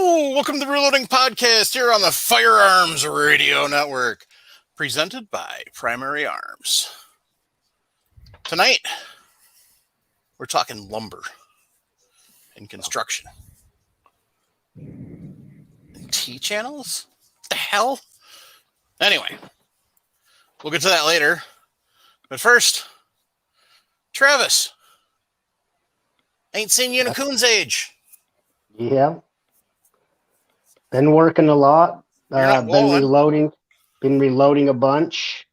Hello, welcome to the Reloading Podcast here on the Firearms Radio Network, presented by Primary Arms. Tonight, we're talking lumber and construction. And T-channels? What the hell? Anyway, we'll get to that later. But first, Travis. Ain't seen you in a coon's age. Yeah. Been working a lot. Been reloading a bunch.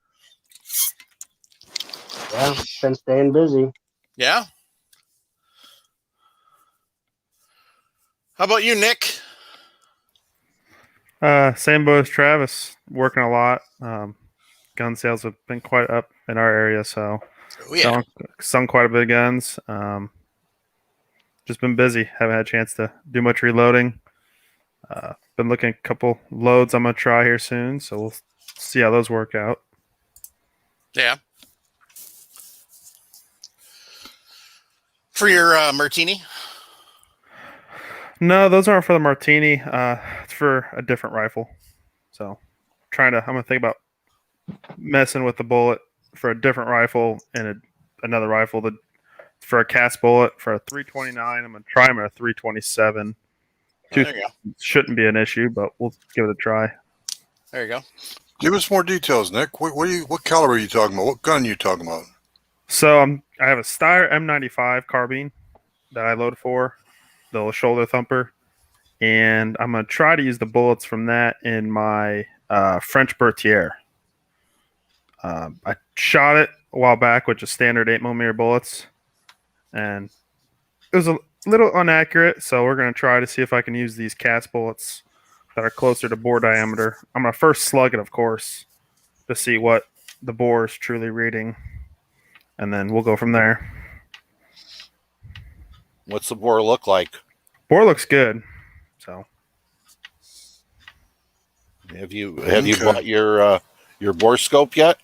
Yeah, been staying busy. Yeah? How about you, Nick? Same boat as Travis. Working a lot. Gun sales have been quite up in our area, so selling quite a bit of guns. Just been busy. Haven't had a chance to do much reloading. Been looking at a couple loads I'm going to try here soon, so we'll see how those work out. Yeah. For your martini? No, those aren't for the martini. It's for a different rifle. So I'm going to think about messing with the bullet for a different rifle and another rifle. For a cast bullet for a 329, I'm going to try them at a 327. Shouldn't be an issue, but we'll give it a try. There you go. Give us more details, Nick. What caliber are you talking about? What gun are you talking about? So I have a Steyr M95 carbine that I load for, the shoulder thumper, and I'm going to try to use the bullets from that in my French Berthier. I shot it a while back with just standard 8mm bullets, and it was a little inaccurate, so we're going to try to see if I can use these cast bullets that are closer to bore diameter. I'm going to first slug it, of course, to see what the bore is truly reading, and then we'll go from there. What's the bore look like? Bore looks good. So, have you bought your bore scope yet?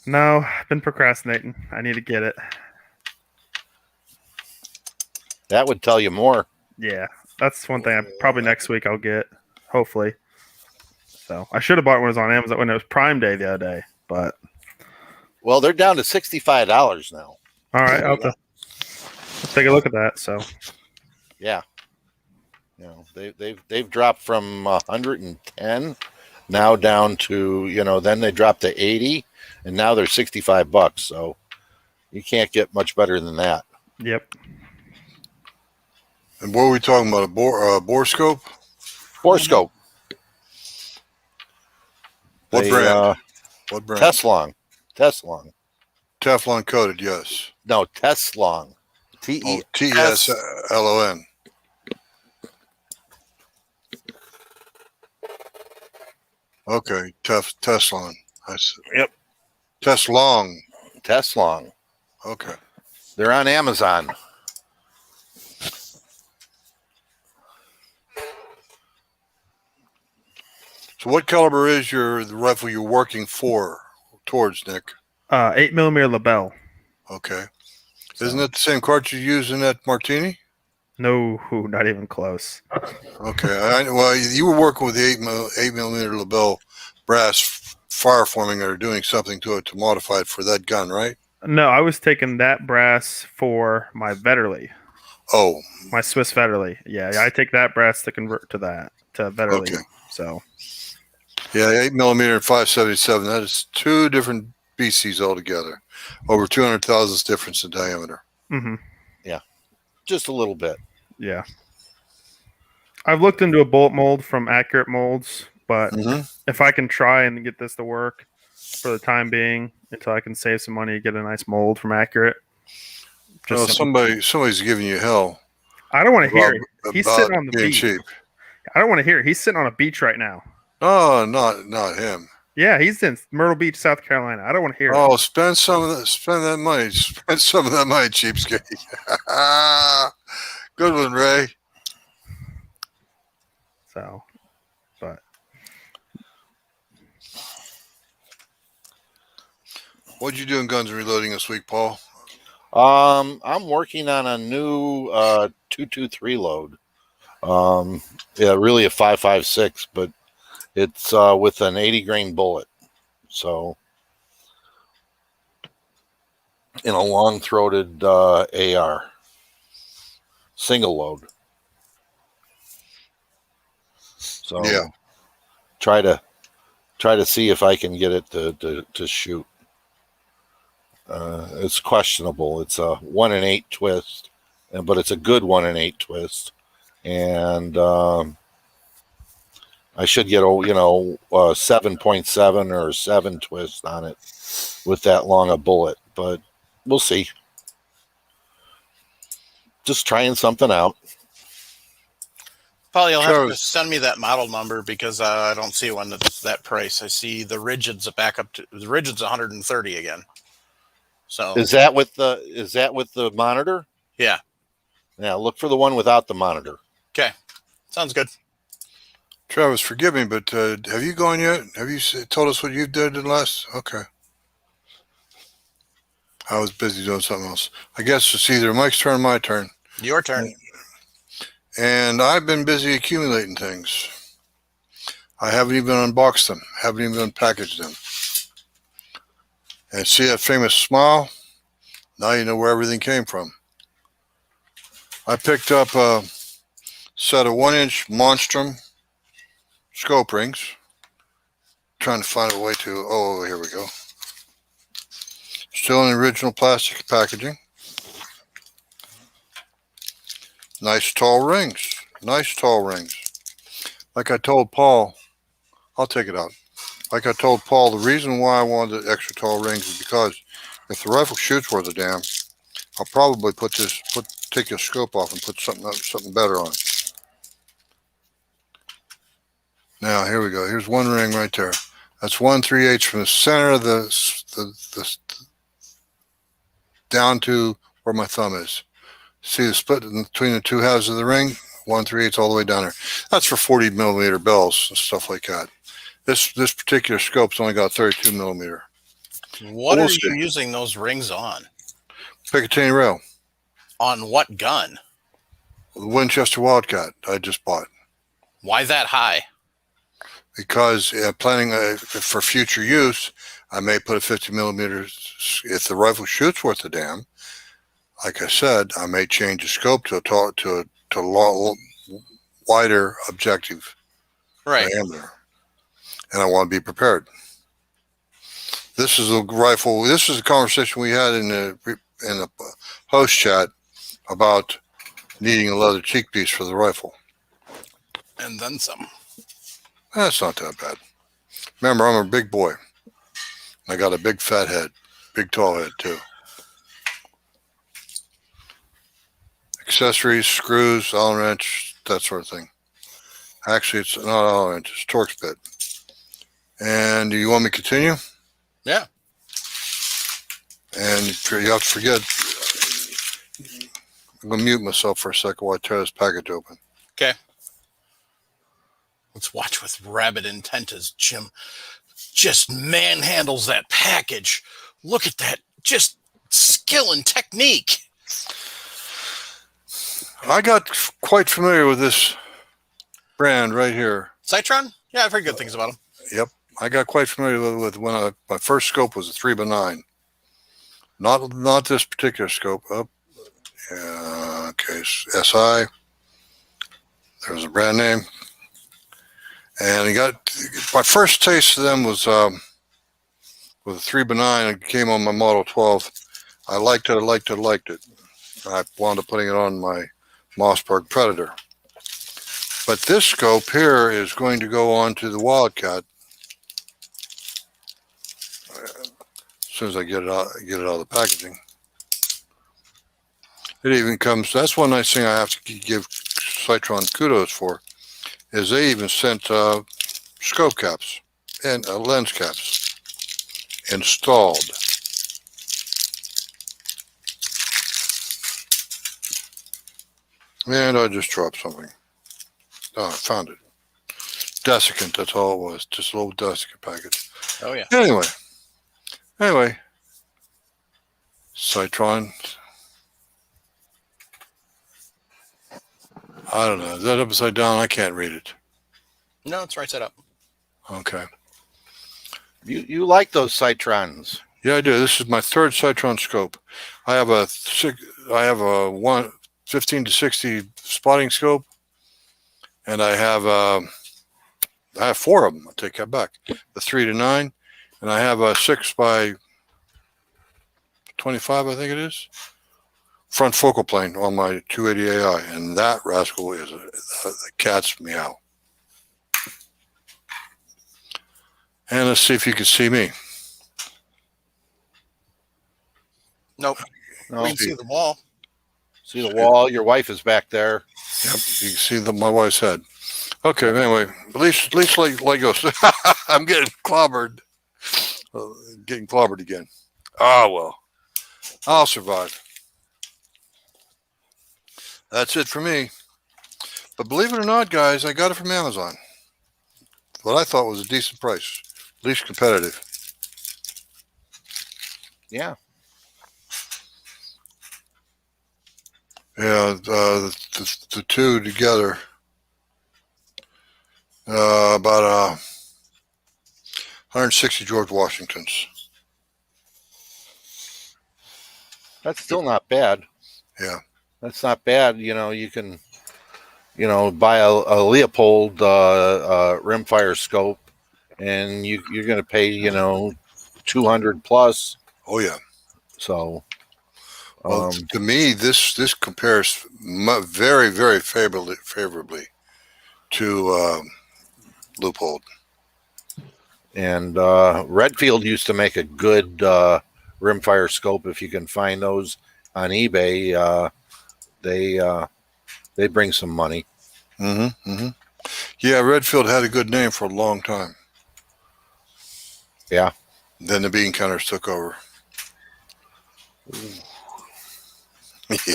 No, I've been procrastinating. I need to get it. That would tell you more. Yeah, that's one thing. Probably next week I'll get, hopefully. So I should have bought it when it was on Amazon when it was Prime Day the other day, but well, they're down to $65 now. All right, I'll take a look at that. So yeah, they've dropped from 110 now down to then they dropped to 80, and now they're $65. So you can't get much better than that. Yep. And what are we talking about? A bore scope? Bore scope. What brand? What brand? Teslon. Teflon coated, yes. No, Teslon. Teslon. Okay, Teslon. Yep. Teslon. Okay. They're on Amazon. So what caliber is the rifle you're working towards, Nick? 8mm LaBelle. Okay. Isn't that the same cartridge you use in that martini? No, not even close. Okay. Well, you were working with the 8mm LaBelle brass fireforming or doing something to it to modify it for that gun, right? No, I was taking that brass for my Vetterli. Oh. My Swiss Vetterli. Yeah, I take that brass to convert to Vetterli. Okay. So. Yeah, 8mm and 577. That is two different BCs altogether. Over 200 thousandths difference in diameter. Mm-hmm. Yeah, just a little bit. Yeah. I've looked into a bullet mold from Accurate Molds, but if I can try and get this to work for the time being until I can save some money, get a nice mold from Accurate. Well, somebody's giving you hell. I don't want to hear it. He's sitting on the beach. Cheap. I don't want to hear it. He's sitting on a beach right now. Oh, not him. Yeah, he's in Myrtle Beach, South Carolina. I don't want to hear it. Oh, spend that money. Spend some of that money, cheapskate. Good one, Ray. So, but what'd you do in Guns and Reloading this week, Paul? I'm working on a new 223 load. Yeah, really a 5.56, but it's with an 80 grain bullet. So in a long throated AR, single load. So Yeah. try to see if I can get it to shoot. It's questionable. It's a 1 in 8 twist, but it's a good 1 in 8 twist, and I should get 7.7 or 7 twist on it with that long a bullet, but we'll see. Just trying something out. Paul, you'll have to send me that model number because I don't see one that's that price. I see the Rigid's back up to the Rigid's 130 again. So is that with the monitor? Yeah. Yeah. Look for the one without the monitor. Okay. Sounds good. Travis, forgive me, but have you gone yet? Have you told us what you did in the last? Okay. I was busy doing something else. I guess it's either Mike's turn or my turn. Your turn. And I've been busy accumulating things. I haven't even unboxed them. Haven't even unpackaged them. And see that famous smile? Now you know where everything came from. I picked up a set of 1-inch Monstrum scope rings. Trying to find a way to, oh, here we go. Still in the original plastic packaging. Nice tall rings. Nice tall rings. Like I told Paul, I'll take it out. Like I told Paul, the reason why I wanted the extra tall rings is because if the rifle shoots worth a damn, I'll probably take your scope off and put something better on it. Now here we go. Here's one ring right there. That's 1 3/8 from the center of the down to where my thumb is. See the split between the two halves of the ring? 1 3/8 all the way down there. That's for 40 millimeter bells and stuff like that. This particular scope's only got 32 millimeter. What are you using those rings on? Picatinny rail. On what gun? The Winchester Wildcat I just bought. Why that high? Because planning for future use, I may put a 50 millimeter. If the rifle shoots worth a damn, like I said, I may change the scope to a wider objective diameter, and I want to be prepared. This is a rifle. This is a conversation we had in the host chat about needing a leather cheek piece for the rifle, and then some. That's not that bad. Remember, I'm a big boy. I got a big fat head, big tall head too. Accessories, screws, Allen wrench, that sort of thing. Actually, it's not Allen wrench, it's Torx bit. And do you want me to continue? Yeah. And you have to forget, I'm going to mute myself for a second while I tear this package open. Okay. Let's watch with rabid intent as Jim just manhandles that package. Look at that. Just skill and technique. I got quite familiar with this brand right here. Citron? Yeah, I've heard good things about them. Yep. I got quite familiar with when my first scope was a 3x9. Not this particular scope. Oh, yeah, okay, SI. There's a brand name. And my first taste of them was with a 3x9. It came on my Model 12. I liked it. I wound up putting it on my Mossberg Predator. But this scope here is going to go on to the Wildcat. As soon as I get it out of the packaging. It even comes, that's one nice thing I have to give Citron kudos for, is they even sent scope caps and lens caps installed. And I just dropped something. Oh, I found it. Desiccant, that's all it was. Just a little desiccant package. Oh, yeah. Anyway. Citron. I don't know. Is that upside down? I can't read it. No, it's right side up. Okay. You like those Citrons? Yeah, I do. This is my third Citron scope. I have a 15 to 60 spotting scope, and I have 4 of them. I take that back. The 3 to 9, and I have a 6 by 25, I think it is, front focal plane on my 280 AI, and that rascal is a cat's meow. And let's see if you can see me. Nope. No. We can see the wall. See the wall. Your wife is back there. Yep, you can see my wife's head. Okay, anyway, at least like Legos. I'm getting clobbered. Getting clobbered again. Ah, well, I'll survive. That's it for me. But believe it or not, guys, I got it from Amazon. What I thought was a decent price, at least competitive. Yeah. Yeah, the two together, about 160 George Washingtons. That's still not bad. Yeah. That's not bad. You can, buy a Leopold rimfire scope, and you're going to pay, 200 plus. Oh yeah. So, Well, to me, this compares very, very favorably to Loophole. and Redfield used to make a good rimfire scope. If you can find those on eBay, they bring some money. Mm-hmm. Mm-hmm. Yeah, Redfield had a good name for a long time. Yeah. Then the bean counters took over.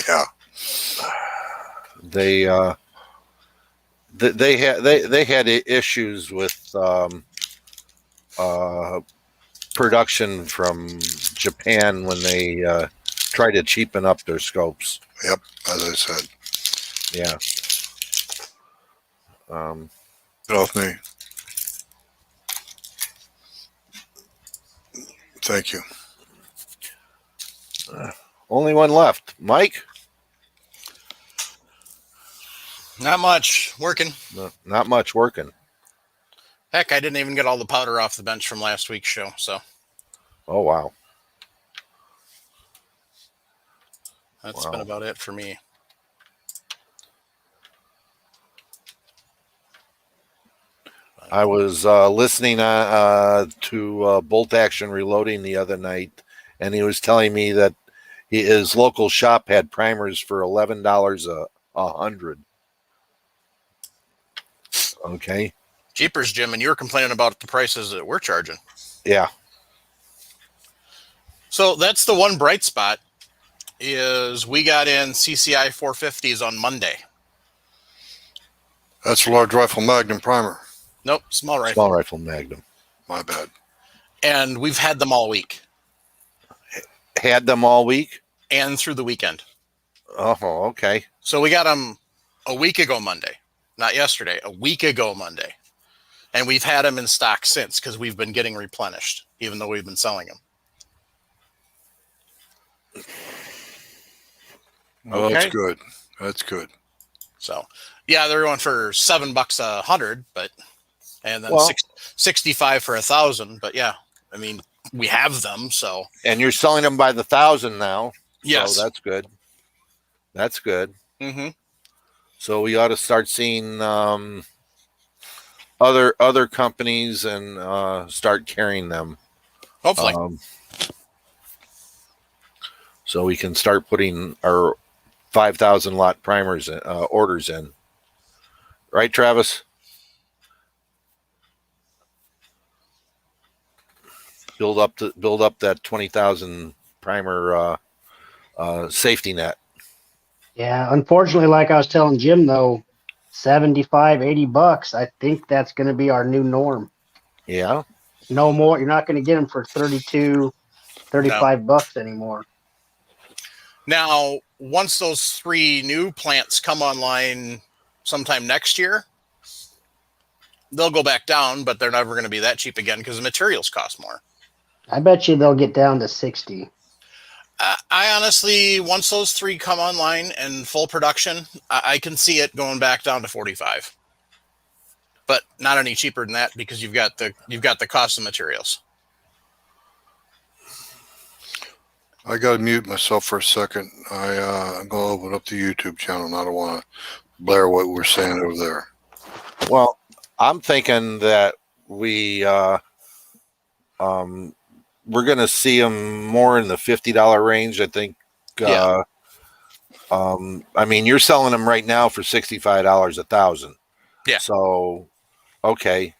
Yeah. They had issues with production from Japan when they tried to cheapen up their scopes. Yep, as I said. Yeah. Get off me. Thank you. Only one left. Mike? Not much. Working. No, not much working. Heck, I didn't even get all the powder off the bench from last week's show, so Oh, wow. that's been about it for me. I was listening to Bolt Action Reloading the other night, and he was telling me that his local shop had primers for $11 a 100. Okay. Jeepers, Jim, and you were complaining about the prices that we're charging. Yeah. So that's the one bright spot is we got in CCI 450s on Monday. That's a large rifle Magnum primer. Nope, small rifle. Small rifle Magnum. My bad. And we've had them all week. Had them all week? And through the weekend. Oh, okay. So we got them a week ago Monday. Not yesterday, a week ago Monday. And we've had them in stock since because we've been getting replenished, even though we've been selling them. Well, Okay. that's good. That's good. So, yeah, they're going for $7 a 100, but and then 65 for 1,000. But yeah, I mean, we have them, so. And you're selling them by the 1,000 now. Yes, so that's good. That's good. Mm-hmm. So we ought to start seeing other companies and start carrying them. Hopefully. So we can start putting our 5,000 lot primers orders in. Right, Travis? Build up that 20,000 primer safety net. Yeah, unfortunately, like I was telling Jim, though, $75-$80, I think that's going to be our new norm. Yeah. No more. You're not going to get them for $35 anymore. Now, once those 3 new plants come online sometime next year, they'll go back down, but they're never going to be that cheap again because the materials cost more. I bet you they'll get down to 60. I honestly, once those 3 come online and full production, I can see it going back down to 45. But not any cheaper than that because you've got the cost of materials. I got to mute myself for a second. I'm going to open up the YouTube channel, and I don't want to blare what we're saying over there. Well, I'm thinking that we're going to see them more in the $50 range. I think. Yeah. I mean, you're selling them right now for $65 1,000. Yeah. So, okay.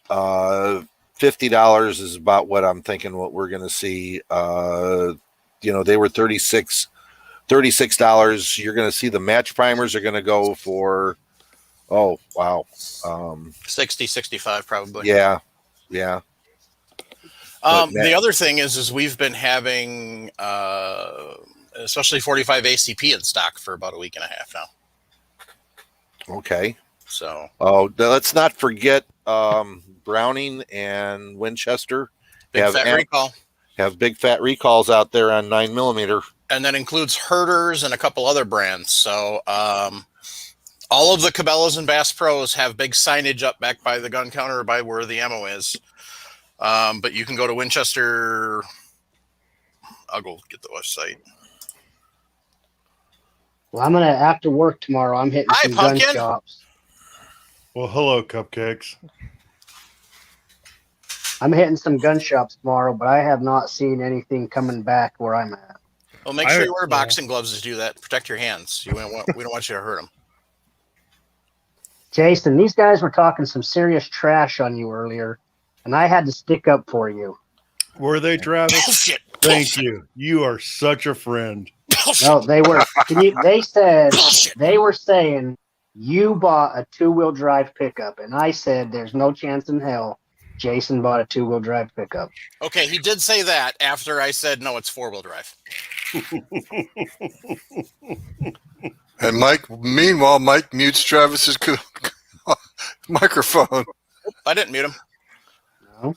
$50 is about what I'm thinking. What we're going to see. They were $36. You're going to see the match primers are going to go for. Oh wow. 60, 65 probably. Yeah. The other thing is we've been having, especially 45 ACP in stock for about a week and a half now. Okay. So. Oh, let's not forget Browning and Winchester Big fat recalls out there on 9mm. And that includes Herders and a couple other brands. So all of the Cabela's and Bass Pros have big signage up back by the gun counter or by where the ammo is. But you can go to Winchester. I'll go get the website. Well, I'm going to, after work tomorrow, I'm hitting some gun shops. Well, hello, cupcakes. I'm hitting some gun shops tomorrow, but I have not seen anything coming back where I'm at. Well, make sure you wear boxing gloves to do that. Protect your hands. We don't want you to hurt them. Jason, these guys were talking some serious trash on you earlier, and I had to stick up for you. Were they, Travis? Bullshit. Thank you. You are such a friend. No, they were. They were saying you bought a 2-wheel drive pickup, and I said there's no chance in hell Jason bought a 2-wheel drive pickup. Okay, he did say that after I said no, it's 4-wheel drive. And meanwhile, Mike mutes Travis's microphone. I didn't mute him. No.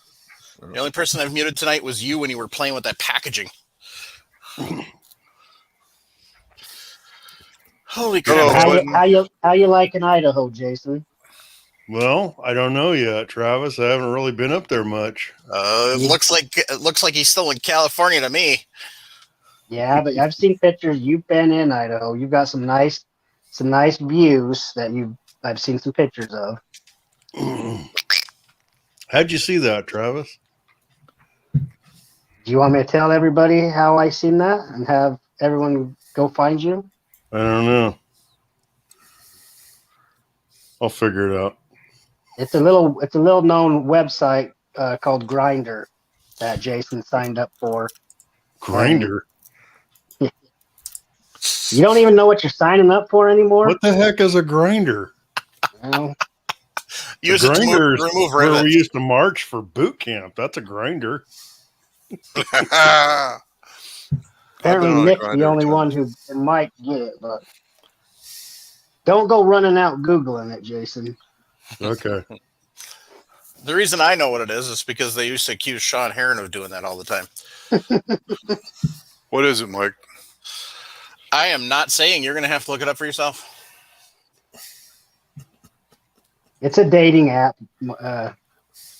The only person I've muted tonight was you when you were playing with that packaging. Holy crap. How you like in Idaho, Jason? Well, I don't know yet, Travis. I haven't really been up there much. It looks like he's still in California to me. Yeah, but I've seen pictures. You've been in Idaho. You've got some nice views that I've seen some pictures of. How'd you see that, Travis? Do you want me to tell everybody how I seen that and have everyone go find you? I don't know. I'll figure it out. It's a little known website called Grindr that Jason signed up for. Grindr? You don't even know what you're signing up for anymore? What the heck is a grinder? Well, Use it to remove where rivets. we used to march for boot camp. That's a grinder. apparently Nick's the only one who might get it, but don't go running out Googling it, Jason. Okay. The reason I know what it is because they used to accuse Sean Heron of doing that all the time. What is it, Mike? I am not saying. You're going to have to look it up for yourself. It's a dating app,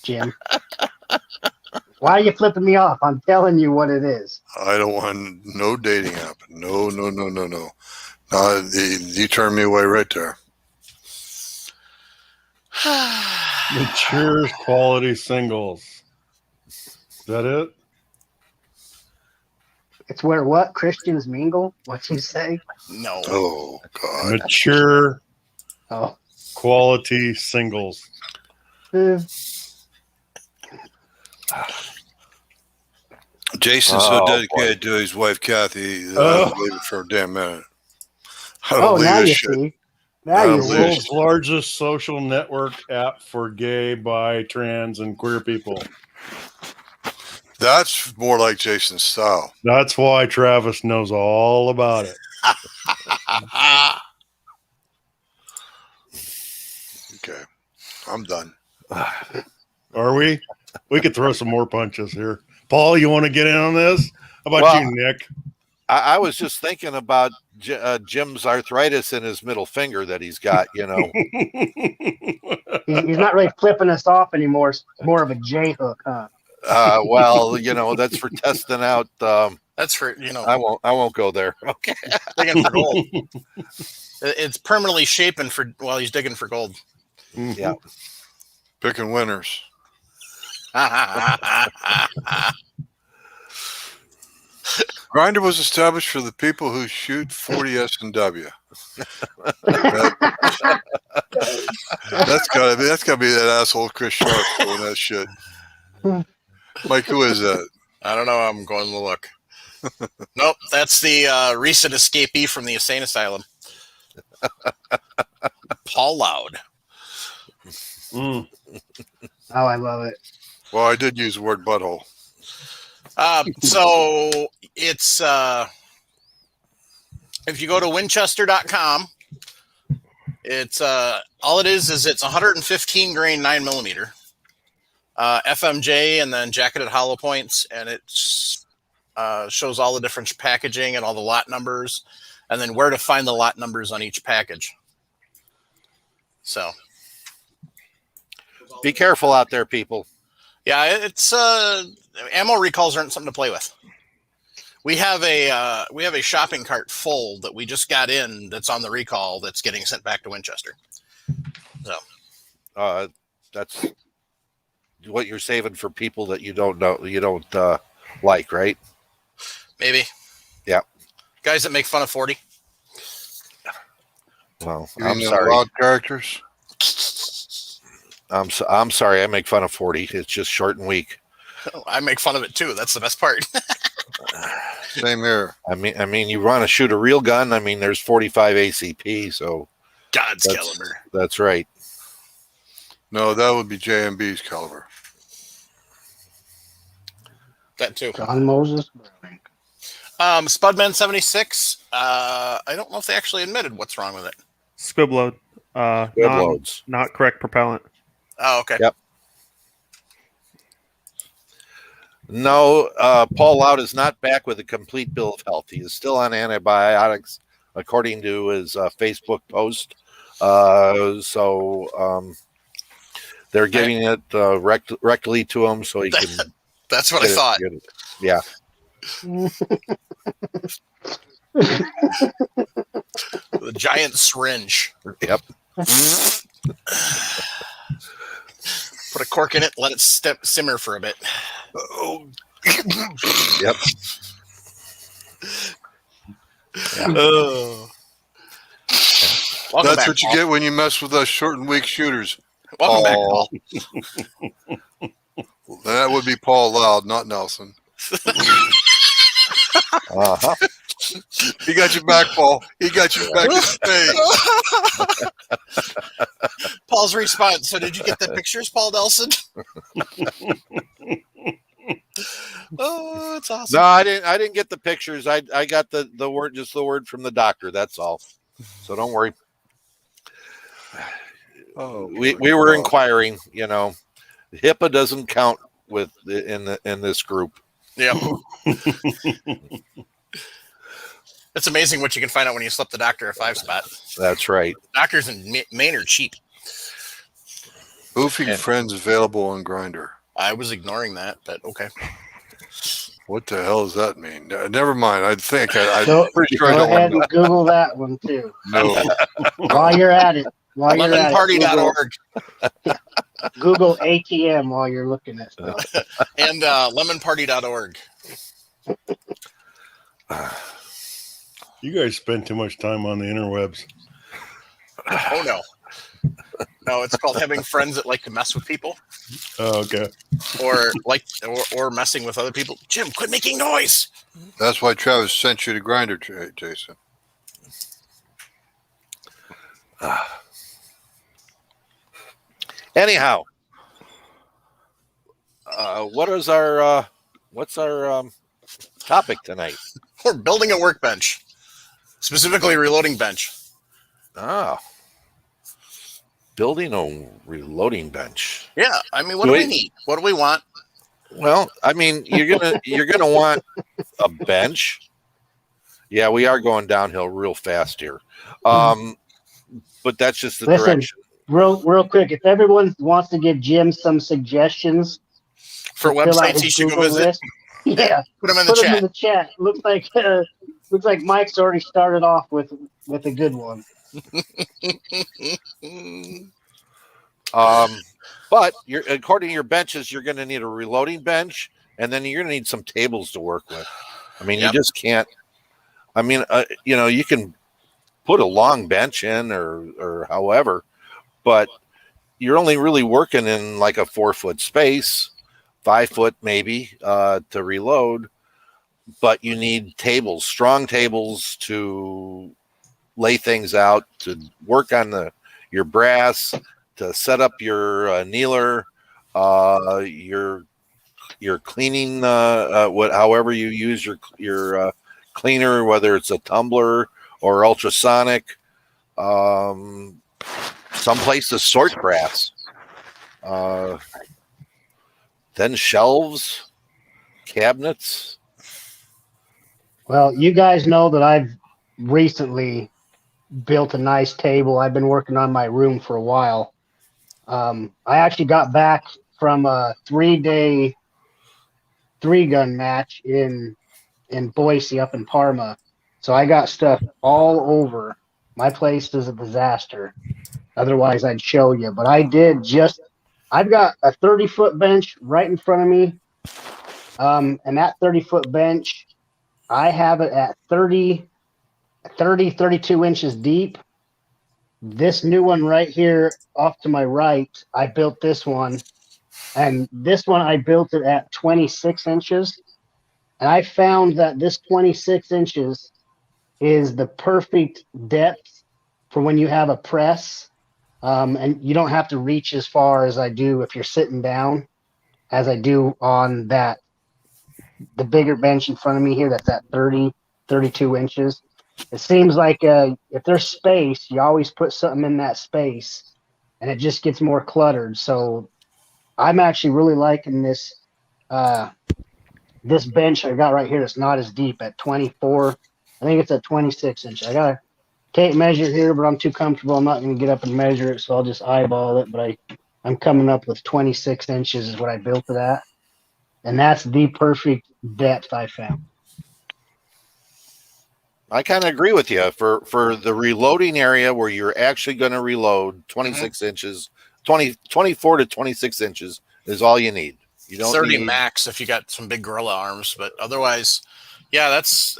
Jim. Why are you flipping me off? I'm telling you what it is. I don't want no dating app. No. You turned me away right there. Mature quality singles. Is that it? It's where what? Christians mingle? What you say? No. Oh, God. Mature Oh. quality singles. Jason's so dedicated to his wife, Kathy, that I don't believe it for a damn minute. I don't Oh, believe now this you shit. see. Now The you The see. world's largest social network app for gay, bi, trans, and queer people. That's more like Jason's style. That's why Travis knows all about it. Okay, I'm done. Are we? We could throw some more punches here. Paul, you want to get in on this? How about Well, you, Nick? I was just thinking about Jim's arthritis in his middle finger that he's got. He's not really flipping us off anymore. It's more of a J hook, huh? Well, that's for testing out. That's for I won't go there. Okay. digging for gold. It's permanently shaping for while he's digging for gold. Yeah. Picking winners. Grinder was established for the people who shoot 40 S&W. That's gotta be that asshole Chris Sharp doing that shit. Mike, who is that? I don't know. I'm going to look. Nope, that's the recent escapee from the insane asylum. Paul Loud. Mm. Oh, I love it. Well, I did use the word butthole. So it's if you go to Winchester.com, it's all it is it's 115 grain 9mm FMJ and then jacketed hollow points, and it shows all the different packaging and all the lot numbers, and then where to find the lot numbers on each package. So Be careful out there, people. yeah, it's ammo recalls aren't something to play with. We have a shopping cart full that we just got in that's on the recall that's getting sent back to Winchester. So That's what you're saving for people that you don't know, you don't like, right? maybe. Yeah. Guys that make fun of 40. Well, You I'm mean sorry. Loud characters. I'm sorry. I make fun of 40. It's just short and weak. I make fun of it too. That's the best part. Same here. I mean, you want to shoot a real gun. I mean, there's 45 ACP, so God's caliber. that's right. No, that would be JMB's caliber. That too. John Moses. Spudman 76. I don't know if they actually admitted what's wrong with it. Squib load. Good loads. Not correct propellant. Oh, okay. Yep. No, Paul Loud is not back with a complete bill of health. He is still on antibiotics, according to his Facebook post. So they're giving it rectally to him so he can. That's what I thought. Yeah. The giant syringe. Yep. Put a cork in it, let it simmer for a bit. Oh, Yep. Oh. Welcome that's back, what you Paul. get when you mess with us short and weak shooters. Welcome back, Paul. Paul. That would be Paul Loud, not Nelson. Uh-huh. He got your back, Paul. He got your back in spades. Paul's response. So, did you get the pictures, Paul Nelson? Oh, that's awesome. No, I didn't get the pictures. I got the word, just the word from the doctor. That's all. So don't worry. Oh, We were inquiring. HIPAA doesn't count in this group. Yeah. It's amazing what you can find out when you slip the doctor a 5-spot. That's right. Doctors in Maine are cheap. Boofing friends available on Grinder. I was ignoring that, but okay. What the hell does that mean? Never mind. I'm Go, pretty sure I go don't ahead want and Google that one too. No. While you're at it. Lemonparty.org Google ATM while you're looking at stuff. and lemonparty.org. You guys spend too much time on the interwebs. Oh, no. No, it's called having friends that like to mess with people Oh, okay. or messing with other people. Jim, quit making noise. That's why Travis sent you to Grinder, Jason. Anyhow, what's our topic tonight? We're building a workbench, specifically reloading bench. Oh, Building a reloading bench. Yeah, I mean, what do we need? What do we want? Well, I mean, you're gonna want a bench. Yeah, we are going downhill real fast here. But that's just the Listen, direction. real quick, if everyone wants to give Jim some suggestions For to fill out websites his he should go Google visit? list, yeah, Put them in put the them in chat. the chat. Looks like Mike's already started off with a good one. But according to your benches, you're going to need a reloading bench, and then you're going to need some tables to work with. I mean, Yep. you just can't. I mean, you can put a long bench in or however, but you're only really working in like a 4-foot space, 5 foot maybe to reload. But you need tables, strong tables to lay things out, to work on your brass, to set up your kneeler, your cleaning, however you use your cleaner, whether it's a tumbler or ultrasonic. Some place to sort brass. Then shelves, cabinets. Well, you guys know that I've recently built a nice table. I've been working on my room for a while. I actually got back from a 3-day 3-gun match in Boise up in Parma. So I got stuff all over. My place is a disaster. Otherwise, I'd show you. But I've got a 30-foot bench right in front of me. And that 30-foot bench, I have it at 32 inches deep. This new one right here off to my right, I built this one. And this one, I built it at 26 inches. And I found that this 26 inches is the perfect depth for when you have a press. And you don't have to reach as far as I do if you're sitting down, as I do on the bigger bench in front of me here that's at 32 inches. It seems like if there's space, you always put something in that space, and it just gets more cluttered. So I'm actually really liking this this bench I got right here. It's not as deep at 24. I think it's at 26 inches. I got a tape measure here, but I'm too comfortable. I'm not going to get up and measure it, so I'll just eyeball it. But I'm coming up with 26 inches is what I built it at. And that's the perfect depth I found. I kind of agree with you for the reloading area where you're actually going to reload 26 inches, 24 to 26 inches is all you need. You don't 30 need max if you got some big gorilla arms, but otherwise, yeah, that's.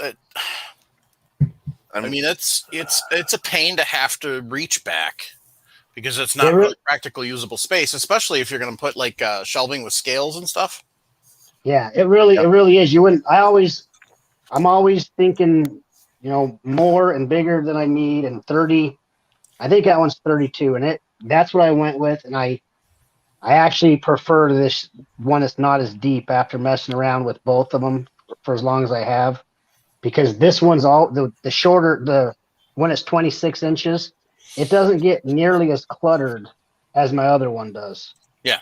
I mean, it's a pain to have to reach back because it's not really practical usable space, especially if you're going to put like shelving with scales and stuff. Yeah, it really is. You wouldn't. I'm always thinking, more and bigger than I need. And 30, I think that one's 32, and that's what I went with. And I actually prefer this one that's not as deep after messing around with both of them for as long as I have, because this one's all the shorter, the one is 26 inches. It doesn't get nearly as cluttered as my other one does. Yeah.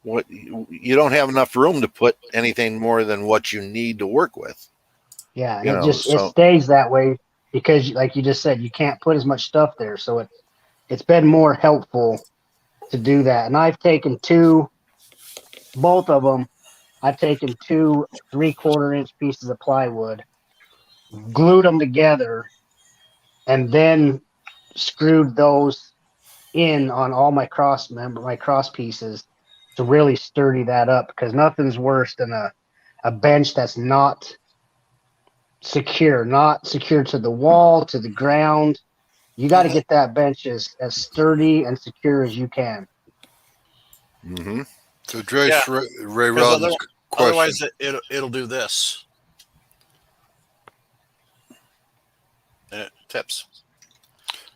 what you don't have enough room to put anything more than what you need to work with. Yeah, and it stays that way because, like you just said, you can't put as much stuff there. So it's been more helpful to do that. And I've taken both of them. I've taken 2 3/4-inch pieces of plywood, glued them together, and then screwed those in on all my cross pieces to really sturdy that up, because nothing's worse than a bench that's not secure to the wall, to the ground. You got to get that bench as sturdy and secure as you can. Mm-hmm. To address Ray Rodden's question. Otherwise, it'll do this. Tips.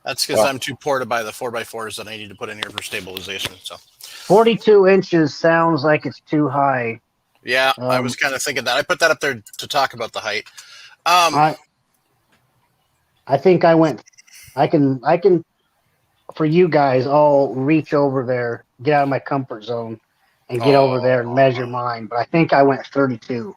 That's because I'm too poor to buy the 4x4s that I need to put in here for stabilization. So 42 inches sounds like it's too high. Yeah, I was kind of thinking that. I put that up there to talk about the height. I think I can for you guys, I'll reach over there, get out of my comfort zone, and get over there and measure mine. But I think I went 32.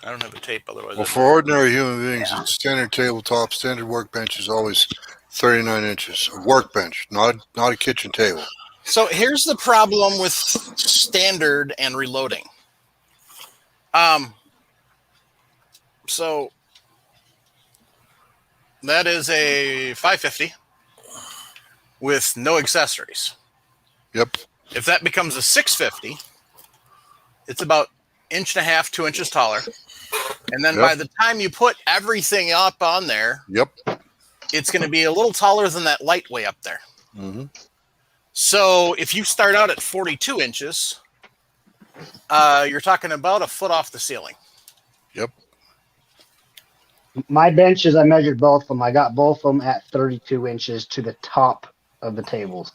I don't have a tape, otherwise. Well, I'd for know. ordinary human beings, it's standard tabletop, standard workbench is always 39 inches. A workbench, not a kitchen table. So here's the problem with standard and reloading. So that is a 550 with no accessories. Yep. If that becomes a 650, it's about 1.5 to 2 inches taller. And then by the time you put everything up on there, Yep. it's going to be a little taller than that light way up there. Mm-hmm. So if you start out at 42 inches, you're talking about a foot off the ceiling. Yep. My benches, I measured both of them. I got both of them at 32 inches to the top of the tables.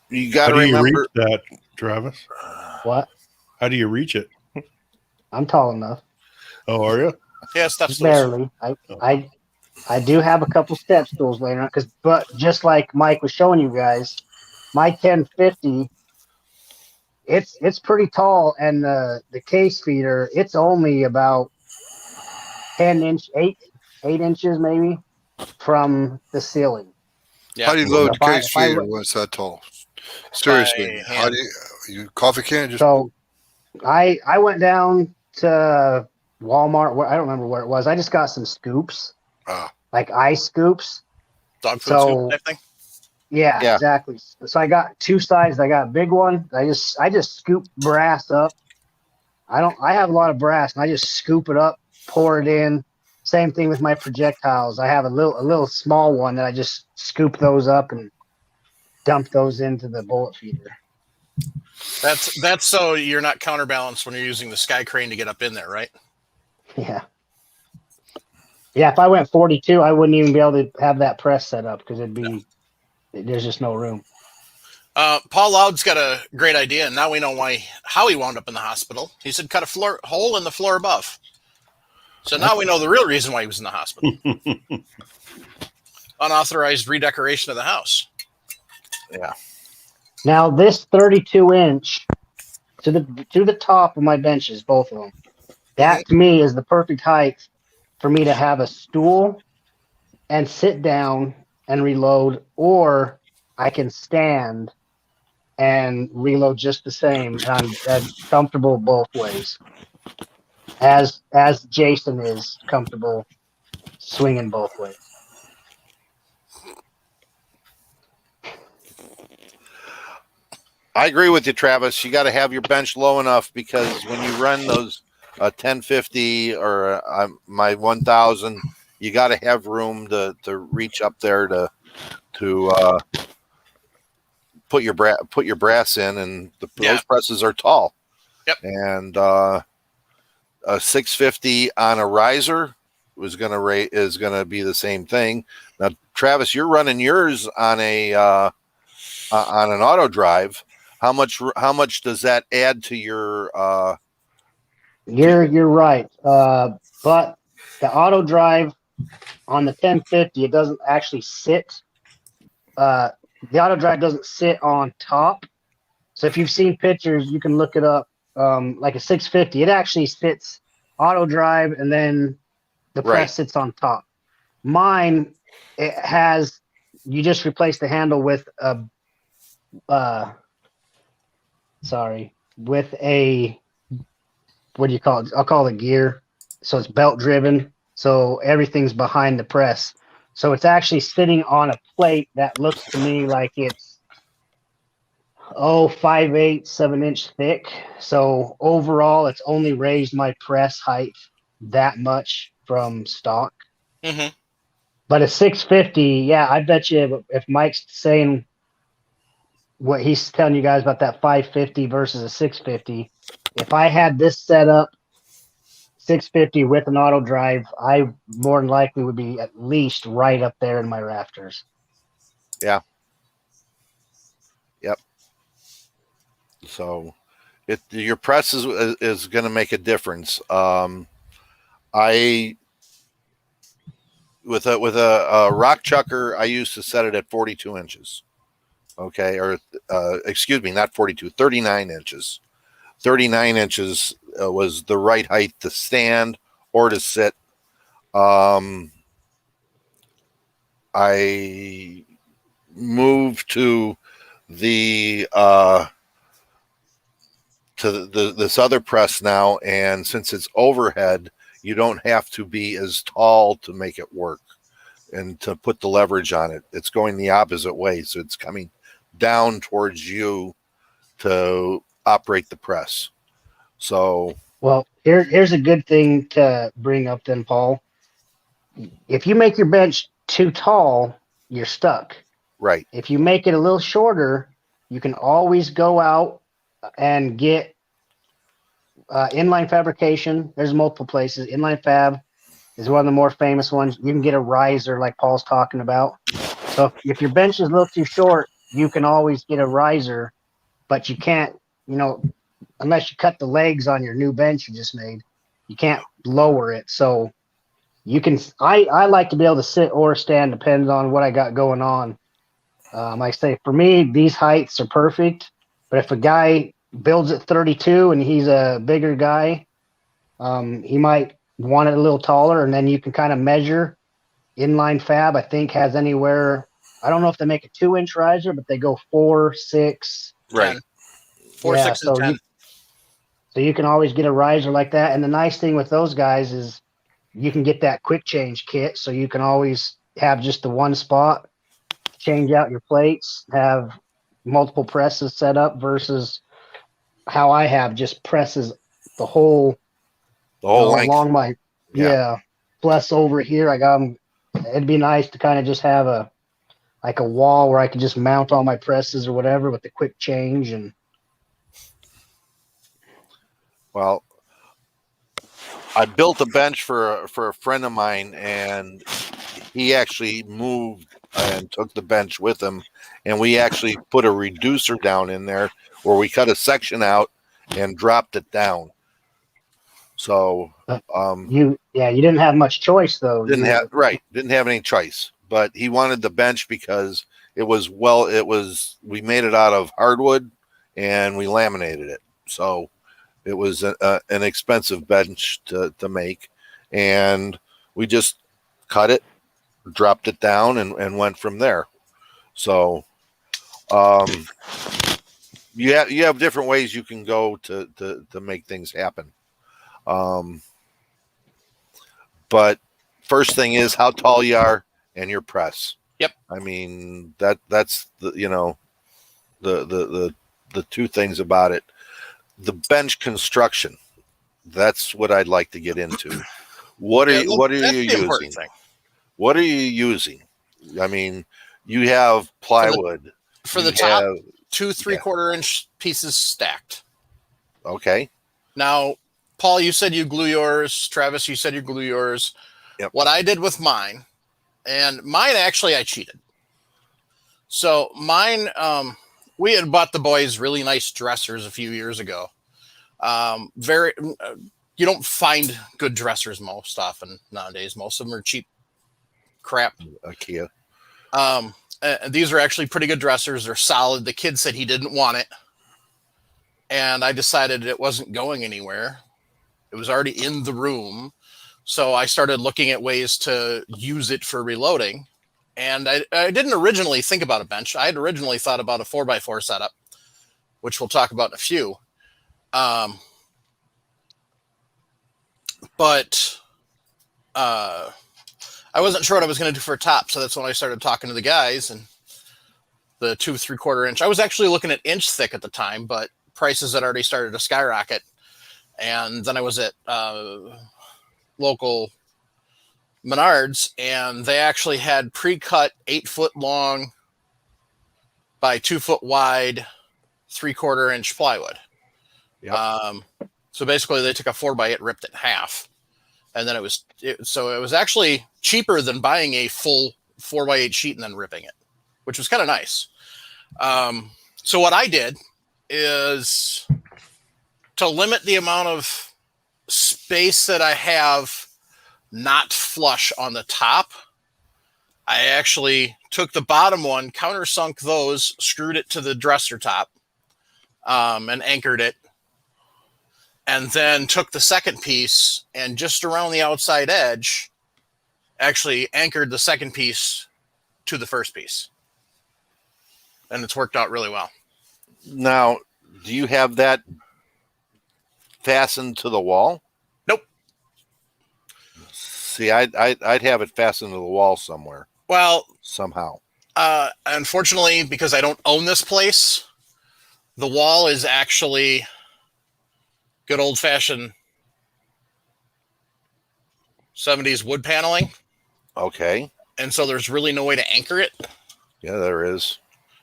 You got How to do you remember. reach that, Travis? What? How do you reach it? I'm tall enough. Oh, are you? Yeah, steps. Barely. I do have a couple step stools laying around, but just like Mike was showing you guys, my 1050, it's pretty tall, and the case feeder, it's only about 8 inches maybe from the ceiling. Yeah. How do you load If the I- case if I feeder look- when it's that tall? Seriously, By how hand. do you coffee can just? So I went down to Walmart. I don't remember where it was. I just got some scoops, like ice scoops. Dog food So- soup type thing. Yeah, exactly. So I got two sizes. I got a big one. I just scoop brass up. I have a lot of brass, and I just scoop it up, pour it in. Same thing with my projectiles. I have a little small one that I just scoop those up and dump those into the bullet feeder. That's so you're not counterbalanced when you're using the sky crane to get up in there, right? Yeah. Yeah, if I went 42, I wouldn't even be able to have that press set up because there's just no room. Paul Loud's got a great idea, and now we know how he wound up in the hospital. He said cut a hole in the floor above. So now we know the real reason why he was in the hospital. Unauthorized redecoration of the house. Yeah. Now this 32 inch to the top of my benches, both of them. That to me is the perfect height for me to have a stool and sit down and reload, or I can stand and reload just the same. And I'm comfortable both ways. As Jason is comfortable swinging both ways. I agree with you, Travis. You got to have your bench low enough because when you run those 1050 or my 1000, you got to have room to reach up there to put your brass in, and those presses are tall. Yep. And a 650 on a riser is going to be the same thing. Now, Travis, you're running yours on an auto drive. How much does that add to your? You're right. But the auto drive on the 1050, it doesn't actually sit. The auto drive doesn't sit on top. So if you've seen pictures, you can look it up. Like a 650, it actually sits auto drive, and then the press sits on top. Mine, it has. You just replace the handle with a. With a, what do you call it? I'll call it gear. So it's belt driven. So everything's behind the press. So it's actually sitting on a plate that looks to me like it's 5/8, 7-inch thick. So overall, it's only raised my press height that much from stock. Mm-hmm. But a 650, I bet you if Mike's saying what he's telling you guys about that 550 versus a 650, if I had this set up 650 with an auto drive, I more than likely would be at least right up there in my rafters. Yeah. Yep. So your press is going to make a difference. I with a rock chucker, I used to set it at 42 inches. Okay, or excuse me, not 42, 39 inches. 39 inches was the right height to stand or to sit. I moved to the this other press now, and since it's overhead, you don't have to be as tall to make it work and to put the leverage on it. It's going the opposite way, so it's coming down towards you to operate the press. So, Well, here's a good thing to bring up then, Paul. If you make your bench too tall, you're stuck. right, If you make it a little shorter, you can always go out and get inline fabrication. There's multiple places. Inline Fab is one of the more famous ones. You can get a riser like Paul's talking about. So if your bench is a little too short, you can always get a riser, but you can't, unless you cut the legs on your new bench you just made, you can't lower it. So you can, I like to be able to sit or stand, depends on what I got going on. I say for me, these heights are perfect, but if a guy builds at 32 and he's a bigger guy, he might want it a little taller, and then you can kind of measure. Inline Fab, I think, has anywhere, I don't know if they make a 2-inch riser, but they go 4, 6. right. 10. 4, Yeah, 6, and 10. So you can always get a riser like that. And the nice thing with those guys is you can get that quick change kit, so you can always have just the one spot, change out your plates, have multiple presses set up versus how I have just presses the whole Length. along my Yeah. Plus over here I got them. It'd be nice to kind of just have a wall where I could just mount all my presses or whatever with the quick change. And Well, I built a bench for a friend of mine, and he actually moved and took the bench with him, and we actually put a reducer down in there where we cut a section out and dropped it down. So you didn't have much choice though. didn't have any choice. But he wanted the bench because we made it out of hardwood and we laminated it. So it was an expensive bench to make, and we just cut it, dropped it down, and went from there. So you have different ways you can go to make things happen. But first thing is how tall you are and your press. Yep. I mean that's the two things about it. The bench construction. That's what I'd like to get into. What are you using? What are you using? I mean, you have plywood for the top 2 3/4 inch pieces stacked. Okay. Now, Paul, you said you glue yours. Travis, you said you glue yours. Yep. What I did with mine, and mine actually I cheated. So mine, we had bought the boys really nice dressers a few years ago. You don't find good dressers most often nowadays. Most of them are cheap crap. IKEA. These are actually pretty good dressers. They're solid. The kid said he didn't want it, and I decided it wasn't going anywhere. It was already in the room. So I started looking at ways to use it for reloading. And I didn't originally think about a bench. I had originally thought about a 4x4 setup, which we'll talk about in a few. But I wasn't sure what I was going to do for a top. So that's when I started talking to the guys, and the 2 3/4 inch. I was actually looking at inch thick at the time, but prices had already started to skyrocket. And then I was at local Menards, and they actually had pre-cut 8-foot long by 2-foot wide 3/4 inch plywood. Yep. So basically they took a 4x8, ripped it in half, and then it was actually cheaper than buying a full 4x8 sheet and then ripping it, which was kind of nice. So what I did is, to limit the amount of space that I have not flush on the top, I actually took the bottom one, countersunk those, screwed it to the dresser top, and anchored it. And then took the second piece and just around the outside edge, actually anchored the second piece to the first piece. And it's worked out really well. Now, do you have that fastened to the wall? Nope. See, I'd have it fastened to the wall somewhere. Well, somehow. Unfortunately, because I don't own this place, the wall is actually good old-fashioned 70s wood paneling. Okay. And so there's really no way to anchor it. Yeah, there is.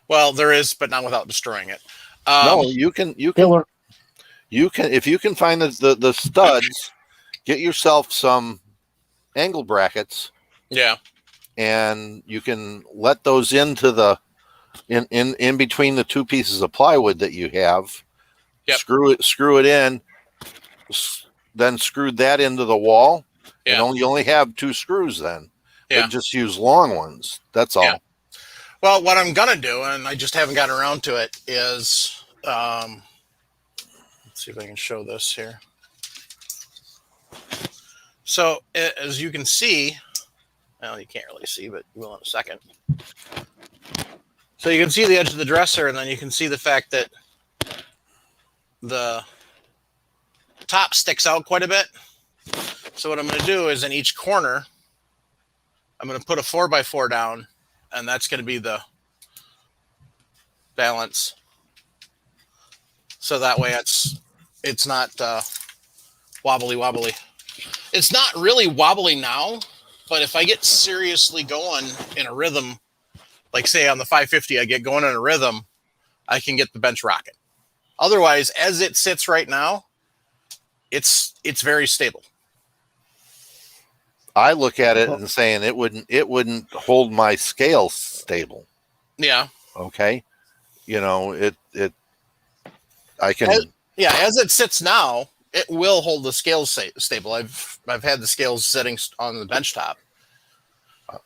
Well, there is, but not without destroying it. No, you can if you can find the studs, get yourself some angle brackets. Yeah. And you can let those into the in between the two pieces of plywood that you have. Yep. Screw it in, then screw that into the wall. Yeah. And you only have 2 screws then. Yeah. But just use long ones. That's all. Yeah. Well, what I'm gonna do, and I just haven't gotten around to it, is let's see if I can show this here. So as you can see, well, you can't really see, but you will in a second. So you can see the edge of the dresser, and then you can see the fact that the top sticks out quite a bit. So what I'm going to do is in each corner, I'm going to put a 4x4 down, and that's going to be the balance. So that way it's not wobbly. It's not really wobbly now, but if I get seriously going in a rhythm, like say on the 550, I get going in a rhythm, I can get the bench rocking. Otherwise, as it sits right now, it's very stable. I look at it and saying it wouldn't hold my scale stable. Yeah. Okay. You know, I can. As it sits now, it will hold the scales stable. I've had the scales sitting on the bench top.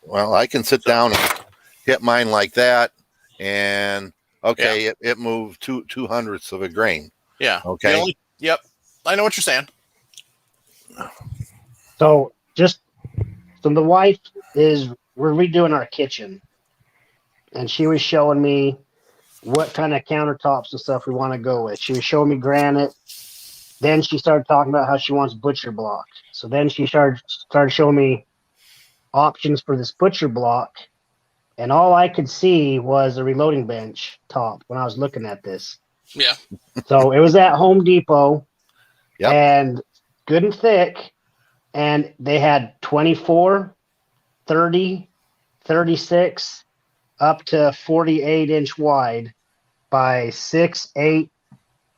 Well, I can sit down and hit mine like that, and okay, Yeah. it moved 2/200ths of a grain. Yeah. Okay. Yep. I know what you're saying. So the wife we're redoing our kitchen, and she was showing me what kind of countertops and stuff we want to go with. She was showing me granite. Then she started talking about how she wants butcher block. So then she started showing me options for this butcher block, and all I could see was a reloading bench top when I was looking at this. Yeah. So it was at Home Depot. Yep. And good and thick. And they had 24, 30, 36, up to 48-inch wide by 6, 8.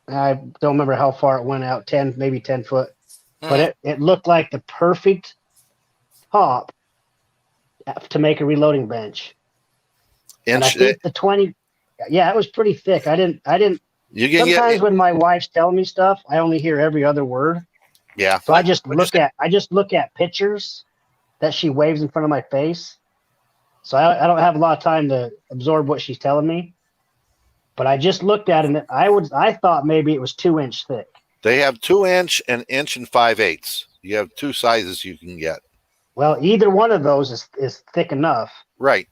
I don't remember how far it went out, 10, maybe 10 foot. But it looked like the perfect top to make a reloading bench. And I think the 20, it was pretty thick. I didn't. Sometimes when my wife's telling me stuff, I only hear every other word. Yeah. So I just look at pictures that she waves in front of my face. So I don't have a lot of time to absorb what she's telling me. But I just looked at it, and I thought maybe it was 2-inch thick. They have 2-inch and 1 5/8. You have 2 sizes you can get. Well, either one of those is thick enough. Right.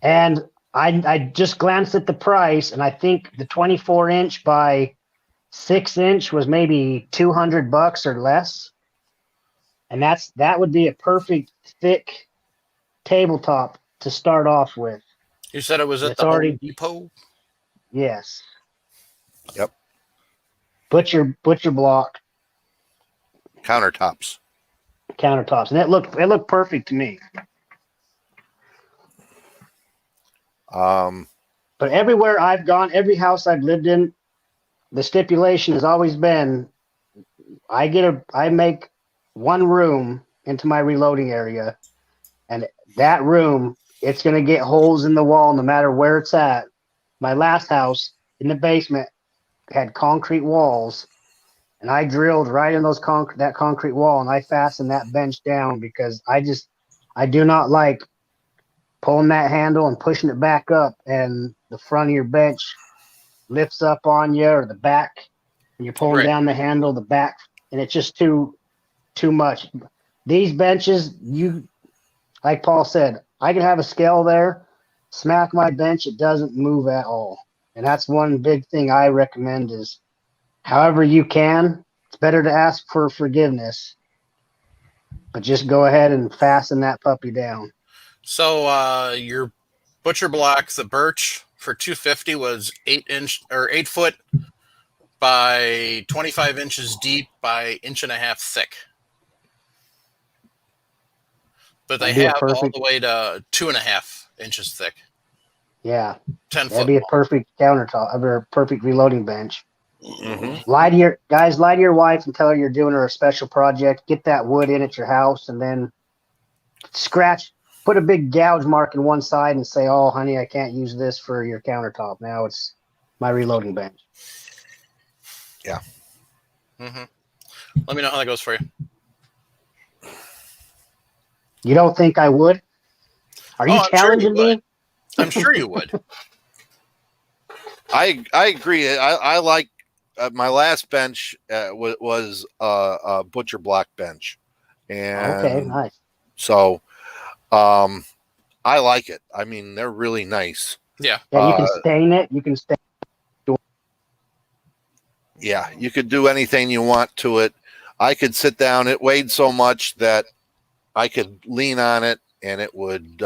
And I just glanced at the price, and I think the 24-inch by 6-inch was maybe $200 or less. And that would be a perfect thick tabletop to start off with. You said it was at the Home Depot? Yes. Yep. Butcher block Countertops. And it looked perfect to me. But everywhere I've gone, every house I've lived in, the stipulation has always been I make one room into my reloading area, and that room, it's going to get holes in the wall no matter where it's at. My last house in the basement had concrete walls, and I drilled right in that concrete wall, and I fastened that bench down because I do not like pulling that handle and pushing it back up, and the front of your bench lifts up on you, or the back, and you're pulling Right. down the handle, the back, and it's just too much. These benches, like Paul said, I can have a scale there, smack my bench, it doesn't move at all. And that's one big thing I recommend is however you can, it's better to ask for forgiveness, but just go ahead and fasten that puppy down. So your butcher block, the birch for 250 was 8 foot by 25 inches deep by 1.5 inches thick. But they That'd be a have all perfect- the way to 2.5 inches thick. Yeah, 10 that'd foot. be a perfect countertop, or a perfect reloading bench. Mm-hmm. Lie to your wife and tell her you're doing her a special project. Get that wood in at your house, and then put a big gouge mark in one side and say, "Oh, honey, I can't use this for your countertop. Now it's my reloading bench." Mm-hmm. Let me know how that goes for you. You don't think I would? Are you I'm sure challenging you would. me? I'm sure you would. I agree. I like my last bench was a butcher block bench, and Okay, nice. so I like it. I mean, they're really nice. Yeah. Yeah, you can stain it. You can stain. Yeah, you could do anything you want to it. I could sit down. It weighed so much that I could lean on it, and it would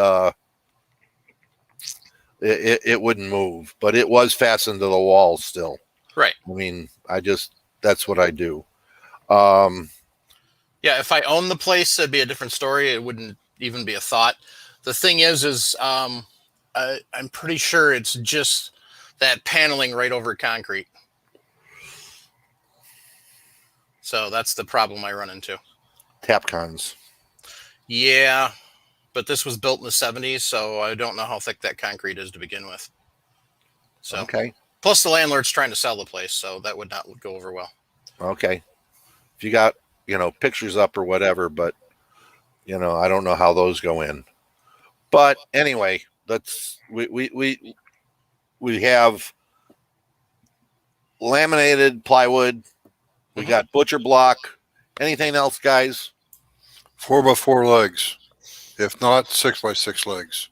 it wouldn't move. But it was fastened to the wall still. Right. I mean, that's what I do. Yeah, if I owned the place, it'd be a different story. It wouldn't even be a thought. The thing is I'm pretty sure it's just that paneling right over concrete. So that's the problem I run into. Tapcons. Yeah, but this was built in the 70s, so I don't know how thick that concrete is to begin with. So Okay. Plus the landlord's trying to sell the place, so that would not go over well. Okay. If you got, pictures up or whatever, but I don't know how those go in. But anyway, we have laminated plywood. We got butcher block. Anything else, guys? 4x4 legs, if not 6x6 legs.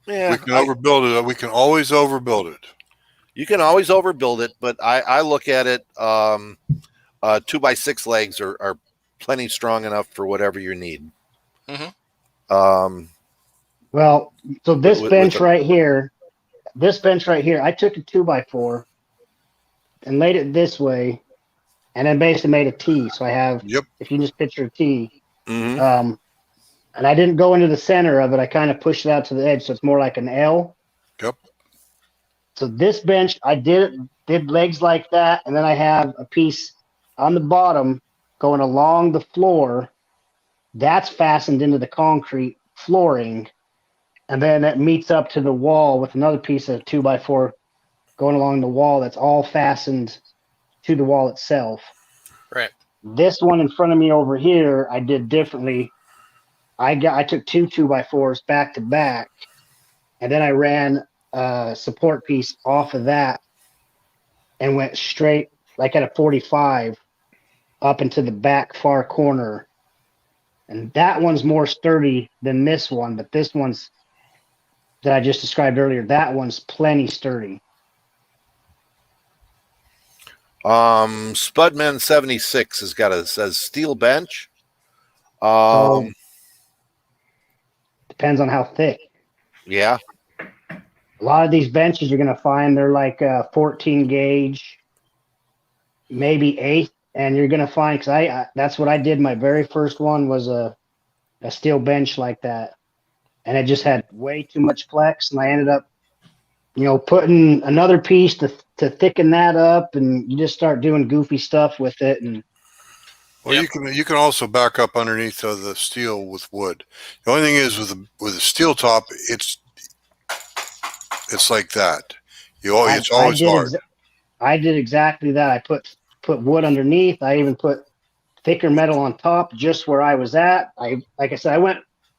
Yeah, We can overbuild it. We can always overbuild it. you can always overbuild it, but I look at it. 2x6 legs are plenty strong enough for whatever you need. Mhm. Well, so this With bench the- right here, I took a 2x4 and laid it this way, and then basically made a T. So I have, Yep. if you just picture a T, Mhm. and I didn't go into the center of it. I kind of pushed it out to the edge, so it's more like an L. Yep. So this bench, I did legs like that, and then I have a piece on the bottom going along the floor. That's fastened into the concrete flooring, and then it meets up to the wall with another piece of 2x4 going along the wall. That's all fastened to the wall itself. Right. This one in front of me over here, I did differently. I took two 2x4s back to back, and then I ran a support piece off of that and went straight, like at a 45, up into the back far corner. And that one's more sturdy than this one, but this one's that I just described earlier, that one's plenty sturdy. Spudman 76 has got says steel bench. So depends on how thick. Yeah. A lot of these benches you're going to find they're like 14 gauge, maybe 8, and you're going to find, because I that's what I did. My very first one was a steel bench like that, and it just had way too much flex, and I ended up, putting another piece to thicken that up, and you just start doing goofy stuff with it. And Well, Yep. you can also back up underneath of the steel with wood. The only thing is with a steel top, it's like that. It's always hard. I did exactly that. I put wood underneath. I even put thicker metal on top, just where I was at. Like I said,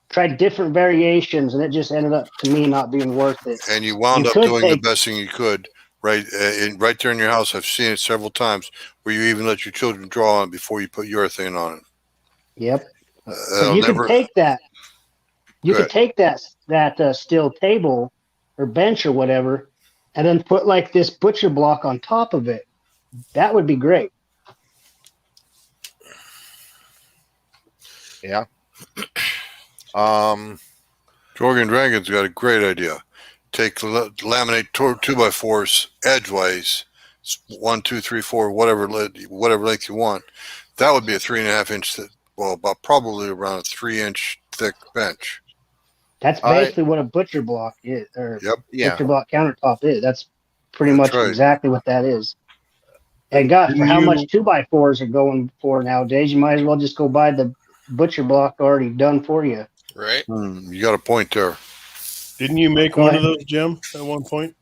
tried different variations, and it just ended up to me not being worth it. And you wound You up could doing the take- best thing you could, right? Right there in your house. I've seen it several times where you even let your children draw on it before you put your thing on it. Yep. But That'll you never. could take that. You Go could take that steel table or bench or whatever, and then put like this butcher block on top of it. That would be great. Yeah. Jorgen Dragon's got a great idea. Laminate 2x4s edgeways, 1, 2, 3, 4, whatever length you want. That would be a 3.5 inch, about probably around a 3-inch thick bench. That's basically what a butcher block is, or Yeah. butcher block countertop is. That's pretty That's much right. exactly what that is. And gosh, for how much 2x4s are going for nowadays, you might as well just go buy the butcher block already done for you. Right. You got a point there. Didn't you make Go one ahead. of those, Jim, at one point?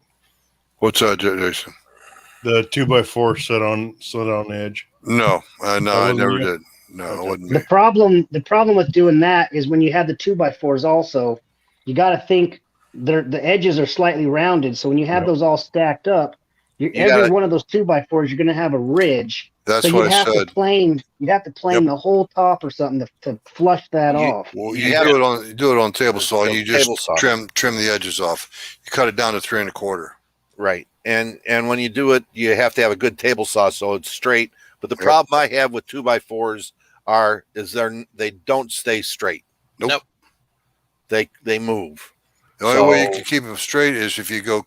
What's that, Jason? The 2x4 set on edge. No, I wasn't never you? did. No, it Okay. wasn't me. The problem with doing that is when you have the 2x4s also, you got to think the edges are slightly rounded. So when you have Yep. those all stacked up, every one of those 2x4s, you're going to have a ridge. That's So what you'd I have said. to plane the whole top or something to flush that off. Well, You you gotta- do it on table saw. You just Table saw. trim the edges off. You cut it down to 3 1/4. Right. And when you do it, you have to have a good table saw so it's straight. But the Yep. problem I have with 2x4s is they don't stay straight. Nope. They move. The only way you can keep them straight is if you go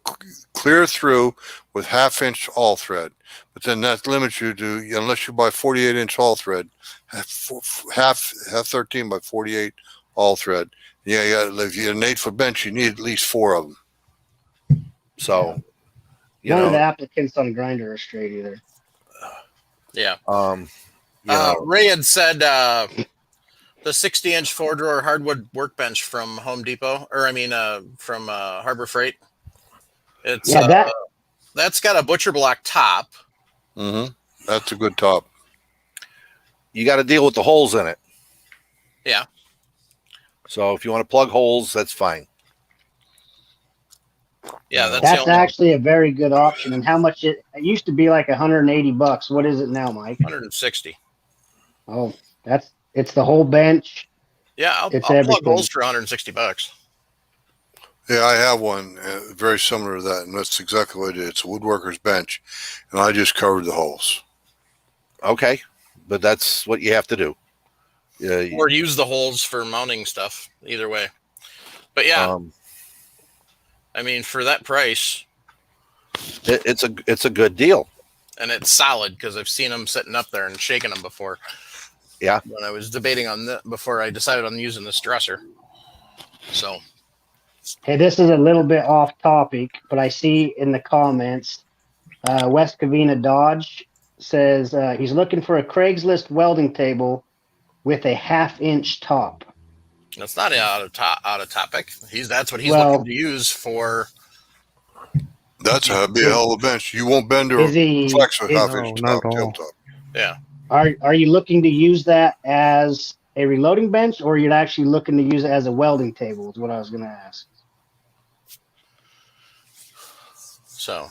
clear through with 1/2 inch all thread. But then that limits you to, unless you buy 48-inch all thread, half 13 by 48 all thread. Yeah, if you have an 8-foot bench, you need at least 4 of them. So, None of the applicants on Grindr are straight either. Yeah. Ray Ray had said the 60-inch 4-drawer hardwood workbench from Home Depot, from Harbor Freight. It's that's got a butcher block top. Mm-hmm. That's a good top. you got to deal with the holes in it. Yeah. So if you want to plug holes, that's fine. Yeah, That's actually a very good option. And how much it used to be like $180. What is it now, Mike? 160. Oh, it's the whole bench. Yeah, I'll plug everything. holes for $160. Yeah, I have one very similar to that, and that's exactly what it is. It's a woodworker's bench, and I just covered the holes. Okay, but that's what you have to do. Yeah, Or use the holes for mounting stuff. Either way. But yeah, I mean, for that price, it's a good deal. and it's solid because I've seen them sitting up there and shaking them before. Yeah. When I was debating on that before I decided on using this dresser. So. Hey, this is a little bit off topic, but I see in the comments, West Covina Dodge says he's looking for a Craigslist welding table with a 1/2-inch top. That's not out of topic. That's what he's looking to use for. That's a hell of a bench. You won't bend or flex with 1/2-inch top, tabletop. Yeah. Are you looking to use that as a reloading bench, or you're actually looking to use it as a welding table? Is what I was going to ask. So.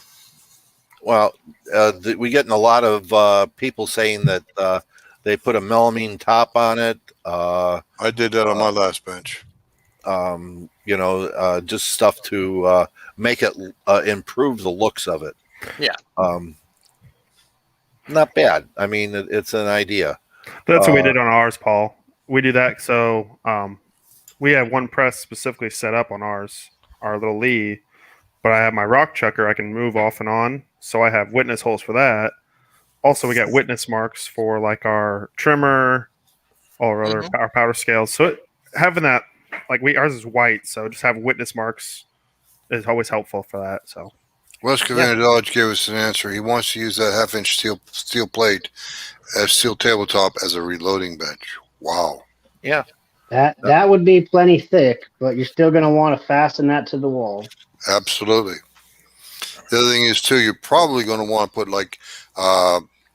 Well, we're getting a lot of people saying that they put a melamine top on it. I did that on my last bench. Just stuff to make it improve the looks of it. Yeah. Not bad. I mean, it's an idea. That's what we did on ours, Paul. We do that. So we have one press specifically set up on ours, our little Lee, but I have my rock chucker I can move off and on. So I have witness holes for that. Also, we got witness marks for like our trimmer, all our other our powder scales. So having that, ours is white, so just have witness marks is always helpful for that. So West Covina Dodge gave us an answer. He wants to use that 1/2-inch steel plate as steel tabletop as a reloading bench. Wow. Yeah. That would be plenty thick, but you're still going to want to fasten that to the wall. Absolutely. The other thing is too, you're probably going to want to put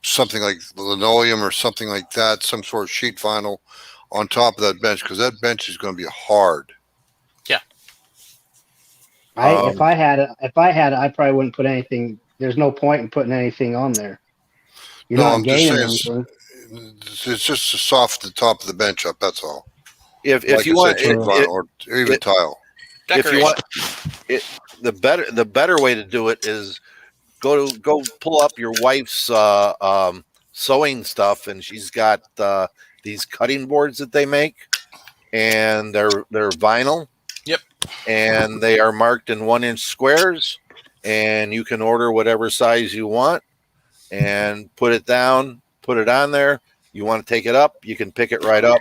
something like linoleum or something like that, some sort of sheet vinyl on top of that bench, because that bench is going to be hard. If I had it, I probably wouldn't put anything. There's no point in putting anything on there. You're No, not I'm just gaining saying anything. it's just to soften the top of the bench up. That's all. If Like you I want, said, sheet vinyl or even tile. if you want it, the better way to do it is go pull up your wife's sewing stuff, and she's got these cutting boards that they make, and they're vinyl. Yep. And they are marked in 1-inch squares, and you can order whatever size you want and put it down, put it on there. You want to take it up, you can pick it right up.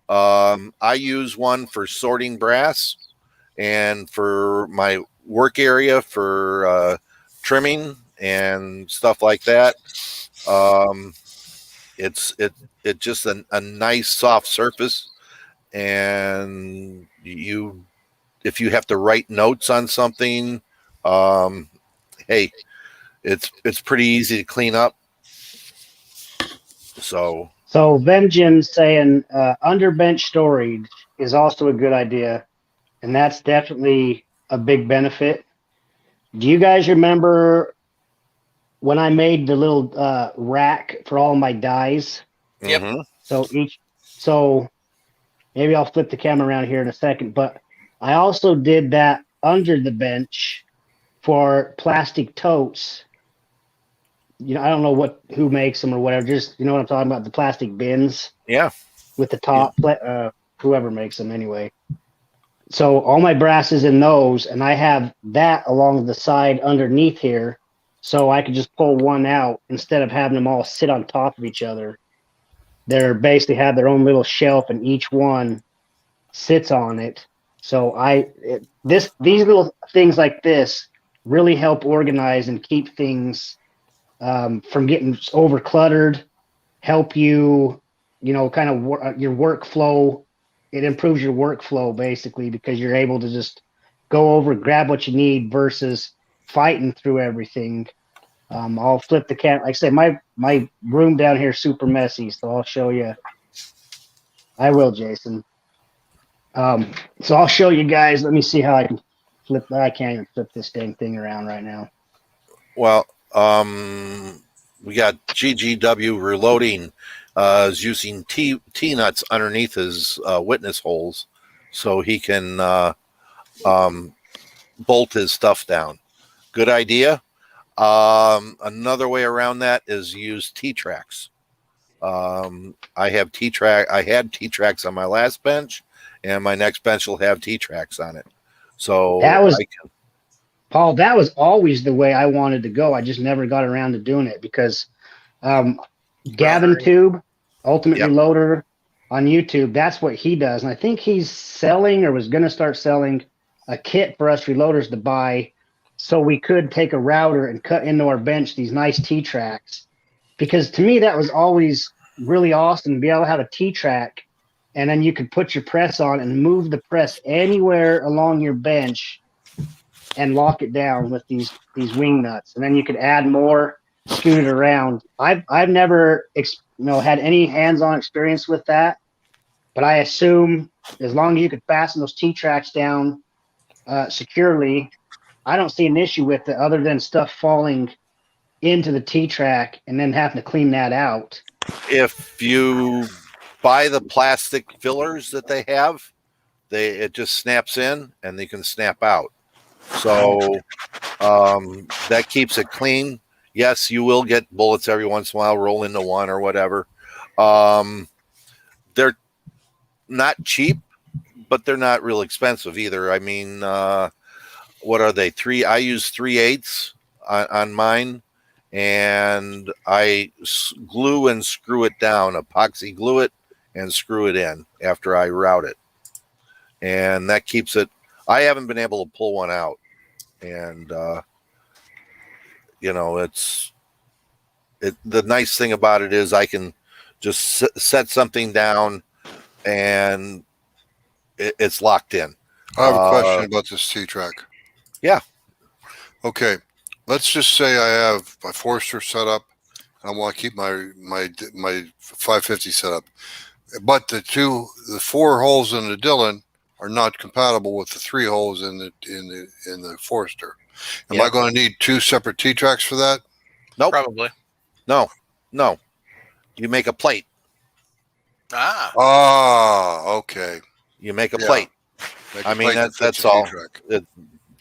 I use one for sorting brass and for my work area for trimming and stuff like that. It's just a nice soft surface, and if you have to write notes on something, hey, it's pretty easy to clean up. So Vengeance saying underbench storage is also a good idea, and that's definitely a big benefit. Do you guys remember when I made the little rack for all my dies? Yep. mhm. So maybe I'll flip the camera around here in a second, but I also did that under the bench for plastic totes. I don't know who makes them or whatever. Just, what I'm talking about, the plastic bins. Yeah. With the top, whoever makes them anyway. So all my brass is in those, and I have that along the side underneath here, so I could just pull one out instead of having them all sit on top of each other. They're basically have their own little shelf, and each one sits on it. So these little things like this really help organize and keep things from getting over cluttered. Help you, kind of your workflow. It improves your workflow basically because you're able to just go over, grab what you need versus fighting through everything. I'll flip the camera. Like I said, my room down here is super messy, so I'll show you. I will, Jason. So I'll show you guys. Let me see how I can flip. I can't even flip this dang thing around right now. Well, we got GGW Reloading is using T-nuts underneath his witness holes so he can bolt his stuff down. Good idea. Another way around that is use T-tracks. I had T-tracks on my last bench, and my next bench will have T-tracks on it. So Paul, that was always the way I wanted to go. I just never got around to doing it because Gavin Tube, Ultimate Reloader on YouTube, that's what he does. And I think he's selling or was going to start selling a kit for us reloaders to buy so we could take a router and cut into our bench these nice T-tracks. Because to me, that was always really awesome to be able to have a T-track, and then you could put your press on and move the press anywhere along your bench and lock it down with these wing nuts. And then you could add more, scoot it around. I've never had any hands-on experience with that, but I assume as long as you could fasten those T-tracks down securely, I don't see an issue with it other than stuff falling into the T-track and then having to clean that out. If you buy the plastic fillers that they have, it just snaps in and they can snap out. So that keeps it clean. Yes, you will get bullets every once in a while, roll into one or whatever. They're not cheap, but they're not real expensive either. I mean, what are they? I use 3/8 on mine, and I glue and screw it down, epoxy glue it and screw it in after I route it. And that keeps it. I haven't been able to pull one out. And, the nice thing about it is I can just set something down and it's locked in. I have a question about this T-track. Yeah. Okay. Let's just say I have my Forster set up I want to keep my 550 set up. But the 4 holes in the Dillon are not compatible with the 3 holes in the Forester. Am I going to need 2 separate T-tracks for that? Nope. Probably. No. You make a plate. Okay. You make a plate. Make I a mean, plate that's all. T-track. It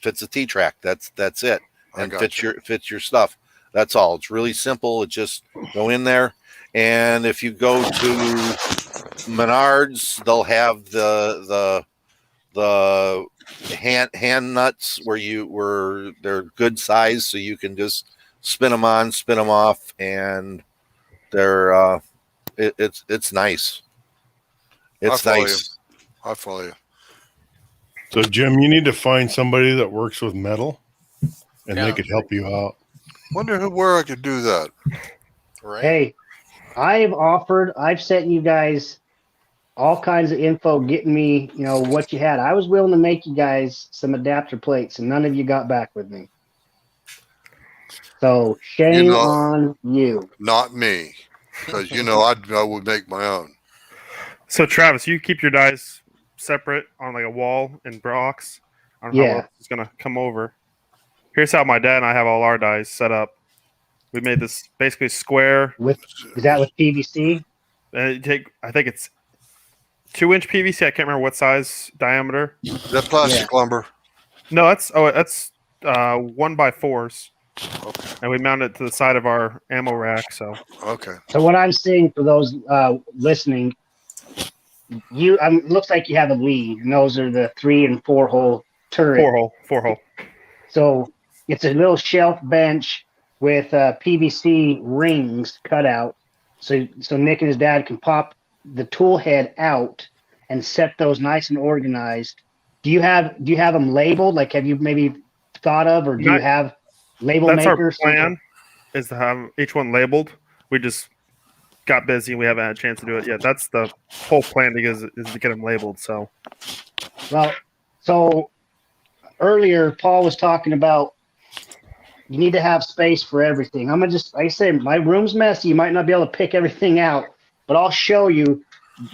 fits a T-track. That's it, and fits you. your stuff. That's all. It's really simple. It just go in there, and if you go to Menards, they'll have the hand nuts where they're good size, so you can just spin them on, spin them off, and they're it's nice. It's nice. I follow you. So, Jim, you need to find somebody that works with metal, and they could help you out. Wonder where I could do that. Right. Hey, I've sent you guys all kinds of info, getting me, what you had. I was willing to make you guys some adapter plates, and none of you got back with me. So shame on you. Not me, because I would make my own. So Travis, you keep your dies separate on like a wall in box. I don't know how else is gonna come over. Here's how my dad and I have all our dies set up. We made this basically square. Is that with PVC? I think it's 2-inch PVC. I can't remember what size diameter. Is that plastic lumber? No, that's 1x4s. Okay. And we mount it to the side of our ammo rack. So So what I'm seeing for those listening, looks like you have a lead, and those are the 3 and 4 hole turret. 4 hole. So it's a little shelf bench with PVC rings cut out, so Nick and his dad can pop the tool head out and set those nice and organized. Do you have them labeled? Like, have you maybe thought of, or do you have label makers? That's our plan, is to have each one labeled. We just got busy. We haven't had a chance to do it yet. That's the whole plan, is to get them labeled. So, well, so earlier Paul was talking about you need to have space for everything. I'm gonna like I said, my room's messy. You might not be able to pick everything out, but I'll show you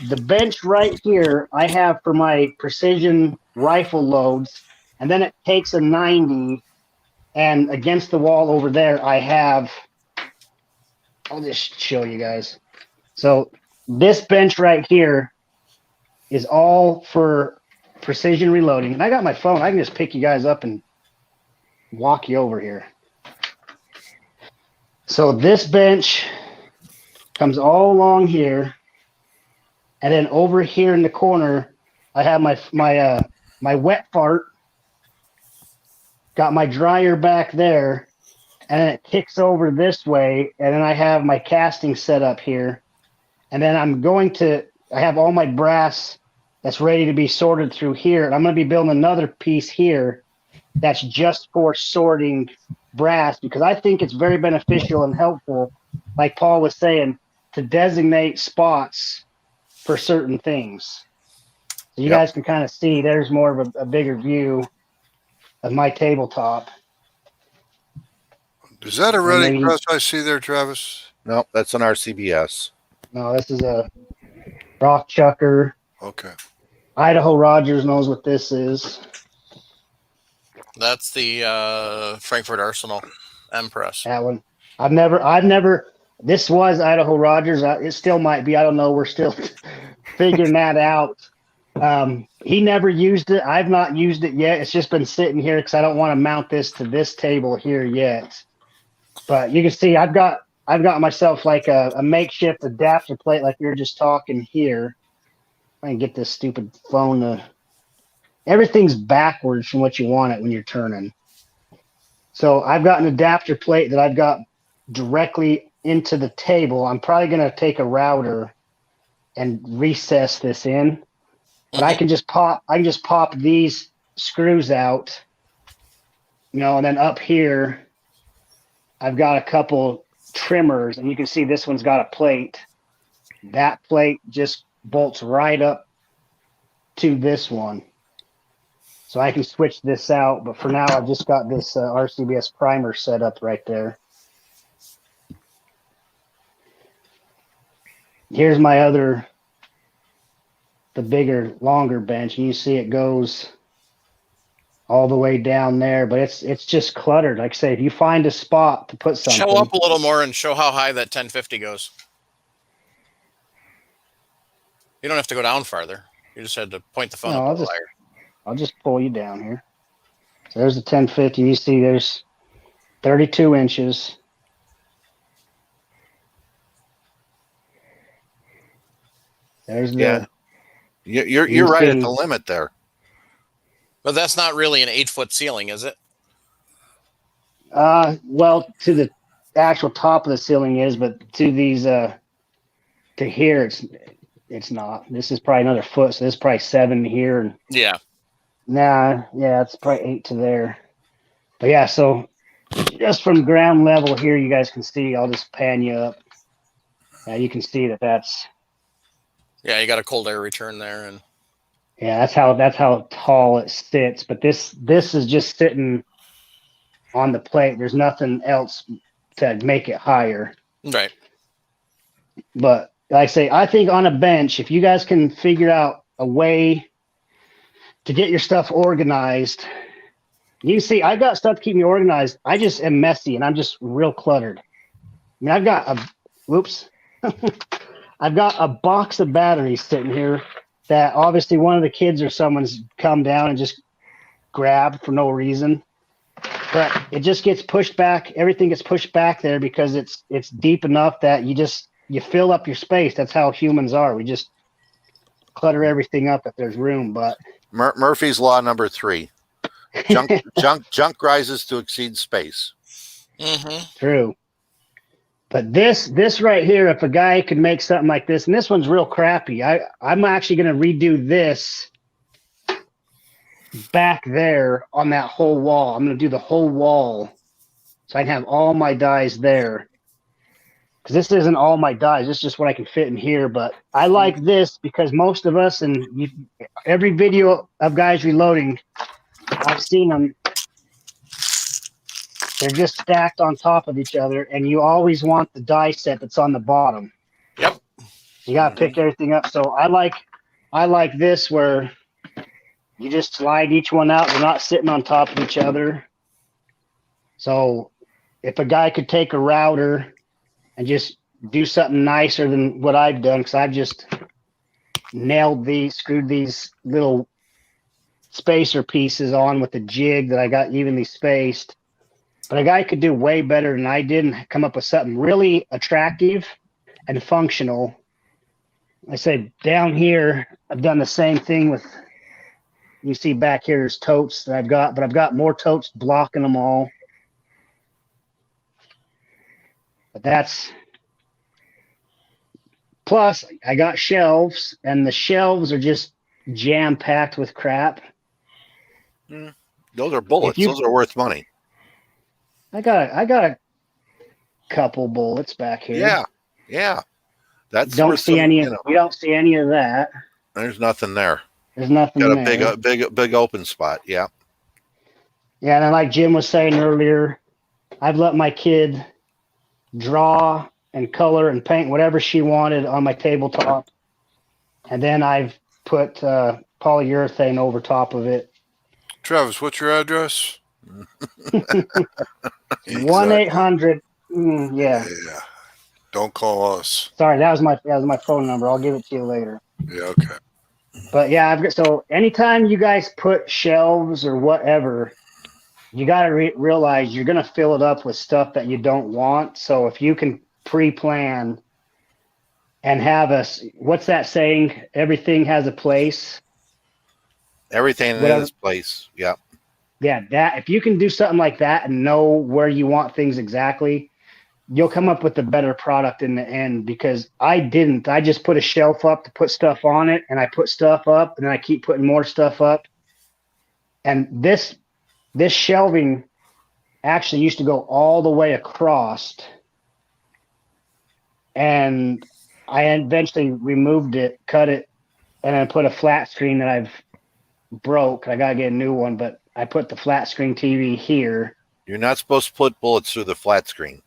the bench right here. I have for my precision rifle loads, and then it takes a 90. And against the wall over there, I have. I'll just show you guys. So this bench right here is all for precision reloading. And I got my phone. I can just pick you guys up and walk you over here. So this bench comes all along here, and then over here in the corner, I have my wet fart. Got my dryer back there, and then it kicks over this way, and then I have my casting set up here. And then I have all my brass that's ready to be sorted through here. And I'm going to be building another piece here that's just for sorting brass, because I think it's very beneficial and helpful, like Paul was saying, to designate spots for certain things. So you guys can kind of see there's more of a bigger view of my tabletop. Is that a Reading press I see there, Travis? No, that's an RCBS. No, this is a rock chucker. Okay. Idaho Rogers knows what this is. That's the Frankfurt Arsenal M press. That one. I've never. This was Idaho Rogers. It still might be. I don't know. We're still figuring that out. He never used it. I've not used it yet. It's just been sitting here because I don't want to mount this to this table here yet. But you can see I've got myself like a makeshift adapter plate, like we were just talking here. I can get this stupid phone to. Everything's backwards from what you want it when you're turning. So I've got an adapter plate that I've got directly into the table. I'm probably going to take a router and recess this in. But I can just pop these screws out, and then up here, I've got a couple trimmers, and you can see this one's got a plate. That plate just bolts right up to this one. So I can switch this out, but for now I've just got this RCBS primer set up right there. here's my other, the bigger, longer bench, and you see it goes all the way down there, but it's just cluttered. Like I say, if you find a spot to put something, Show up a little more and show how high that 1050 goes. You don't have to go down farther. You just had to point the phone No, up a I'll little just- higher. I'll just pull you down here. So there's the 1050. You see there's 32 inches. There's Yeah. You're You right at see- the limit there. But that's not really an 8-foot ceiling, is it? well, to the actual top of the ceiling is, but to these to here it's not. This is probably another foot, so this is probably 7 here, and Yeah. nah, yeah, it's probably 8 to there. But yeah, so just from ground level here, you guys can see. I'll just pan you up. Yeah, you can see that's Yeah, you got a cold air return there, and yeah, that's how tall it sits. But this is just sitting on the plate. There's nothing else to make it higher. right. But like I say, I think on a bench, if you guys can figure out a way to get your stuff organized, you can see I got stuff to keep me organized. I just am messy and I'm just real cluttered. I mean, I've got I've got a box of batteries sitting here that obviously one of the kids or someone's come down and just grabbed for no reason. But it just gets pushed back. Everything gets pushed back there because it's deep enough that you fill up your space. That's how humans are. We just clutter everything up if there's room. But Murphy's Law number 3. Junk rises to exceed space. Mm-hmm. True. But this right here, if a guy could make something like this, and this one's real crappy. I'm actually going to redo this back there on that whole wall. I'm going to do the whole wall so I can have all my dies there. Because this isn't all my dies. This is just what I can fit in here. But I like this because most of us, and every video of guys reloading, I've seen them. They're just stacked on top of each other, and you always want the die set that's on the bottom. Yep. You got to pick everything up. So I like this where you just slide each one out. They're not sitting on top of each other. So if a guy could take a router and just do something nicer than what I've done, because I've just screwed these little spacer pieces on with a jig that I got evenly spaced. But a guy could do way better than I did and come up with something really attractive and functional. I said down here, I've done the same thing with, you see back here, there's totes that I've got, but I've got more totes blocking them all. But plus I got shelves, and the shelves are just jam-packed with crap. Those are bullets. Those are worth money. I got a couple bullets back here. Yeah. That's don't see any. You don't see any of that. There's nothing there. There's nothing Got there. a big open spot. Yeah. Yeah, and then like Jim was saying earlier, I've let my kid draw and color and paint whatever she wanted on my tabletop, and then I've put polyurethane over top of it. Travis, what's your address? 1-800. Yeah. Don't call us. Sorry, that was my phone number. I'll give it to you later. Yeah, okay. But yeah, so anytime you guys put shelves or whatever, you got to realize you're going to fill it up with stuff that you don't want. So if you can pre-plan and have what's that saying? Everything has a place. Everything in its place. Yeah. Yeah, that if you can do something like that and know where you want things exactly, you'll come up with a better product in the end. Because I didn't. I just put a shelf up to put stuff on it, and I put stuff up, and then I keep putting more stuff up. And this shelving actually used to go all the way across, and I eventually removed it, cut it, and then put a flat screen that I've broke. I gotta get a new one, but I put the flat screen TV here. You're not supposed to put bullets through the flat screen.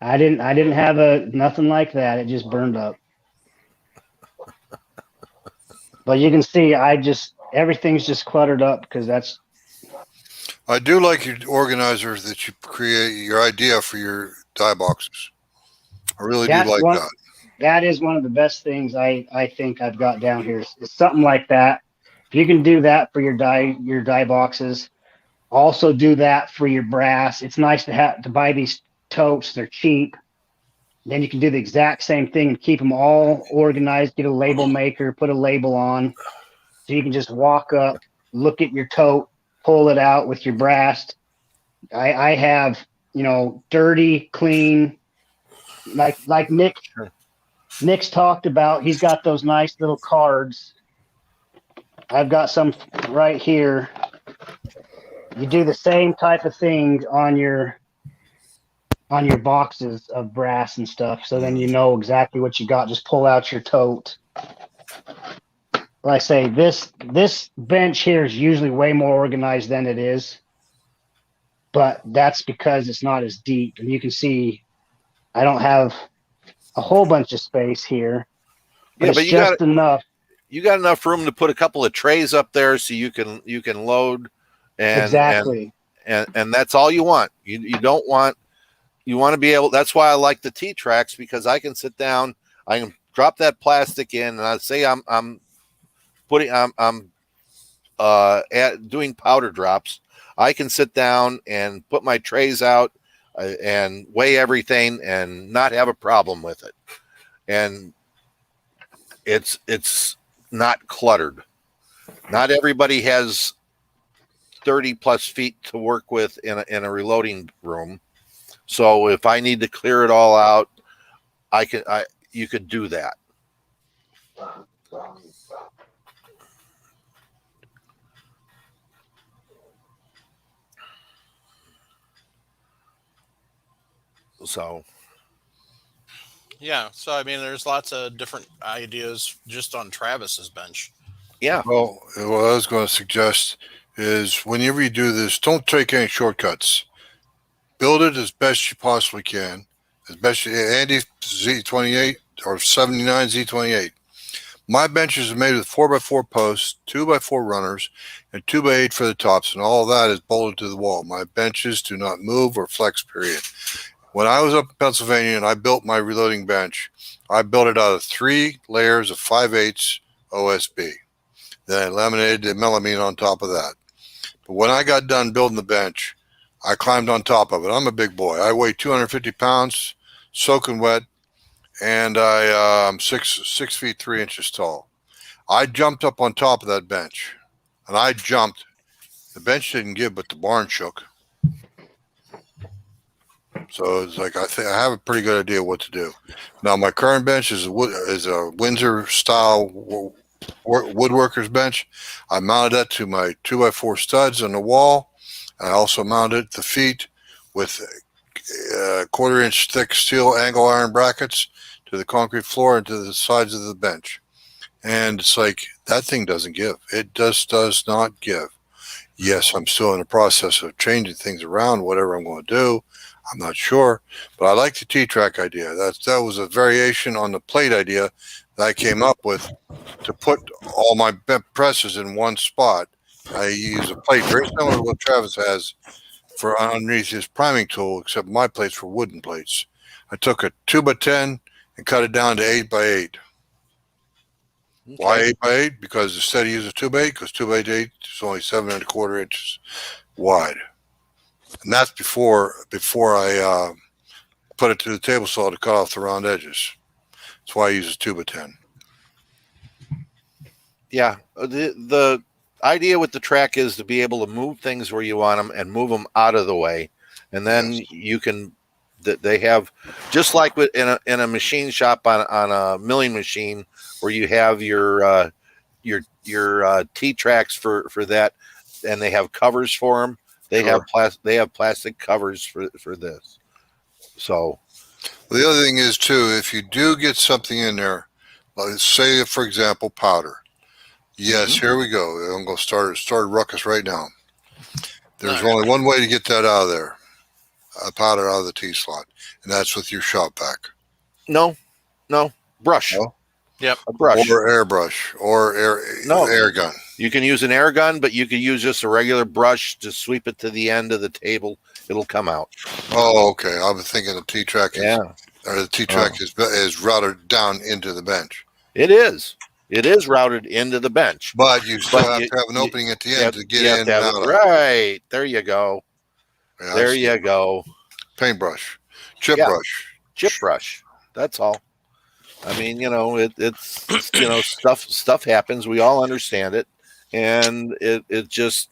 I didn't have nothing like that. It just burned up. But you can see everything's just cluttered up because that's I do like your organizer that you create, your idea for your die boxes. I really do that's like one that. that is one of the best things I think I've got down here is something like that. If you can do that for your die boxes, also do that for your brass. It's nice to buy these totes. They're cheap. Then you can do the exact same thing and keep them all organized. Get a label maker, put a label on, so you can just walk up, look at your tote, pull it out with your brass. I have dirty, clean, like Nick's talked about. He's got those nice little cards. I've got some right here. You do the same type of thing on your boxes of brass and stuff. So then you know exactly what you got. Just pull out your tote. Like I say, this bench here is usually way more organized than it is, but that's because it's not as deep. And you can see I don't have a whole bunch of space here, but Yeah, it's but just enough. you got enough room to put a couple of trays up there so you can load and Exactly. and that's all you want. You don't want you want to be able. That's why I like the T-Tracks, because I can sit down, I can drop that plastic in, and I say I'm doing powder drops. I can sit down and put my trays out and weigh everything and not have a problem with it. And it's not cluttered. Not everybody has 30 plus feet to work with in a reloading room. So if I need to clear it all out, you could do that. So Yeah. So I mean, there's lots of different ideas just on Travis's bench. yeah, Well, what I was going to suggest is whenever you do this, don't take any shortcuts. Build it as best you possibly can. As best you, Andy Z28 or 79 Z28. My benches are made with 4x4 posts, 2x4 runners, and 2x8 for the tops, and all of that is bolted to the wall. My benches do not move or flex, period. When I was up in Pennsylvania and I built my reloading bench, I built it out of 3 layers of 5/8 OSB. Then I laminated the melamine on top of that. But when I got done building the bench, I climbed on top of it. I'm a big boy. I weigh 250 pounds, soaking wet, and I'm 6 feet 3 inches tall. I jumped up on top of that bench, and I jumped. The bench didn't give, but the barn shook. So it's like I have a pretty good idea what to do. Now my current bench is a Windsor style woodworker's bench. I mounted that to my 2x4 studs on the wall. I also mounted the feet with 1/4 inch thick steel angle iron brackets to the concrete floor and to the sides of the bench. And it's like that thing doesn't give. It just does not give. Yes, I'm still in the process of changing things around, whatever I'm going to do. I'm not sure, but I like the T-track idea. That was a variation on the plate idea that I came up with to put all my presses in one spot. I use a plate very similar to what Travis has for underneath his priming tool, except my plates were wooden plates. I took a 2x10 and cut it down to 8x8. okay. Why 8x8? Because instead of using 2x8, because 2x8 is only 7 1/4 inches wide. And that's before I put it to the table saw to cut off the round edges. That's why I use a 2x10. Yeah, the idea with the track is to be able to move things where you want them and move them out of the way, and then you can. They have just like in a machine shop on a milling machine where you have your T-tracks for that, and they have covers for them. They Sure. have plastic covers for this. So The other thing is too, if you do get something in there, let's say for example powder. Yes, Here we go. I'm going to start a ruckus right now. There's only one way to get that out of there, powder out of the T slot, and that's with your shop vac. no brush. No? A brush. or airbrush or air gun. You can use an air gun, but you can use just a regular brush to sweep it to the end of the table. It'll come out. Oh, okay. I was thinking the T-track Yeah. or the T-track is routed down into the bench. It is. It is routed into the bench. But you still have to have an opening at the end to get in and out of. Right. There you go. Yeah, There you go. Paintbrush. Chip brush. Chip brush. That's all. I mean, it's stuff happens. We all understand it. And it just,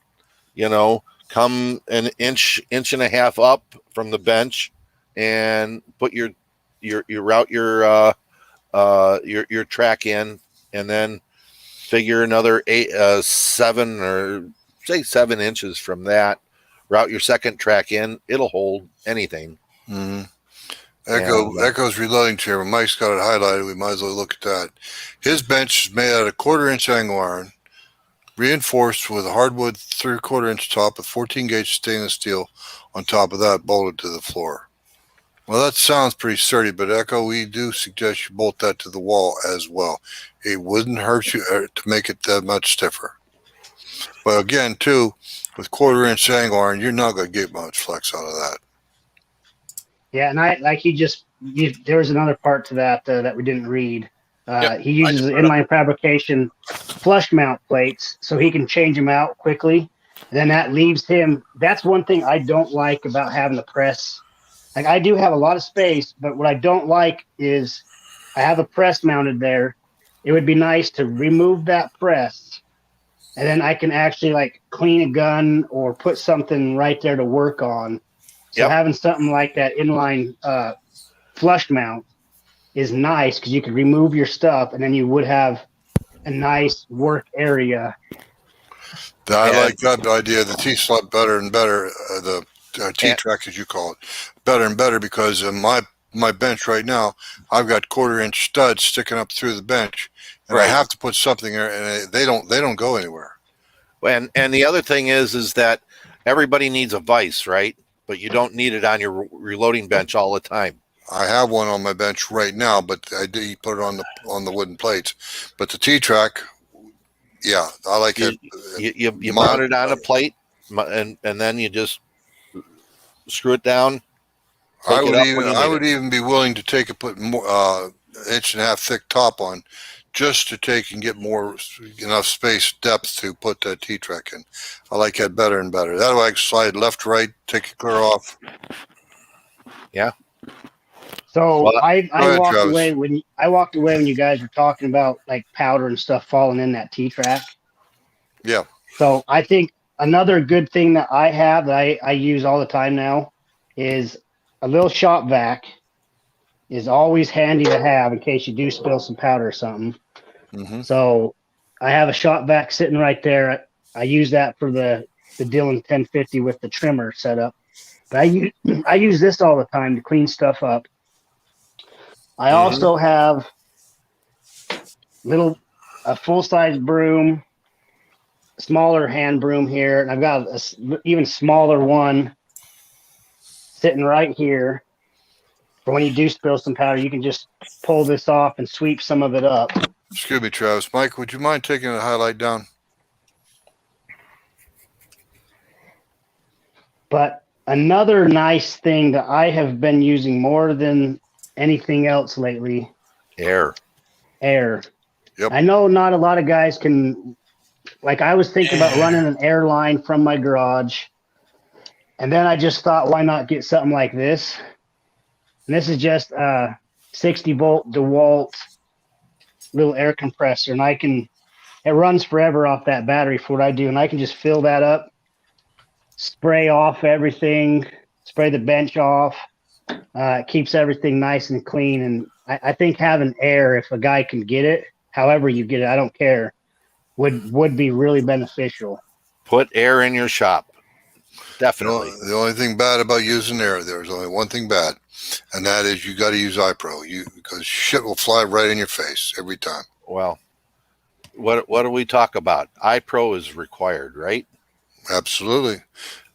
come an inch and a half up from the bench and put your route your track in, and then figure another 7 inches from that, route your second track in. It'll hold anything. Mm-hmm. Echo's reloading chair. When Mike's got it highlighted, we might as well look at that. His bench is made out of 1/4 inch angle iron, reinforced with a hardwood 3/4 inch top with 14 gauge stainless steel on top of that, bolted to the floor. Well, that sounds pretty sturdy, but Echo, we do suggest you bolt that to the wall as well. It wouldn't hurt you to make it that much stiffer. But again, too, with 1/4 inch angle iron, you're not going to get much flex out of that. Yeah, and there was another part to that that we didn't read. He uses inline fabrication flush mount plates so he can change them out quickly. Then that leaves him. That's one thing I don't like about having the press. Like, I do have a lot of space, but what I don't like is I have a press mounted there. It would be nice to remove that press, and then I can actually clean a gun or put something right there to work on. So having something like that inline flush mount is nice because you could remove your stuff, and then you would have a nice work area. I like that idea. The T-slot better and better. The T-track, as you call it, better and better, because my bench right now, I've got 1/4 inch studs sticking up through the bench, and I have to put something there, and they don't go anywhere. And the other thing is that everybody needs a vise, right? But you don't need it on your reloading bench all the time. I have one on my bench right now, but I did put it on the wooden plates. But the T-track, yeah, I like it. You mount it on a plate, and then you just screw it down. I would even be willing to put more 1.5 inch thick top on, just to take and get enough space depth to put that T-track in. I like that better and better. That way I can slide left, right, take it clear off. Yeah. So I walked away when you guys were talking about powder and stuff falling in that T-track. Yeah. So I think another good thing that I have that I use all the time now is a little shop vac. Is always handy to have in case you do spill some powder or something. Mm-hmm. So I have a shop vac sitting right there. I use that for the Dillon 1050 with the trimmer setup. But I use this all the time to clean stuff up. I also have a full-size broom, smaller hand broom here, and I've got an even smaller one sitting right here. For when you do spill some powder, you can just pull this off and sweep some of it up. Excuse me, Travis. Mike, would you mind taking the highlight down? But another nice thing that I have been using more than anything else lately. Air. Yep. I know not a lot of guys can, I was thinking about running an air line from my garage. And then I just thought, why not get something like this? And this is just a 60-volt DeWalt little air compressor. And it runs forever off that battery for what I do. And I can just fill that up, spray off everything, spray the bench off. It keeps everything nice and clean. And I think having air, if a guy can get it, however you get it, I don't care, would be really beneficial. Put air in your shop. Definitely. The only thing bad about using air, there's only one thing bad, and that is you got to use iPro, because shit will fly right in your face every time. Well, what do we talk about? iPro is required, right? Absolutely.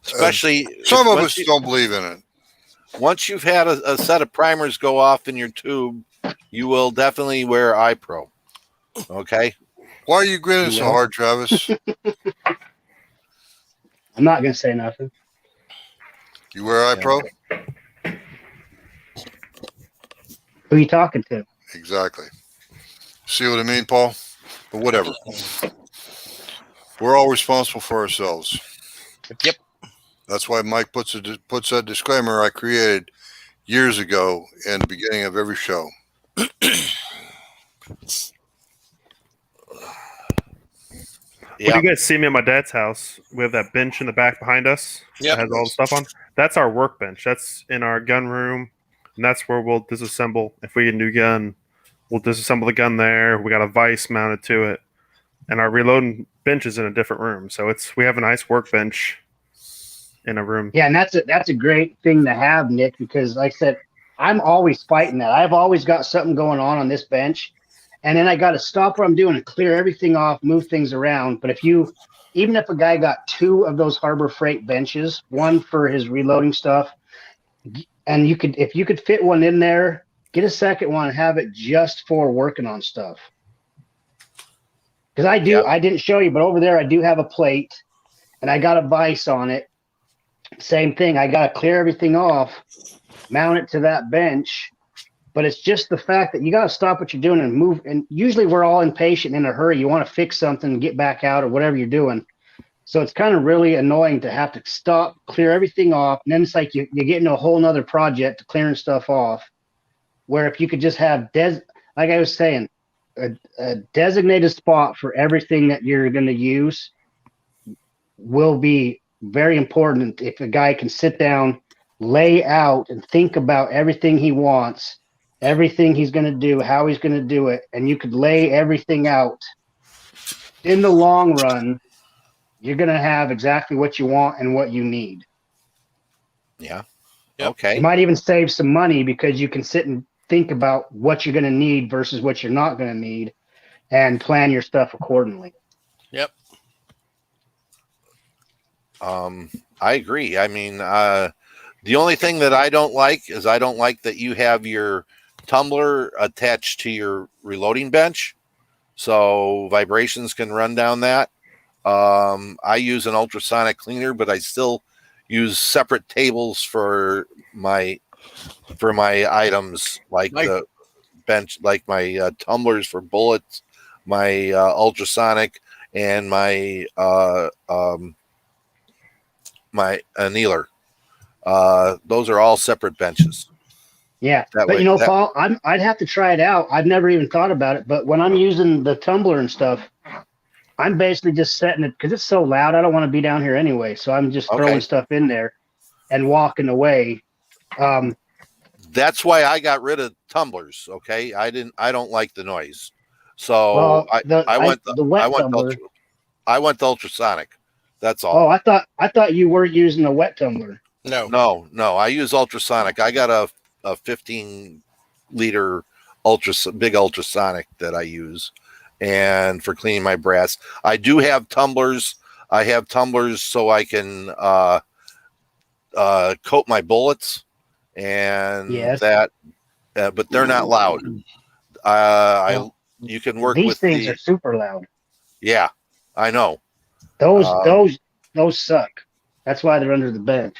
Especially some of us don't believe in it. Once you've had a set of primers go off in your tube, you will definitely wear iPro. Okay. Why are you grinning so Well. hard, Travis? I'm not gonna say nothing. You wear iPro? Who are you talking to? Exactly. See what I mean, Paul? But whatever. We're all responsible for ourselves. Yep. That's why Mike puts that disclaimer I created years ago in the beginning of every show. When you guys see me at my dad's house, we have that bench in the back behind us Yep. that has all the stuff on. That's our workbench. That's in our gun room, and that's where we'll disassemble. If we get a new gun, we'll disassemble the gun there. We got a vise mounted to it, and our reloading bench is in a different room. So we have a nice workbench in a room. Yeah, and that's a great thing to have, Nick, because like I said, I'm always fighting that. I've always got something going on this bench, and then I got to stop what I'm doing and clear everything off, move things around. But even if a guy got 2 of those Harbor Freight benches, one for his reloading stuff, and if you could fit one in there, get a second one and have it just for working on stuff. Because I didn't show you, but over there I do have a plate, and I got a vise on it. Same thing. I got to clear everything off, mount it to that bench. But it's just the fact that you got to stop what you're doing and move. And usually we're all impatient in a hurry. You want to fix something, get back out or whatever you're doing. So it's kind of really annoying to have to stop, clear everything off. And then it's like you get into a whole nother project to clearing stuff off. Where if you could just have, like I was saying, a designated spot for everything that you're going to use will be very important. If a guy can sit down, lay out, and think about everything he wants, everything he's going to do, how he's going to do it, and you could lay everything out, in the long run, you're going to have exactly what you want and what you need. Yeah. Yep. Okay. You might even save some money because you can sit and think about what you're going to need versus what you're not going to need and plan your stuff accordingly. Yep. I agree. I mean, the only thing that I don't like is I don't like that you have your tumbler attached to your reloading bench, so vibrations can run down that. I use an ultrasonic cleaner, but I still use separate tables for my items, like the bench, like my tumblers for bullets, my ultrasonic, and my my annealer. Those are all separate benches. Yeah, That but way- Paul, I'd have to try it out. I've never even thought about it, but when I'm using the tumbler and stuff, I'm basically just setting it because it's so loud. I don't want to be down here anyway, so I'm just throwing stuff in there and walking away. That's why I got rid of tumblers. Okay, I don't like the noise, so I went ultrasonic. That's all. Oh, I thought you were using a wet tumbler. No. I use ultrasonic. I got a 15-liter big ultrasonic that I use, and for cleaning my brass. I do have tumblers. I have tumblers so I can coat my bullets and that, but they're not loud. You can work these with things are super loud. Yeah, I know. Those suck. That's why they're under the bench.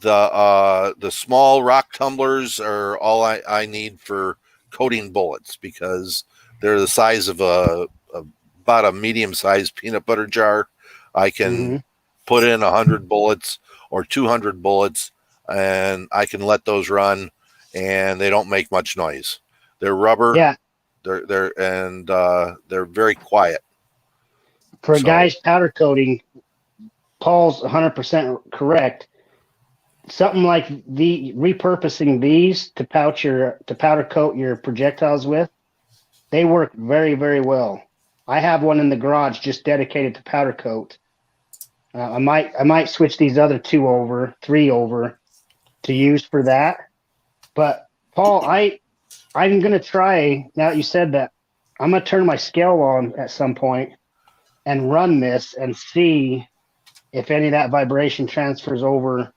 The small rock tumblers are all I need for coating bullets because they're the size of about a medium-sized peanut butter jar. I can put in 100 bullets or 200 bullets, and I can let those run, and they don't make much noise. They're rubber. Yeah. They're very quiet. For a guy's powder coating, Paul's 100% correct. Something like repurposing these to powder coat your projectiles with, they work very, very well. I have one in the garage just dedicated to powder coat. I might switch these other 3 over to use for that. But Paul, I'm gonna try, now that you said that, I'm gonna turn my scale on at some point and run this and see if any of that vibration transfers over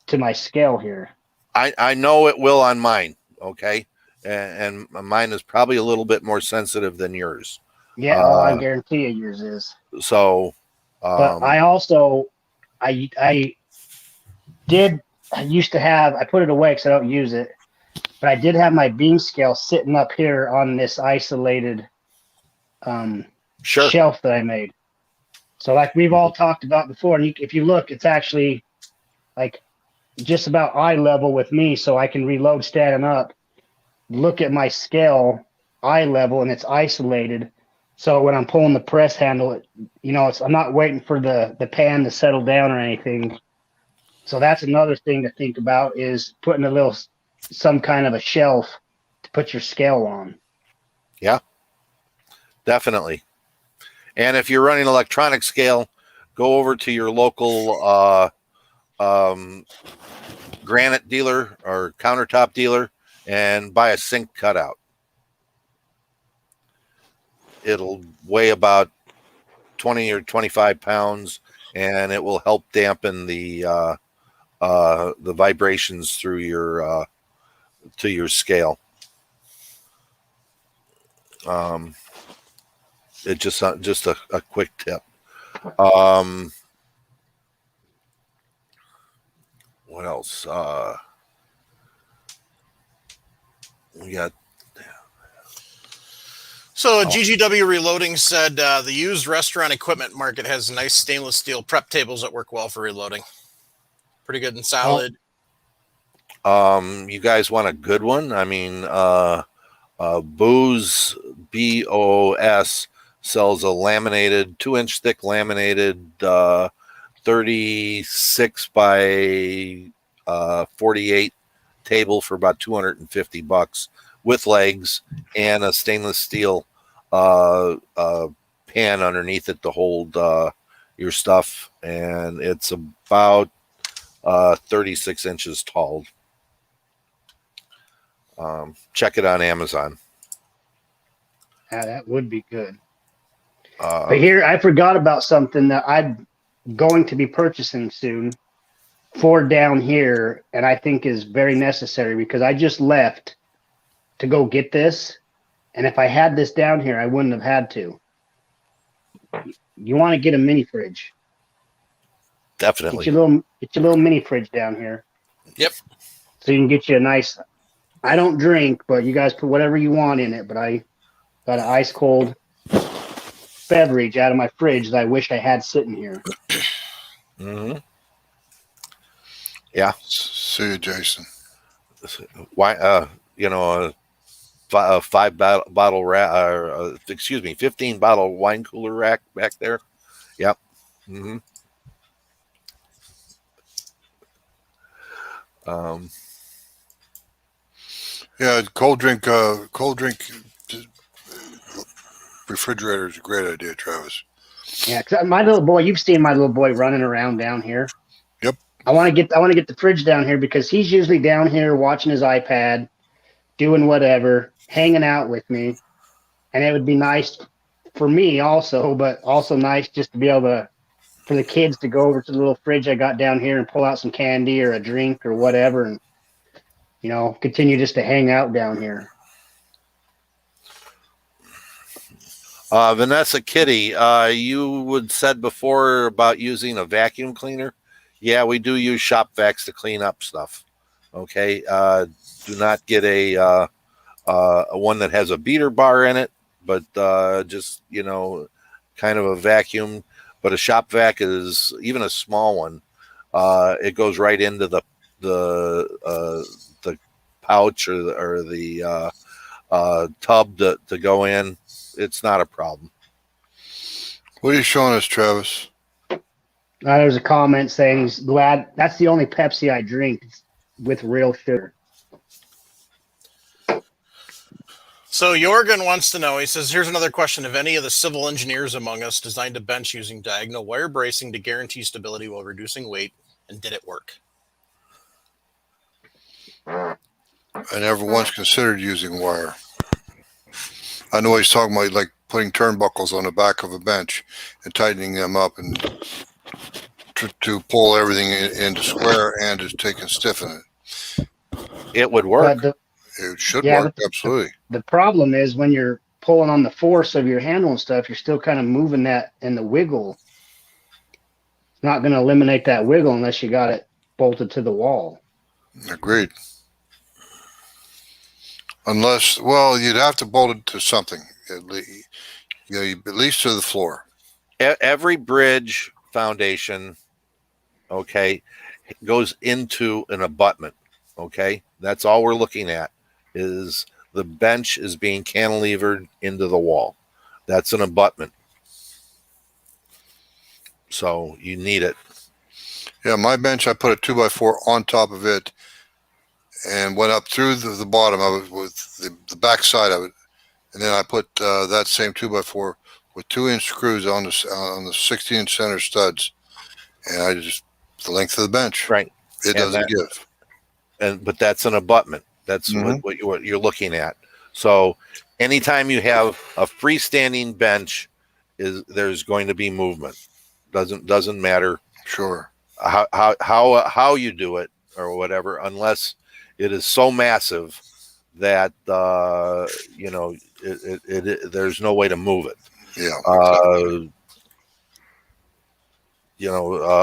to my scale here. I know it will on mine. Okay. and mine is probably a little bit more sensitive than yours. Yeah, I guarantee you yours is. So, But I also, I used to have, I put it away because I don't use it, but I did have my beam scale sitting up here on this isolated sure. shelf that I made. So like we've all talked about before, and if you look, it's actually like just about eye level with me, so I can reload standing up, look at my scale eye level, and it's isolated. So when I'm pulling the press handle, I'm not waiting for the pan to settle down or anything. So that's another thing to think about, is putting some kind of a shelf to put your scale on. Yeah, definitely. And if you're running electronic scale, go over to your local granite dealer or countertop dealer and buy a sink cutout. It'll weigh about 20 or 25 pounds, and it will help dampen the vibrations through your to your scale. It's just a quick tip. What else? We got. So GGW Reloading said the used restaurant equipment market has nice stainless steel prep tables that work well for reloading. Pretty good and solid. You guys want a good one? I mean, Booz, BOS, sells a laminated, 2-inch thick laminated 36 by 48 table for about $250 with legs and a stainless steel pan underneath it to hold your stuff, and it's about 36 inches tall. Check it on Amazon. Yeah, that would be good. But here, I forgot about something that I'm going to be purchasing soon for down here, and I think is very necessary, because I just left to go get this, and if I had this down here, I wouldn't have had to. You want to get a mini fridge. Definitely. Get your little mini fridge down here. Yep. So you can get you a nice, I don't drink, but you guys put whatever you want in it, but I got an ice cold beverage out of my fridge that I wish I had sitting here. Mm-hmm. Yeah. See you, Jason. Why? A 5-bottle rack, 15-bottle wine cooler rack back there. Yep. Mm-hmm. Yeah, cold drink refrigerator is a great idea, Travis. Yeah, because my little boy, you've seen my little boy running around down here. Yep. I want to get the fridge down here, because he's usually down here watching his iPad, doing whatever, hanging out with me, and it would be nice for me also, but also nice just to be able for the kids to go over to the little fridge I got down here and pull out some candy or a drink or whatever, and continue just to hang out down here. Vanessa Kitty, you would said before about using a vacuum cleaner. Yeah, we do use shop vacs to clean up stuff. Okay, do not get a one that has a beater bar in it, but just kind of a vacuum. But a shop vac is, even a small one, it goes right into the pouch or the tub to go in. It's not a problem. What are you showing us, Travis? There's a comment saying he's glad that's the only Pepsi I drink with real sugar. So Jorgen wants to know, he says, here's another question. Have any of the civil engineers among us designed a bench using diagonal wire bracing to guarantee stability while reducing weight, and did it work? I never once considered using wire. I know he's talking about like putting turnbuckles on the back of a bench and tightening them up and to pull everything into square and to take and stiffen it. It would work. It should Yeah, work, absolutely. The problem is when you're pulling on the force of your handle and stuff, you're still kind of moving that, and the wiggle. It's not going to eliminate that wiggle unless you got it bolted to the wall. Agreed. Unless, well, you'd have to bolt it to something, at least to the floor. Every bridge foundation, okay, goes into an abutment. Okay, that's all we're looking at is the bench is being cantilevered into the wall. That's an abutment. So you need it. Yeah, my bench, I put a 2x4 on top of it and went up through the bottom of it with the back side of it. And then I put that same 2x4 with 2-inch screws on the 16-inch center studs. And I just, the length of the bench. Right. It doesn't give. But that's an abutment. That's what you're looking at. So anytime you have a freestanding bench, there's going to be movement. Doesn't matter. Sure. How you do it or whatever, unless it is so massive that there's no way to move it. Yeah.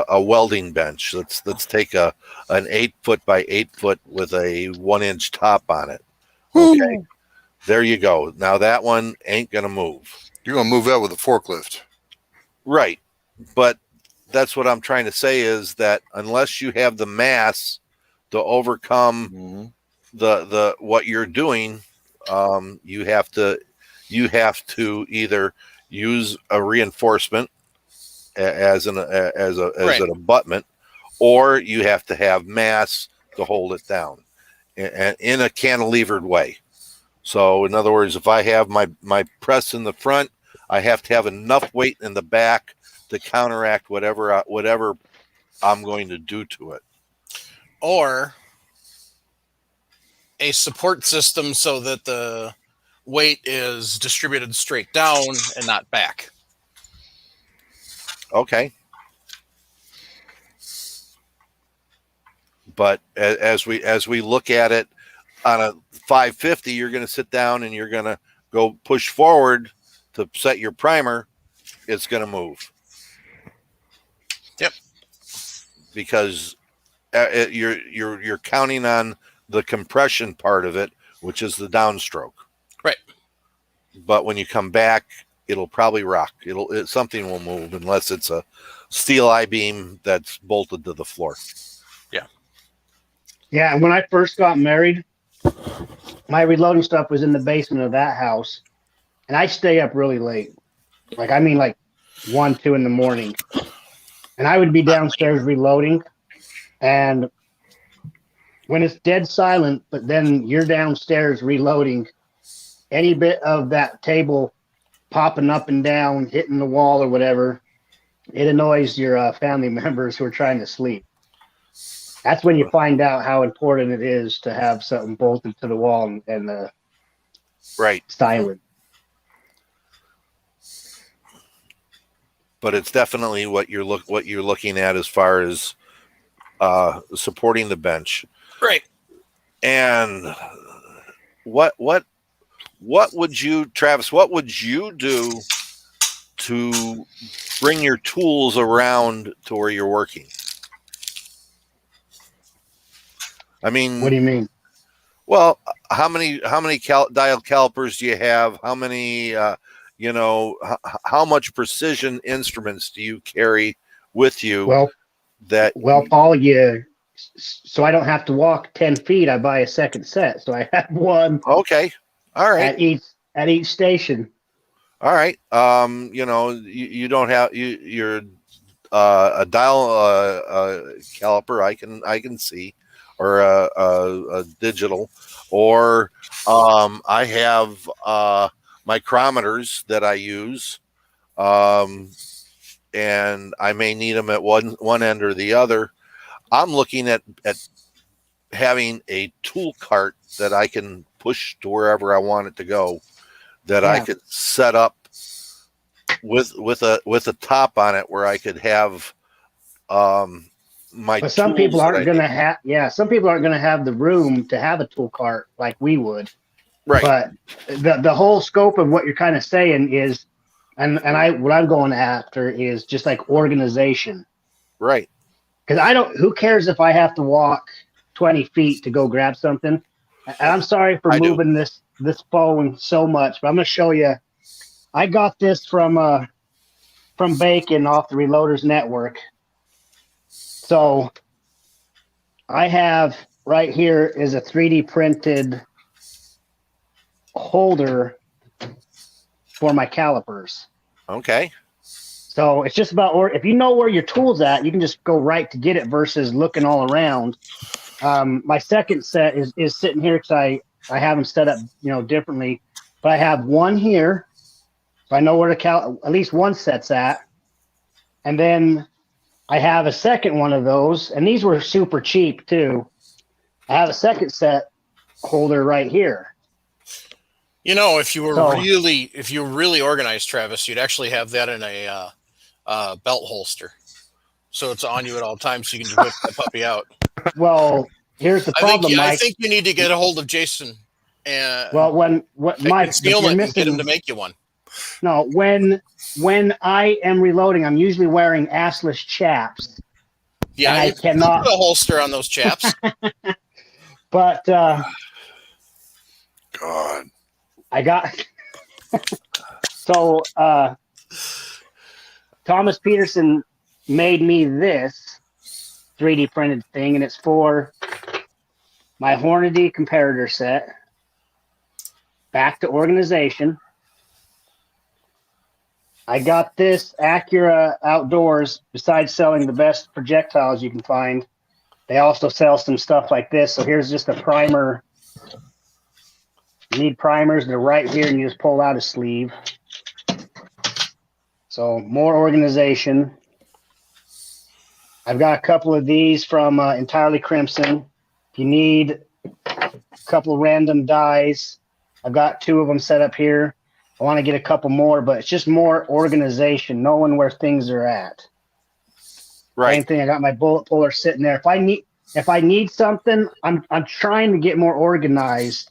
A welding bench. Let's take an 8-foot by 8-foot with a 1-inch top on it. Okay, there you go. Now that one ain't gonna move. You're gonna move that with a forklift, right? But that's what I'm trying to say is that unless you have the mass to overcome the what you're doing, you have to either use a reinforcement as an abutment, or you have to have mass to hold it down and in a cantilevered way. So in other words, if I have my press in the front, I have to have enough weight in the back to counteract whatever I'm going to do to it. Or a support system so that the weight is distributed straight down and not back. Okay. But as we look at it on a 550, you're going to sit down and you're going to go push forward to set your primer. It's going to move. Yep. Because you're counting on the compression part of it, which is the downstroke. Right. But when you come back, it'll probably rock. Something will move unless it's a steel I-beam that's bolted to the floor. Yeah. Yeah, and when I first got married, my reloading stuff was in the basement of that house, and I stay up really late. Like 1, 2 in the morning. And I would be downstairs reloading, and when it's dead silent, but then you're downstairs reloading, any bit of that table popping up and down, hitting the wall or whatever, it annoys your family members who are trying to sleep. That's when you find out how important it is to have something bolted to the wall and right silent. But it's definitely what you're looking at as far as supporting the bench, right? And what would you, Travis? What would you do to bring your tools around to where you're working? I mean, what do you mean? Well, how many dial calipers do you have? How many, how much precision instruments do you carry with you? Well, Paul, so I don't have to walk 10 feet. I buy a second set, so I have one. Okay, all right. At each station. All right. You don't have you're a dial caliper. I can see. Or a digital, or I have micrometers that I use, and I may need them at one end or the other. I'm looking at having a tool cart that I can push to wherever I want it to go, that I could set up with a top on it where I could have my But some people tools that aren't I going to need. have, yeah, some people aren't going to have the room to have a tool cart like we would. Right. But the whole scope of what you're kind of saying is, what I'm going after is just like organization. Right. Because who cares if I have to walk 20 feet to go grab something? And I'm sorry for I do. moving this phone so much, but I'm going to show you. I got this from Bacon off the Reloaders Network. So I have right here is a 3D printed holder for my calipers. Okay. So it's just about, or if you know where your tool's at, you can just go right to get it versus looking all around. My second set is sitting here because I have them set up, differently. But I have one here, so I know where at least one set's at, and then I have a second one of those, and these were super cheap too. I have a second set holder right here. If you were So- really organized, Travis, you'd actually have that in a belt holster, so it's on you at all times. So you can just whip that puppy out. Well, here's the problem, I Mike. think you need to get a hold of Jason and Well, take Mike, concealment you're and get him missing. to make you one. No, when I am reloading, I'm usually wearing assless chaps. Yeah, And I you can cannot- put a holster on those chaps. But God. I got so Thomas Peterson made me this 3D printed thing, and it's for my Hornady comparator set. Back to organization. I got this Acura Outdoors. Besides selling the best projectiles you can find, they also sell some stuff like this. So here's just a primer. You need primers. They're right here, and you just pull out a sleeve. So more organization. I've got a couple of these from Entirely Crimson. If you need a couple of random dies, I've got 2 of them set up here. I want to get a couple more, but it's just more organization, knowing where things are at. Right. Same thing. I got my bullet puller sitting there. If I need something, I'm trying to get more organized.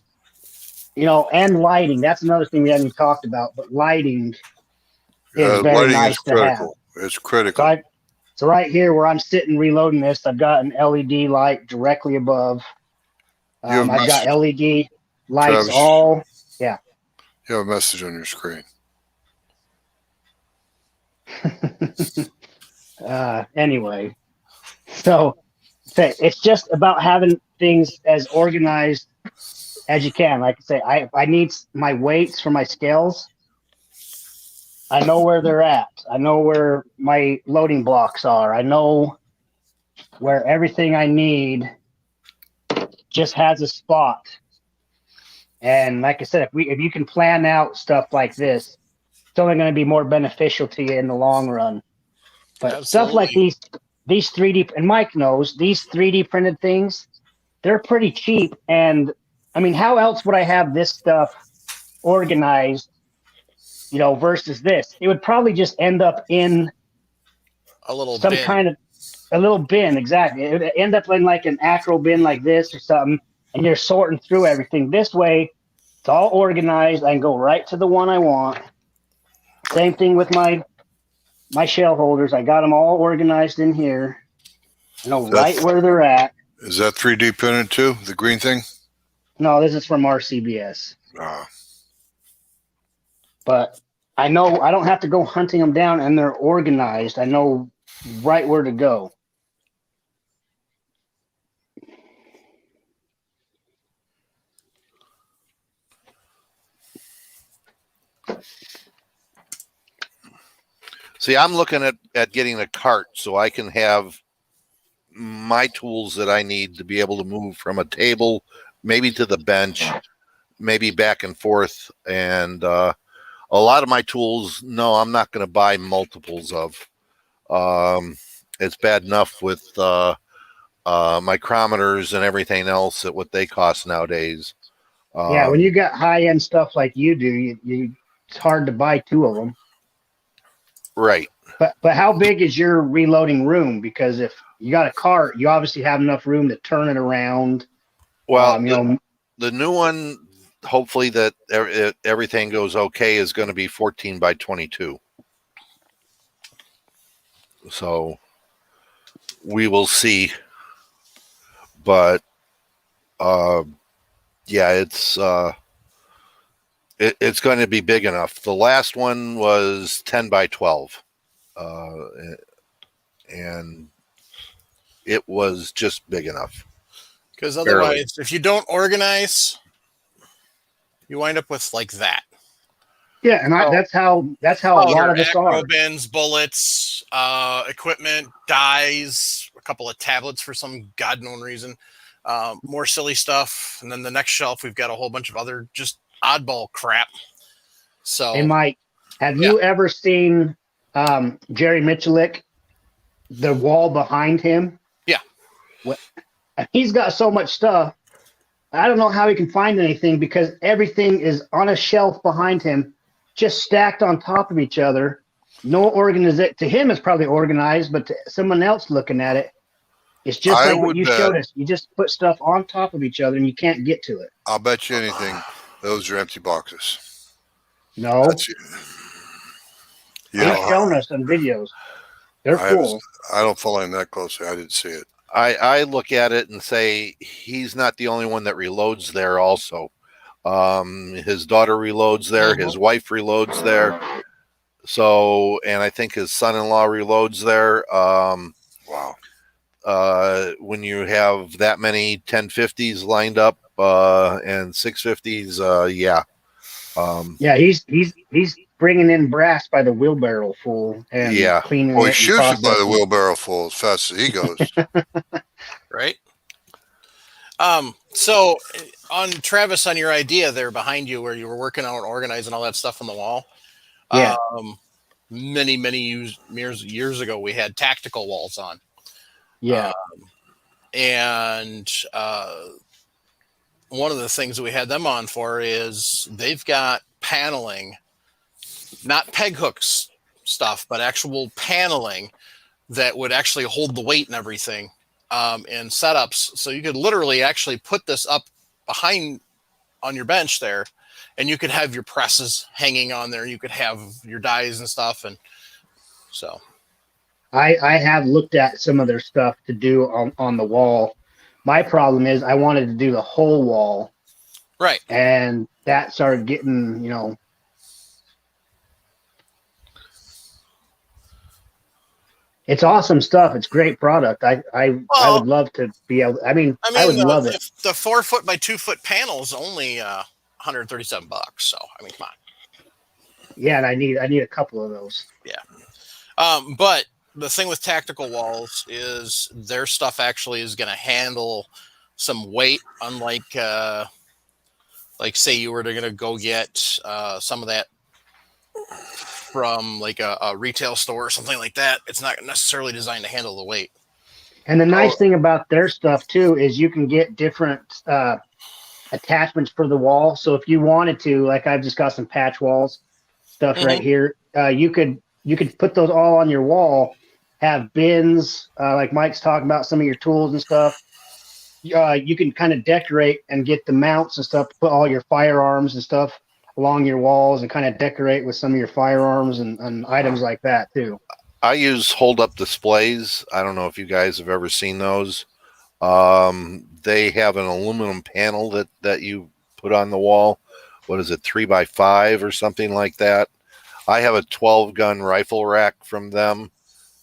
And lighting. That's another thing we haven't even talked about. But lighting is very Lighting nice is to have. critical. It's critical. So right here where I'm sitting reloading this, I've got an LED light directly above. You have I've got LED lights Travis. all. You have a message on your screen. Anyway, so it's just about having things as organized as you can. Like I say, I need my weights for my scales. I know where they're at. I know where my loading blocks are. I know where everything I need just has a spot. And like I said, if you can plan out stuff like this, it's only going to be more beneficial to you in the long run. But stuff like these 3D, and Mike knows, these 3D printed things, they're pretty cheap. And I mean, how else would I have this stuff organized, versus this? It would probably just end up in A little some bin. kind of a little bin. Exactly. It would end up in like an acro bin like this or something. And you're sorting through everything. This way, it's all organized. I can go right to the one I want. Same thing with my shell holders. I got them all organized in here. I know right where they're at. Is that 3D printed too? The green thing? No, this is from RCBS. Ah. But I know I don't have to go hunting them down, and they're organized. I know right where to go. See, I'm looking at getting a cart so I can have my tools that I need to be able to move from a table, maybe to the bench, maybe back and forth. And a lot of my tools, no, I'm not going to buy multiples of. It's bad enough with micrometers and everything else at what they cost nowadays. Yeah, when you got high-end stuff like you do, it's hard to buy 2 of them. Right. But how big is your reloading room? Because if you got a cart, you obviously have enough room to turn it around. Well, You know, the new one, hopefully that everything goes okay, is going to be 14 by 22. So we will see. But yeah, it's going to be big enough. The last one was 10 by 12. And it was just big enough. Because otherwise, if you don't organize, you wind up with like that. yeah, and that's how a lot of us are. Bins, bullets, equipment, dyes, a couple of tablets for some god known reason, more silly stuff, and then the next shelf we've got a whole bunch of other just oddball crap. So, hey Mike, have you ever seen Jerry Michalik? The wall behind him? Yeah. He's got so much stuff. I don't know how he can find anything because everything is on a shelf behind him, just stacked on top of each other. No organization. To him, it's probably organized, but to someone else looking at it, it's just like what you showed us. You just put stuff on top of each other and you can't get to it. I'll bet you anything. Those are empty boxes. No. He's shown us on videos. They're full. I don't follow him that closely. I didn't see it. I look at it and say he's not the only one that reloads there also. His daughter reloads there. His wife reloads there. So, and I think his son-in-law reloads there. Wow. When you have that many 1050s lined up and 650s, yeah. Yeah, he's bringing in brass by the wheelbarrow full and cleaning he shoots it by the wheelbarrow full as fast as he goes. Right. So on Travis, on your idea there behind you where you were working on organizing all that stuff on the wall. Yeah. Many years ago we had tactical walls on. Yeah. And one of the things that we had them on for is they've got paneling, not peg hooks stuff, but actual paneling that would actually hold the weight and everything, and setups. So you could literally actually put this up behind on your bench there, and you could have your presses hanging on there. You could have your dies and stuff. And so I have looked at some of their stuff to do on the wall. My problem is I wanted to do the whole wall. Right. And that started getting, it's awesome stuff. It's great product. I would love to be able. I would love it. The 4 foot by 2 foot panel is only $137. So I mean, come on. Yeah, and I need a couple of those. Yeah. But the thing with tactical walls is their stuff actually is going to handle some weight, unlike like say you were going to go get some of that from like a retail store or something like that. It's not necessarily designed to handle the weight. And the nice thing about their stuff too is you can get different attachments for the wall. So if you wanted to, like I've just got some patch walls stuff right here, you could put those all on your wall, have bins, like Mike's talking about, some of your tools and stuff. You can kind of decorate and get the mounts and stuff to put all your firearms and stuff along your walls and kind of decorate with some of your firearms and items like that too. I use hold-up displays. I don't know if you guys have ever seen those. They have an aluminum panel that you put on the wall. What is it, 3x5 or something like that? I have a 12-gun rifle rack from them,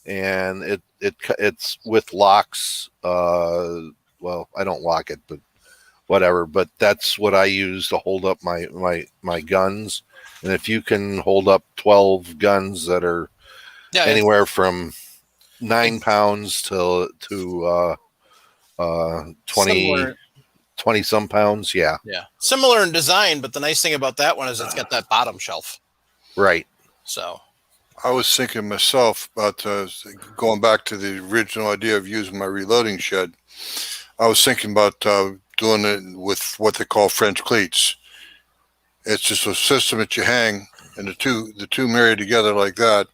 and it's with locks. Well, I don't lock it, but whatever. But that's what I use to hold up my guns. And if you can hold up 12 guns that are anywhere from 9 pounds to 20 some pounds, yeah. Similar in design, but the nice thing about that one is it's got that bottom shelf. Right. So I was thinking myself about going back to the original idea of using my reloading shed. I was thinking about doing it with what they call French cleats. It's just a system that you hang, and the two marry together like that.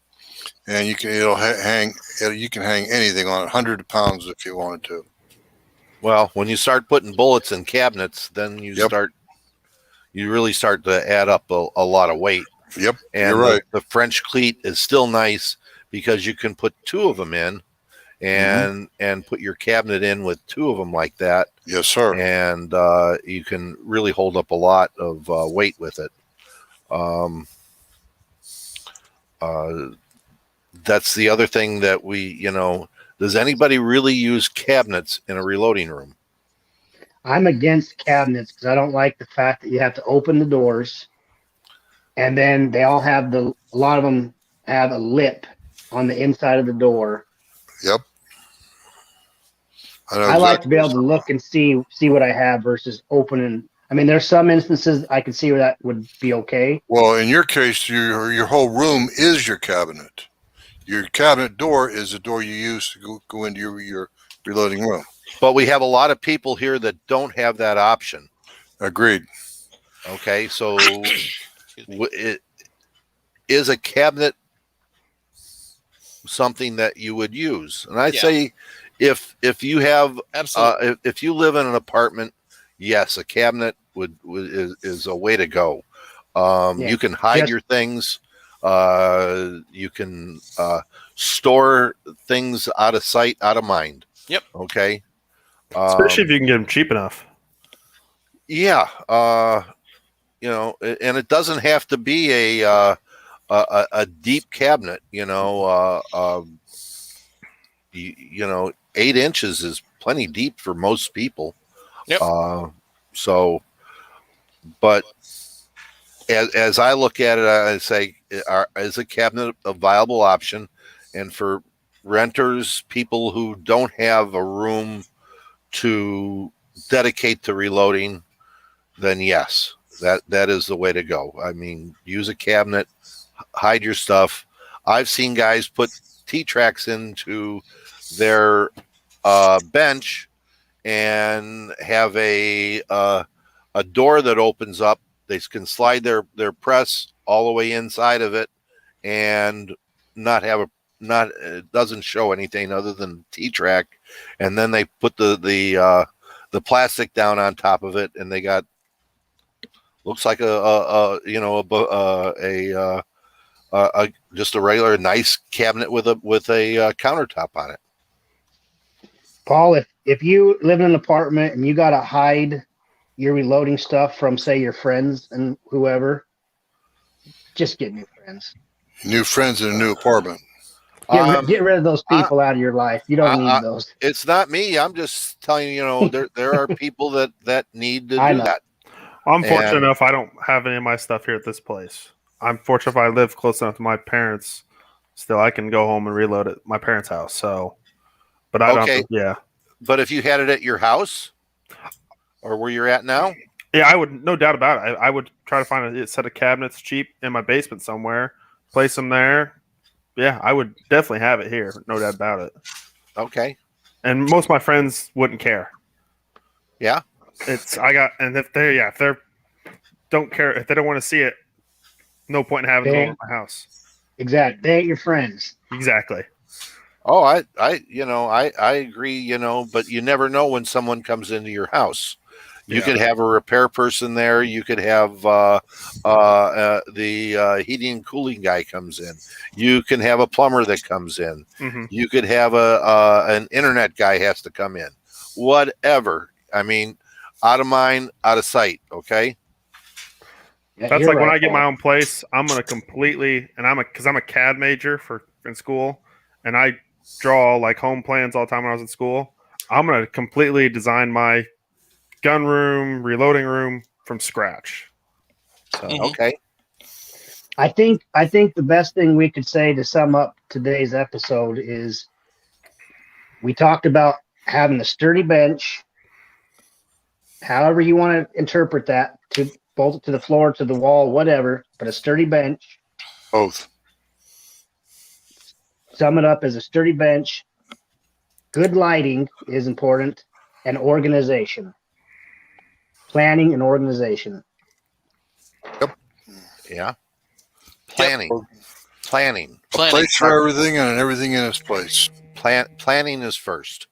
and you can you can hang anything on it, 100 pounds if you wanted to. Well, when you start putting bullets in cabinets, then you really start to add up a lot of weight. Yep, And you're right. the French cleat is still nice because you can put two of them in and put your cabinet in with two of them like that. Yes, sir. And you can really hold up a lot of weight with it. That's the other thing that does anybody really use cabinets in a reloading room? I'm against cabinets because I don't like the fact that you have to open the doors, and then they all have a lot of them have a lip on the inside of the door. Yep. I like to be able to look and see what I have versus opening. I mean, there's some instances I can see where that would be okay. Well, in your case, your whole room is your cabinet. Your cabinet door is the door you use to go into your reloading room. But we have a lot of people here that don't have that option. Agreed. Okay, so is a cabinet something that you would use? And I'd say if you have if you live in an apartment, yes, a cabinet is a way to go. You can hide your things. You can store things out of sight, out of mind. Yep. Okay. Especially if you can get them cheap enough. Yeah. And it doesn't have to be a deep cabinet. 8 inches is plenty deep for most people. Yep. But as I look at it, I say, is a cabinet a viable option? And for renters, people who don't have a room to dedicate to reloading, then yes, that is the way to go. I mean, use a cabinet, hide your stuff. I've seen guys put T-tracks into their bench and have a door that opens up. They can slide their press all the way inside of it and it doesn't show anything other than T-track. And then they put the plastic down on top of it, and they got looks like just a regular nice cabinet with a countertop on it. Paul, if you live in an apartment and you got to hide your reloading stuff from, say, your friends and whoever, just get new friends. New friends in a new apartment. Get rid of those people out of your life. You don't need those. It's not me. I'm just telling you, there are people that need to do that. I'm fortunate enough I don't have any of my stuff here at this place. I'm fortunate if I live close enough to my parents. Still, I can go home and reload at my parents' house. So, but I don't. Yeah. But if you had it at your house or where you're at now, yeah, I would, no doubt about it. I would try to find a set of cabinets cheap in my basement somewhere, place them there. Yeah, I would definitely have it here. No doubt about it. Okay. And most of my friends wouldn't care. Yeah. If they don't care, if they don't want to see it, no point in having them over at my house. Exactly. They ain't your friends. Exactly. Oh, I agree, but you never know when someone comes into your house. You could have a repair person there. You could have the heating and cooling guy comes in. You can have a plumber that comes in. Mm-hmm. You could have an internet guy has to come in. Whatever. I mean, out of mind, out of sight. Okay. Yeah, that's like right, when I get Paul. my own place, I'm gonna completely, and because I'm a CAD major in school, and I draw like home plans all the time when I was in school. I'm gonna completely design my gun room, reloading room from scratch. So, okay. I think the best thing we could say to sum up today's episode is we talked about having a sturdy bench, however you want to interpret that, to bolt it to the floor, to the wall, whatever, but a sturdy bench. Both. Sum it up as a sturdy bench. Good lighting is important, and organization. Planning and organization. Yep. Yeah. Planning. Planning. Place for everything and everything in its place. Planning is first.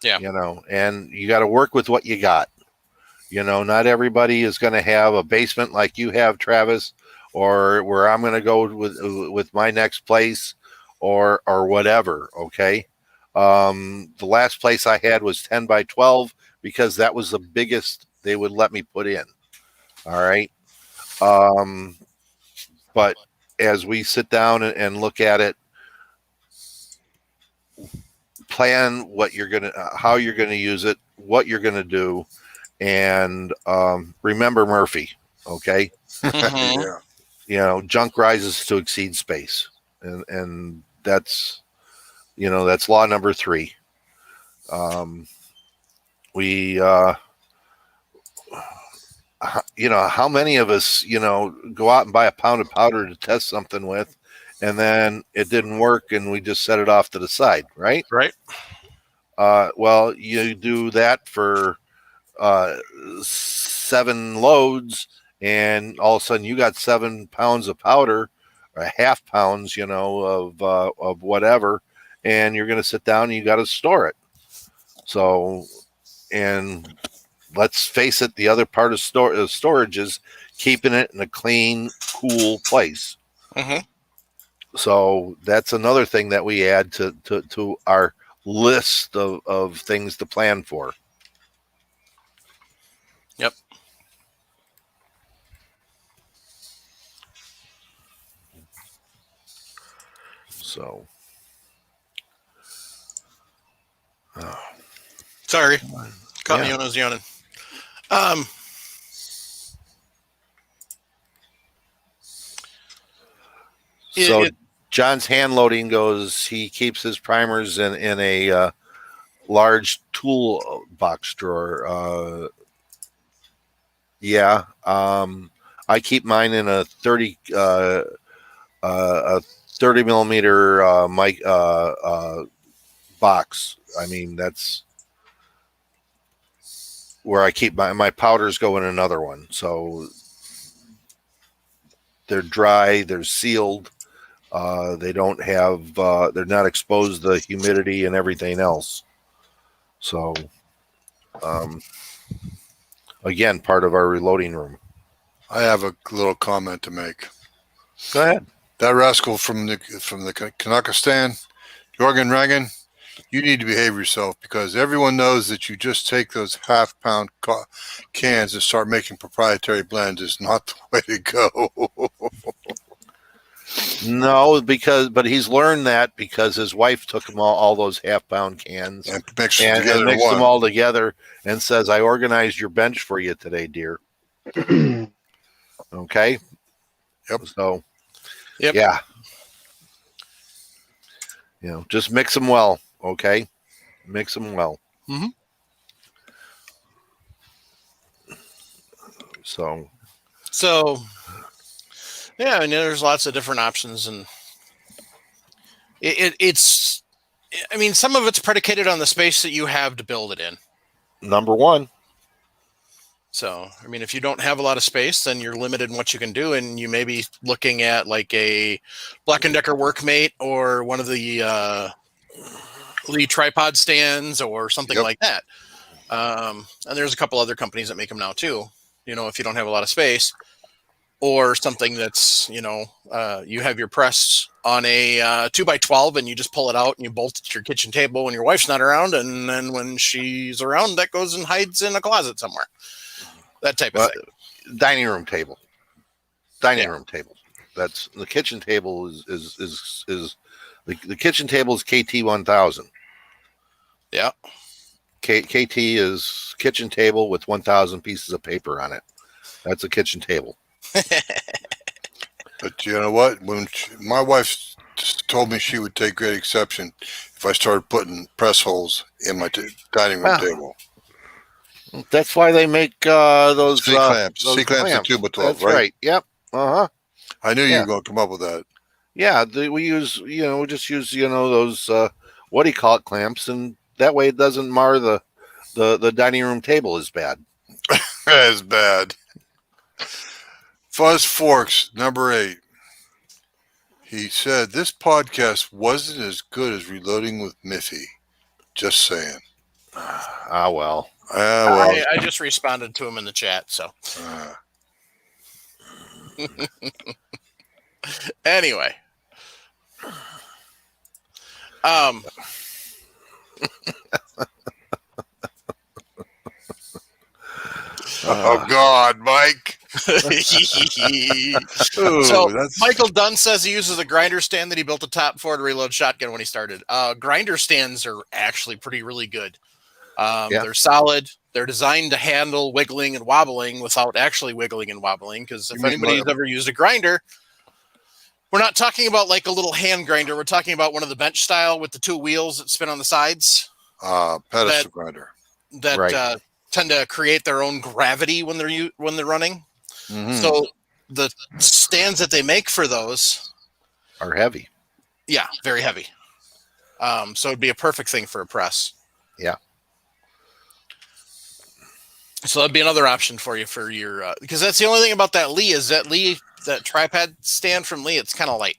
Yeah. And you got to work with what you got. Not everybody is going to have a basement like you have, Travis, or where I'm going to go with my next place, or whatever. Okay. The last place I had was 10 by 12 because that was the biggest they would let me put in. All right. But as we sit down and look at it, plan what you're going to, how you're going to use it, what you're going to do. And remember Murphy, okay? Mhm. Yeah. Junk rises to exceed space, and that's that's law number 3. We how many of us go out and buy a pound of powder to test something with, and then it didn't work, and we just set it off to the side, right? Right. Well, you do that for 7 loads, and all of a sudden you got 7 pounds of powder, or half pounds, of whatever, and you're going to sit down and you got to store it. So, and let's face it, the other part of storage is keeping it in a clean, cool place. Mhm. So that's another thing that we add to our list of things to plan for. Yep. So, Sorry, caught me Yeah. when I was yawning. Um, So it- John's hand loading goes. He keeps his primers in a large tool box drawer. Yeah. I keep mine in a 30 millimeter mic box. I mean, that's where I keep my powders go in another one. So they're dry, they're sealed. They don't have, they're not exposed to humidity and everything else. So, again, part of our reloading room. I have a little comment to make. Go ahead. That rascal from the Kanakistan, Jorgen Ragan, you need to behave yourself, because everyone knows that you just take those half-pound cans and start making proprietary blends is not the way to go. No, but he's learned that because his wife took him all those half-pound cans And mix it and together in mixed them one. all together and says, "I organized your bench for you today, dear." Okay. Yep. So, Yep. yeah. Just mix them well. Okay. Mix them well. Mhm. So, yeah, I mean, there's lots of different options, and it's. I mean, some of it's predicated on the space that you have to build it in. number 1. So, I mean, if you don't have a lot of space, then you're limited in what you can do, and you may be looking at like a Black & Decker Workmate or one of the Lee tripod stands or something Yep. like that. And there's a couple other companies that make them now too. If you don't have a lot of space, or something that's you have your press on a 2x12 and you just pull it out and you bolt it to your kitchen table when your wife's not around, and then when she's around, that goes and hides in a closet somewhere. That type of thing. Dining room table. Dining Yeah. room table. That's the kitchen table is the kitchen table is KT 1000. Yeah. KT is kitchen table with 1,000 pieces of paper on it. That's a kitchen table. But you know what? When my wife told me she would take great exception if I started putting press holes in my dining room table. That's why they make those C-clamps. those C-clamps and 2x12, That's right? Yep. I knew you Yeah. were going to come up with that. Yeah. We just use those what do you call it, clamps, and that way it doesn't mar the dining room table as bad. That's bad. Fuzz Forks, number 8. He said this podcast wasn't as good as Reloading with Miffy. Just saying. Ah, well. I just responded to him in the chat. So anyway, oh God, Mike. So Michael Dunn says he uses a grinder stand that he built a top for to reload shotgun when he started. Grinder stands are actually really good. They're solid. They're designed to handle wiggling and wobbling without actually wiggling and wobbling. Because if anybody's ever used a grinder, we're not talking about like a little hand grinder. We're talking about one of the bench style with the two wheels that spin on the sides. Pedestal grinder. That tend to create their own gravity when they're running. Mm-hmm. So the stands that they make for those are heavy. Yeah, very heavy. So it'd be a perfect thing for a press. Yeah. So that'd be another option for you for your because that's the only thing about that that tripod stand from Lee. It's kind of light,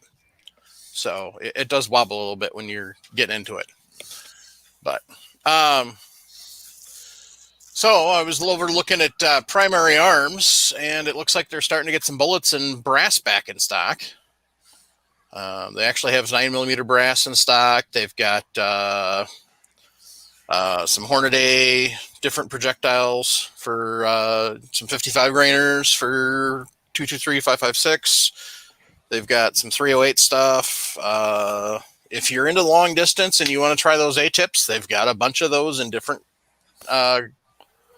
so it does wobble a little bit when you're getting into it. But so I was over looking at Primary Arms, and it looks like they're starting to get some bullets and brass back in stock. They actually have 9mm brass in stock. They've got some Hornady different projectiles for some 55 grainers for 223, 556. They've got some 308 stuff. If you're into long distance and you want to try those A-tips, they've got a bunch of those in different calibers,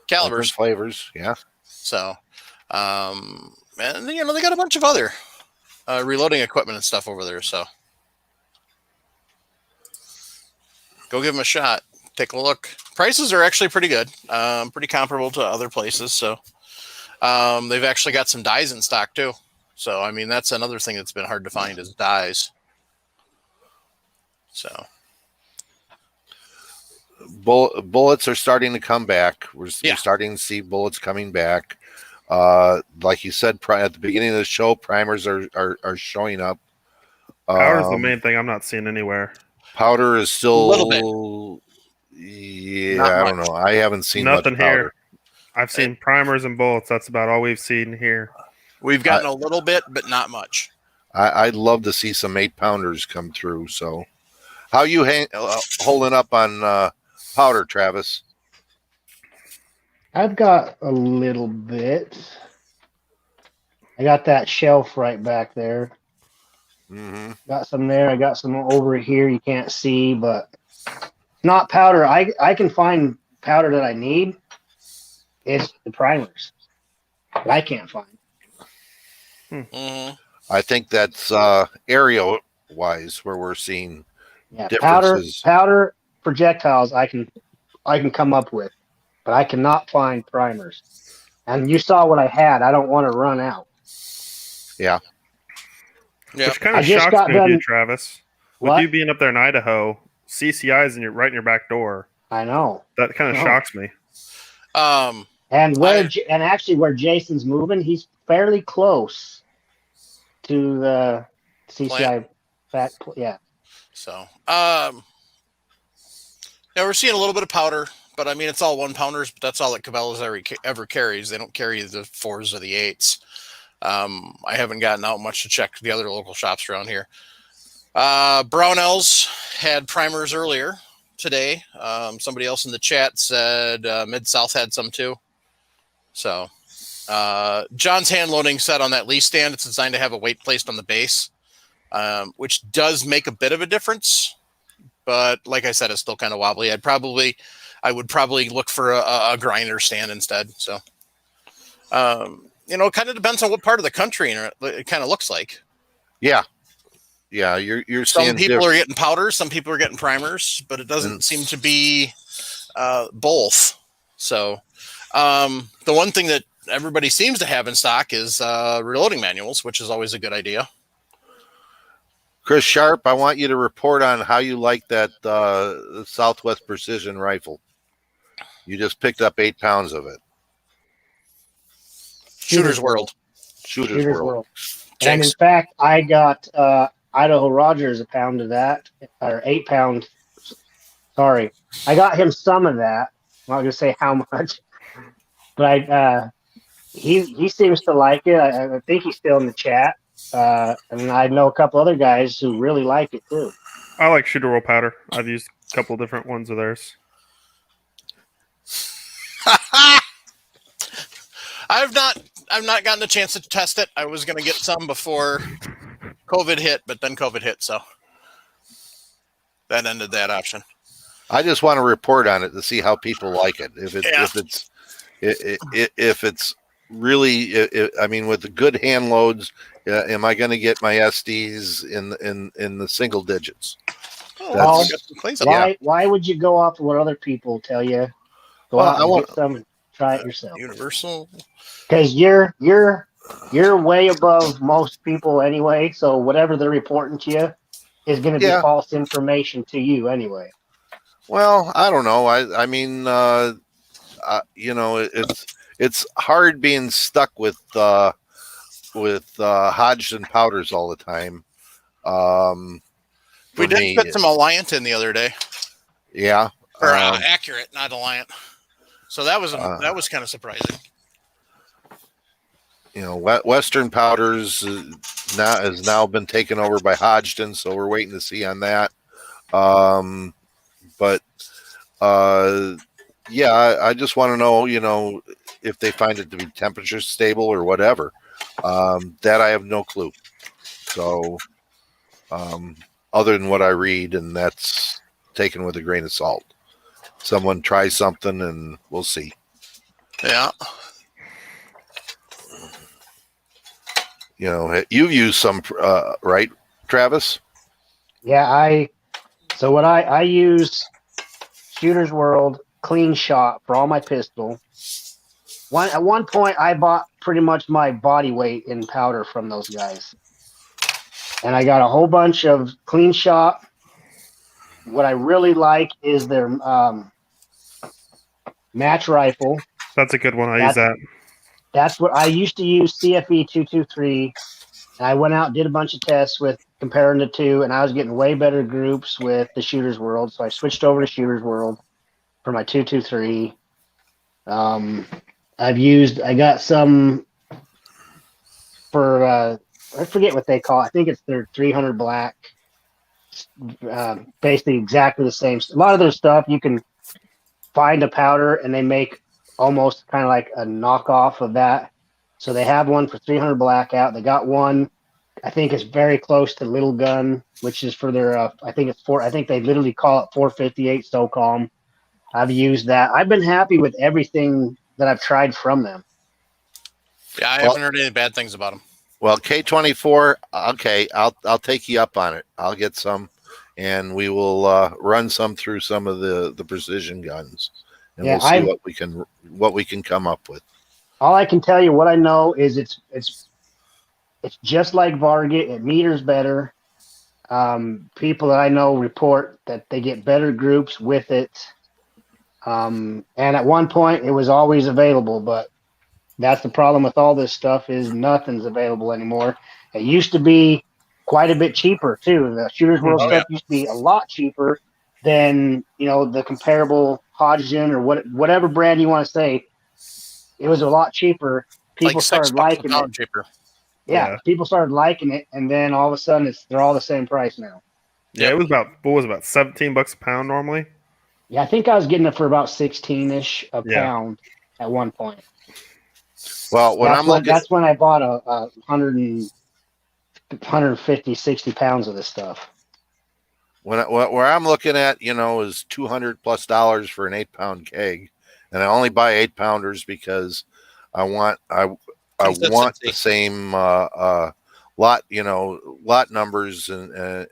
different flavors. Yeah. So, and they got a bunch of other reloading equipment and stuff over there. So go give them a shot. Take a look. Prices are actually pretty good, pretty comparable to other places. So they've actually got some dies in stock too. So, I mean, that's another thing that's been hard to find is dies. So bullets are starting to come back. We're starting to see bullets coming back. Like you said at the beginning of the show, primers are showing up. Powder's the main thing I'm not seeing anywhere. Powder is still a little bit. Yeah, I don't know. I haven't seen nothing much powder. Here. I've seen primers and bullets. That's about all we've seen here. We've gotten a little bit, but not much. I'd love to see some 8-pounders come through. So, how you holding up on powder, Travis? I've got a little bit. I got that shelf right back there. Mm-hmm. Got some there. I got some over here. You can't see, but not powder. I can find powder that I need. It's the primers that I can't find. Mm-hmm. I think that's area wise where we're seeing differences. Powder projectiles I can come up with, but I cannot find primers. And you saw what I had. I don't want to run out. Yeah. Which kind of shocks me with you, Travis. With you being up there in Idaho, CCI's right in your back door. I know. That kind of shocks me. And actually where Jason's moving, he's fairly close to the CCI back. Yeah. So, we're seeing a little bit of powder, but I mean, it's all 1-pounders, but that's all that Cabela's ever carries. They don't carry the 4s or the 8s. I haven't gotten out much to check the other local shops around here. Brownells had primers earlier today. Somebody else in the chat said Mid-South had some too. So John's hand loading set on that Lee stand, it's designed to have a weight placed on the base, which does make a bit of a difference. But like I said, it's still kind of wobbly. I would probably look for a grinder stand instead. So, it kind of depends on what part of the country it kind of looks like. Yeah. Yeah, you're some people are getting powders, some people are getting primers, but it doesn't seem to be both. So the one thing that everybody seems to have in stock is reloading manuals, which is always a good idea. Chris Sharp, I want you to report on how you like that Southwest Precision rifle. You just picked up 8 pounds of it. Shooter's World. Shooter's World. And in fact, I got Idaho Rogers a pound of that, or 8 pound. Sorry, I got him some of that. I'm not gonna say how much, but he seems to like it. I think he's still in the chat, and I know a couple other guys who really like it too. I like shooter roll powder. I've used a couple different ones of theirs. I've not gotten the chance to test it. I was going to get some before COVID hit, but then COVID hit, so that ended that option. I just want to report on it to see how people like it. If it's really, I mean, with the good hand loads, am I going to get my SDs in the single digits? Oh, why would you go off of what other people tell you? Go out and get some and try it yourself. Universal. Because you're way above most people anyway. So whatever they're reporting to you is going to be false information to you anyway. Well, I don't know. I mean, you know, it's hard being stuck with Hodgson powders all the time. We did put some Alliant in the other day. Yeah, or Accurate, not Alliant. So that was kind of surprising. You know, Western Powders has now been taken over by Hodgson, so we're waiting to see on that. But yeah, I just want to know, you know, if they find it to be temperature stable or whatever. That I have no clue. So, other than what I read, and that's taken with a grain of salt. Someone tries something, and we'll see. Yeah. You know, you've used some, right, Travis? Yeah, I use Shooter's World Clean Shot for all my pistol. At one point, I bought pretty much my body weight in powder from those guys, and I got a whole bunch of Clean Shot. What I really like is their match rifle. That's a good one. I use that. That's what I used to use, CFE 223. And I went out and did a bunch of tests with comparing the two, and I was getting way better groups with the Shooter's World. So I switched over to Shooter's World for my 223. I got some for, I forget what they call it. I think it's their 300 black. Basically exactly the same. A lot of their stuff, you can find a powder and they make almost kind of like a knockoff of that. So they have one for 300 black out. They got one, I think it's very close to Little Gun, which is for their, I think they literally call it 458 SOCOM. I've used that. I've been happy with everything that I've tried from them. Yeah, I haven't heard any bad things about them. Well, K24, okay, I'll take you up on it. I'll get some, and we will run some through some of the precision guns, and we'll see what we can come up with. All I can tell you, what I know is it's just like Varget. It meters better. People that I know report that they get better groups with it. And at one point, it was always available, but that's the problem with all this stuff is nothing's available anymore. It used to be quite a bit cheaper too. The Shooter's World stuff used to be a lot cheaper than, you know, the comparable Hodgson or whatever brand you want to say. It was a lot cheaper. People started liking it. Cheaper. Yeah, people started liking it, and then all of a sudden they're all the same price now. Yeah, it was about $17 a pound normally. Yeah, I think I was getting it for about 16-ish a pound at one point. Well, that's when I bought a 150, 60 pounds of this stuff. Where I'm looking at, you know, is $200+ for an 8-pound keg, and I only buy 8-pounders because I want the same lot numbers and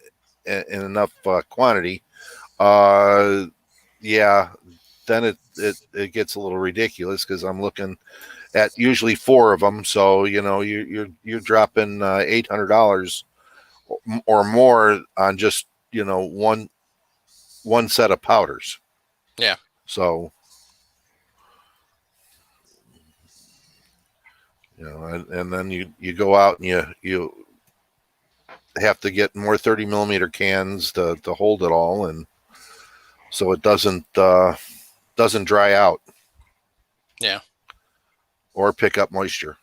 enough quantity. Then it gets a little ridiculous because I'm looking at usually 4 of them. So, you know, you're dropping $800 or more on just, you know, one set of powders. Yeah. So, you know, and then you go out and you have to get more 30 millimeter cans to hold it all, and so it doesn't dry out. Yeah. Or pick up moisture.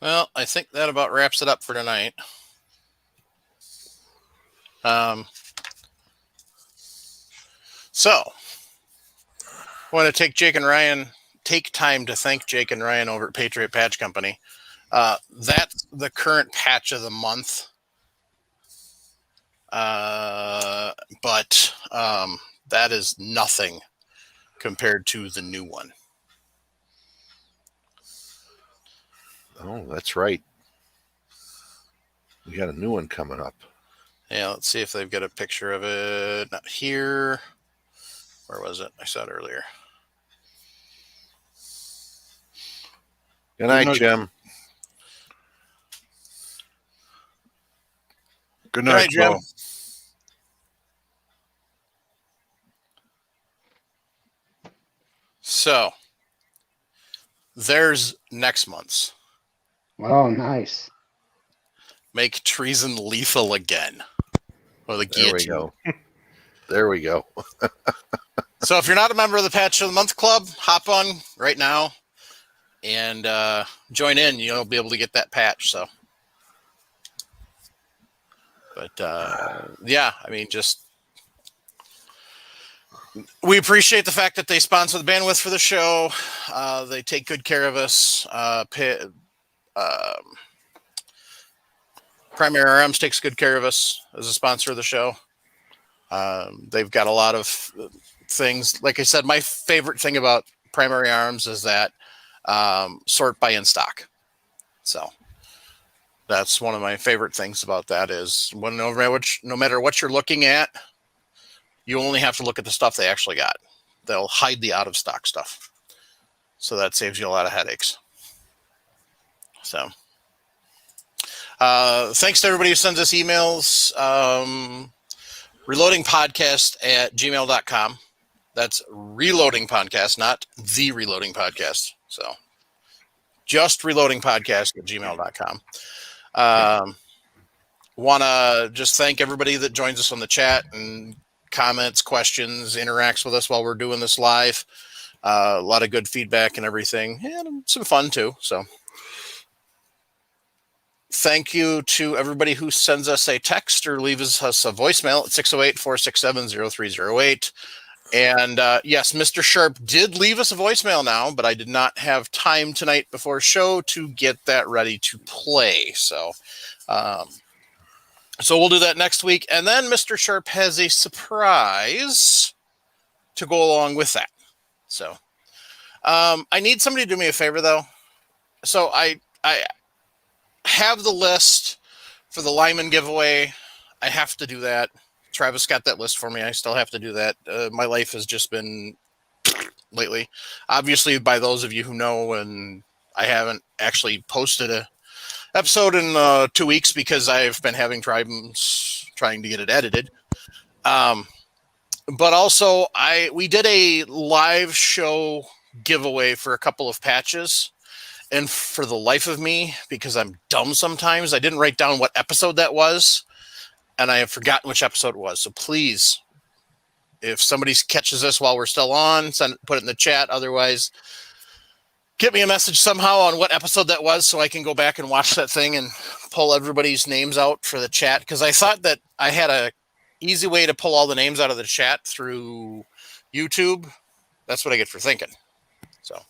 Well, I think that about wraps it up for tonight. So, I want to take time to thank Jake and Ryan over at Patriot Patch Company. That's the current patch of the month. But that is nothing compared to the new one. Oh, that's right. We got a new one coming up. Yeah, let's see if they've got a picture of it. Not here. Where was it? I saw it earlier. Good night, Jim. Good night, Jim. Joe. So, there's next month's. Oh, nice. Make treason lethal again. Or the There we guillotine. go. There we go. So if you're not a member of the Patch of the Month Club, hop on right now and join in. You'll be able to get that patch. So, but yeah, I mean, just we appreciate the fact that they sponsor the bandwidth for the show. They take good care of us. Primary Arms takes good care of us as a sponsor of the show. They've got a lot of things. Like I said, my favorite thing about Primary Arms is that sort by in stock. So that's one of my favorite things about that is no matter what you're looking at, you only have to look at the stuff they actually got. They'll hide the out of stock stuff. So that saves you a lot of headaches. So thanks to everybody who sends us emails. reloadingpodcast@gmail.com. That's reloading podcast, not the reloading podcast. So just reloadingpodcast@gmail.com. Want to just thank everybody that joins us on the chat and comments, questions, interacts with us while we're doing this live. A lot of good feedback and everything, and some fun too. So thank you to everybody who sends us a text or leaves us a voicemail at 608-467-0308. And yes, Mr. Sharp did leave us a voicemail now, but I did not have time tonight before show to get that ready to play. So we'll do that next week. And then Mr. Sharp has a surprise to go along with that. So I need somebody to do me a favor, though. So I have the list for the Lyman giveaway. I have to do that. Travis got that list for me. I still have to do that. My life has just been lately. Obviously, by those of you who know, and I haven't actually posted a episode in 2 weeks because I've been having problems trying to get it edited. But also, we did a live show giveaway for a couple of patches. And for the life of me, because I'm dumb sometimes, I didn't write down what episode that was. And I have forgotten which episode it was. So please, if somebody catches this while we're still on, put it in the chat. Otherwise, get me a message somehow on what episode that was so I can go back and watch that thing and pull everybody's names out for the chat. Because I thought that I had a easy way to pull all the names out of the chat through YouTube. That's what I get for thinking. So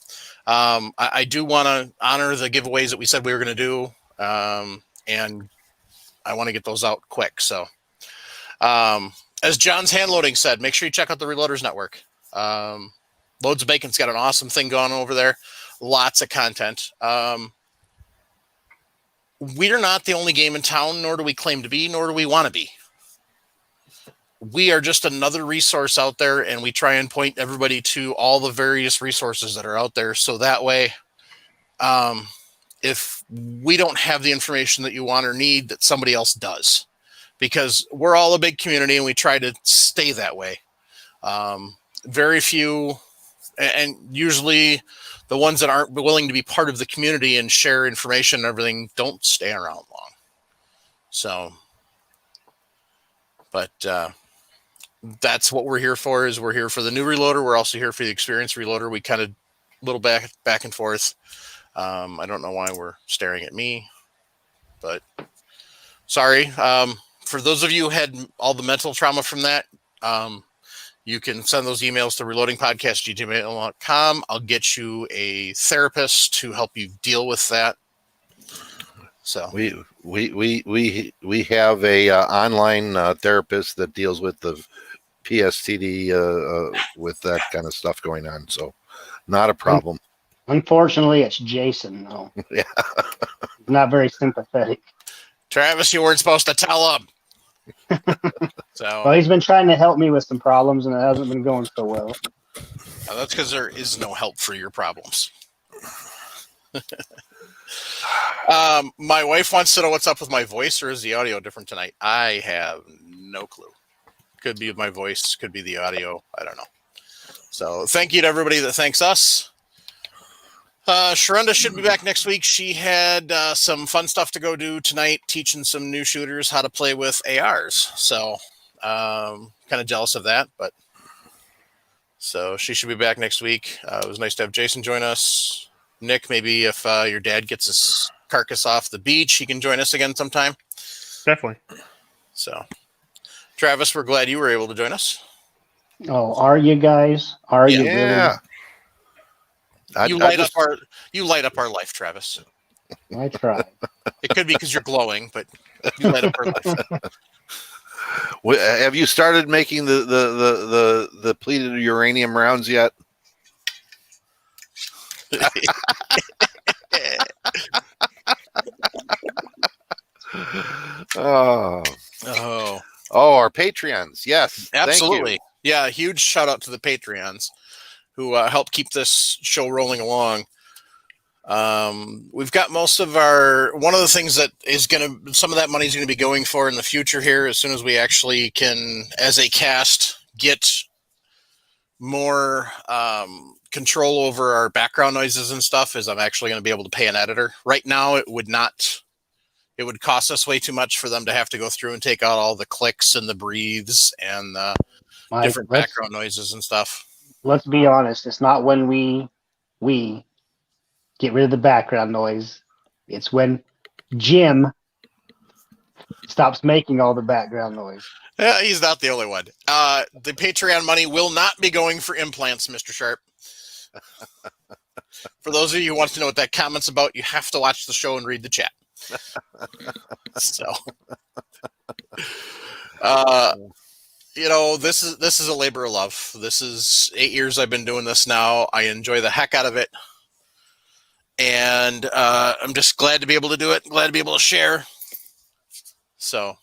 I do want to honor the giveaways that we said we were going to do. And I want to get those out quick. So as John's Hand Loading said, make sure you check out the Reloaders Network. Loads of Bacon's got an awesome thing going over there. Lots of content. We're not the only game in town, nor do we claim to be, nor do we want to be. We are just another resource out there, and we try and point everybody to all the various resources that are out there. So that way, if we don't have the information that you want or need, that somebody else does, because we're all a big community and we try to stay that way. Very few, and usually the ones that aren't willing to be part of the community and share information and everything don't stay around long. So, but that's what we're here for. Is we're here for the new reloader. We're also here for the experienced reloader. We kind of little back and forth. I don't know why we're staring at me, but sorry. For those of you who had all the mental trauma from that, you can send those emails to reloadingpodcast@gmail.com. I'll get you a therapist to help you deal with that. So We have a online therapist that deals with the PSTD with that kind of stuff going on. So not a problem. Unfortunately, it's Jason, though. Yeah. Not very sympathetic. Travis, you weren't supposed to tell him. Well, So he's been trying to help me with some problems, and it hasn't been going so well. that's because there is no help for your problems. My wife wants to know what's up with my voice, or is the audio different tonight? I have no clue. Could be my voice, could be the audio. I don't know. So thank you to everybody that thanks us. Sharonda should be back next week. She had some fun stuff to go do tonight, teaching some new shooters how to play with ARs. So kind of jealous of that, but so she should be back next week. It was nice to have Jason join us. Nick, maybe if your dad gets his carcass off the beach, he can join us again sometime. Definitely. So, Travis, we're glad you were able to join us. Oh, are you guys? Are you really? Yeah. You light up our life, Travis. I tried. It could be because you're glowing, but you light up our life. Have you started making the depleted uranium rounds yet? Oh, our Patreons. Yes. Absolutely. Thank Yeah, huge shout out to the Patreons who help keep this show rolling along. We've got most of one of the things that is some of that money is going to be going for in the future here as soon as we actually can, as a cast, get more control over our background noises and stuff, is I'm actually going to be able to pay an editor. Right now, it would cost us way too much for them to have to go through and take out all the clicks and the breathes and different background noises and stuff. Let's be honest. It's not when we get rid of the background noise. It's when Jim stops making all the background noise. Yeah, he's not the only one. The Patreon money will not be going for implants, Mr. Sharp. For those of you who want to know what that comment's about, you have to watch the show and read the chat. So, this is a labor of love. This is 8 years I've been doing this now. I enjoy the heck out of it. And I'm just glad to be able to do it. Glad to be able to share. So,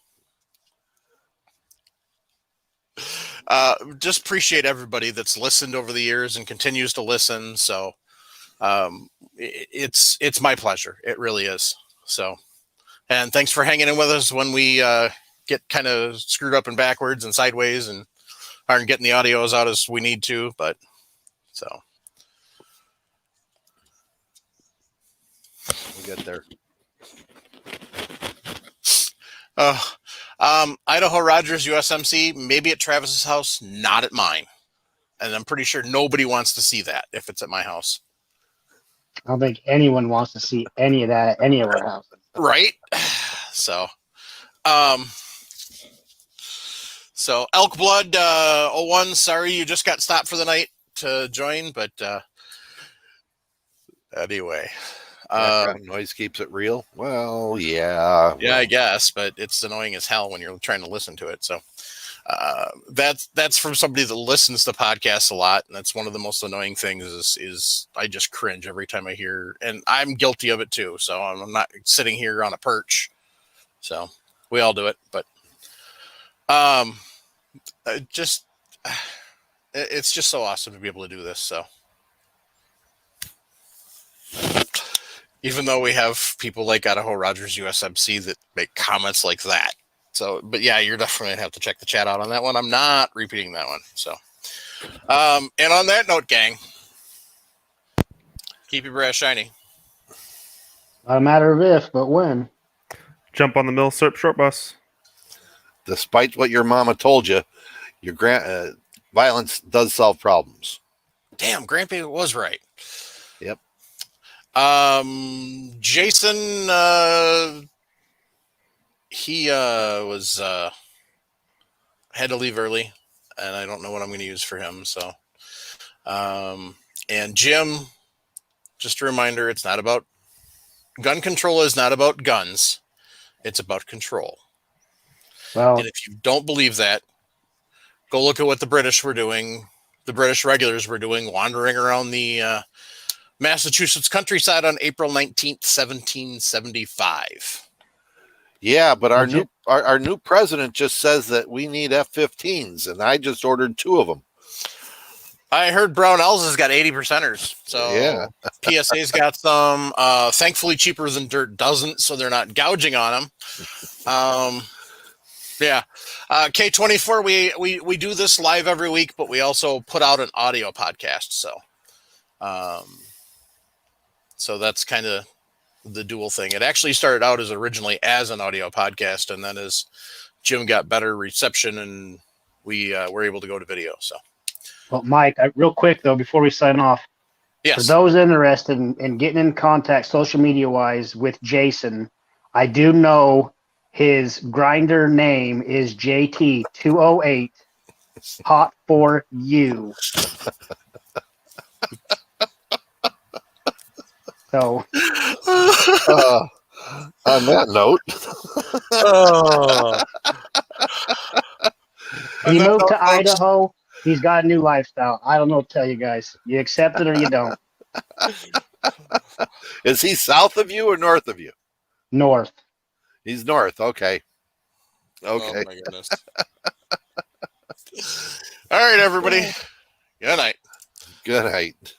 just appreciate everybody that's listened over the years and continues to listen. So, it's my pleasure. It really is. So, and thanks for hanging in with us when we get kind of screwed up and backwards and sideways and aren't getting the audios out as we need to. But so we'll get there. Idaho Rogers USMC, maybe at Travis's house, not at mine. And I'm pretty sure nobody wants to see that if it's at my house. I don't think anyone wants to see any of that at any of our houses. Right? So, Elk Blood 01, sorry you just got stopped for the night to join, but anyway. Background noise keeps it real. Well, yeah. Yeah, I guess, but it's annoying as hell when you're trying to listen to it. So that's from somebody that listens to podcasts a lot, and that's one of the most annoying things is I just cringe every time I hear, and I'm guilty of it too. So I'm not sitting here on a perch. So we all do it, but it's just so awesome to be able to do this. So even though we have people like Idaho Rogers USMC that make comments like that. So, but yeah, you're definitely going to have to check the chat out on that one. I'm not repeating that one. So, and on that note, gang, Keep your brass shiny. Not a matter of if, but when. Jump on the Mill Syrup short bus. Despite what your mama told you, your violence does solve problems. Damn, Grandpa was right. Yep. Jason, he was had to leave early, and I don't know what I'm going to use for him. So, and Jim, just a reminder, it's not about gun control. Is not about guns. It's about control. Well, And if you don't believe that, go look at what the British were doing. The British regulars were doing, wandering around the Massachusetts countryside on April 19th, 1775. Yeah, but our Did new president just says that we need F-15s, and I just ordered 2 of them. I heard Brownells has got 80%ers. So Yeah. PSA's got some. Thankfully, Cheaper Than Dirt doesn't, so they're not gouging on them. Yeah. K24, we do this live every week, but we also put out an audio podcast. So that's kind of the dual thing. It actually started out originally as an audio podcast, and then as Jim got better reception, and we were able to go to video. So, well, Mike, real quick though, before we sign off, for yes, those interested in getting in contact social media wise with Jason, I do know his grinder name is JT208 Hot for You. So On that note, he moved to Idaho. He's got a new lifestyle. I don't know what to tell you guys. You accept it or you don't. is he south of you or north of you? North. He's north. Okay. Oh my goodness. All right, everybody. Good night. Good night.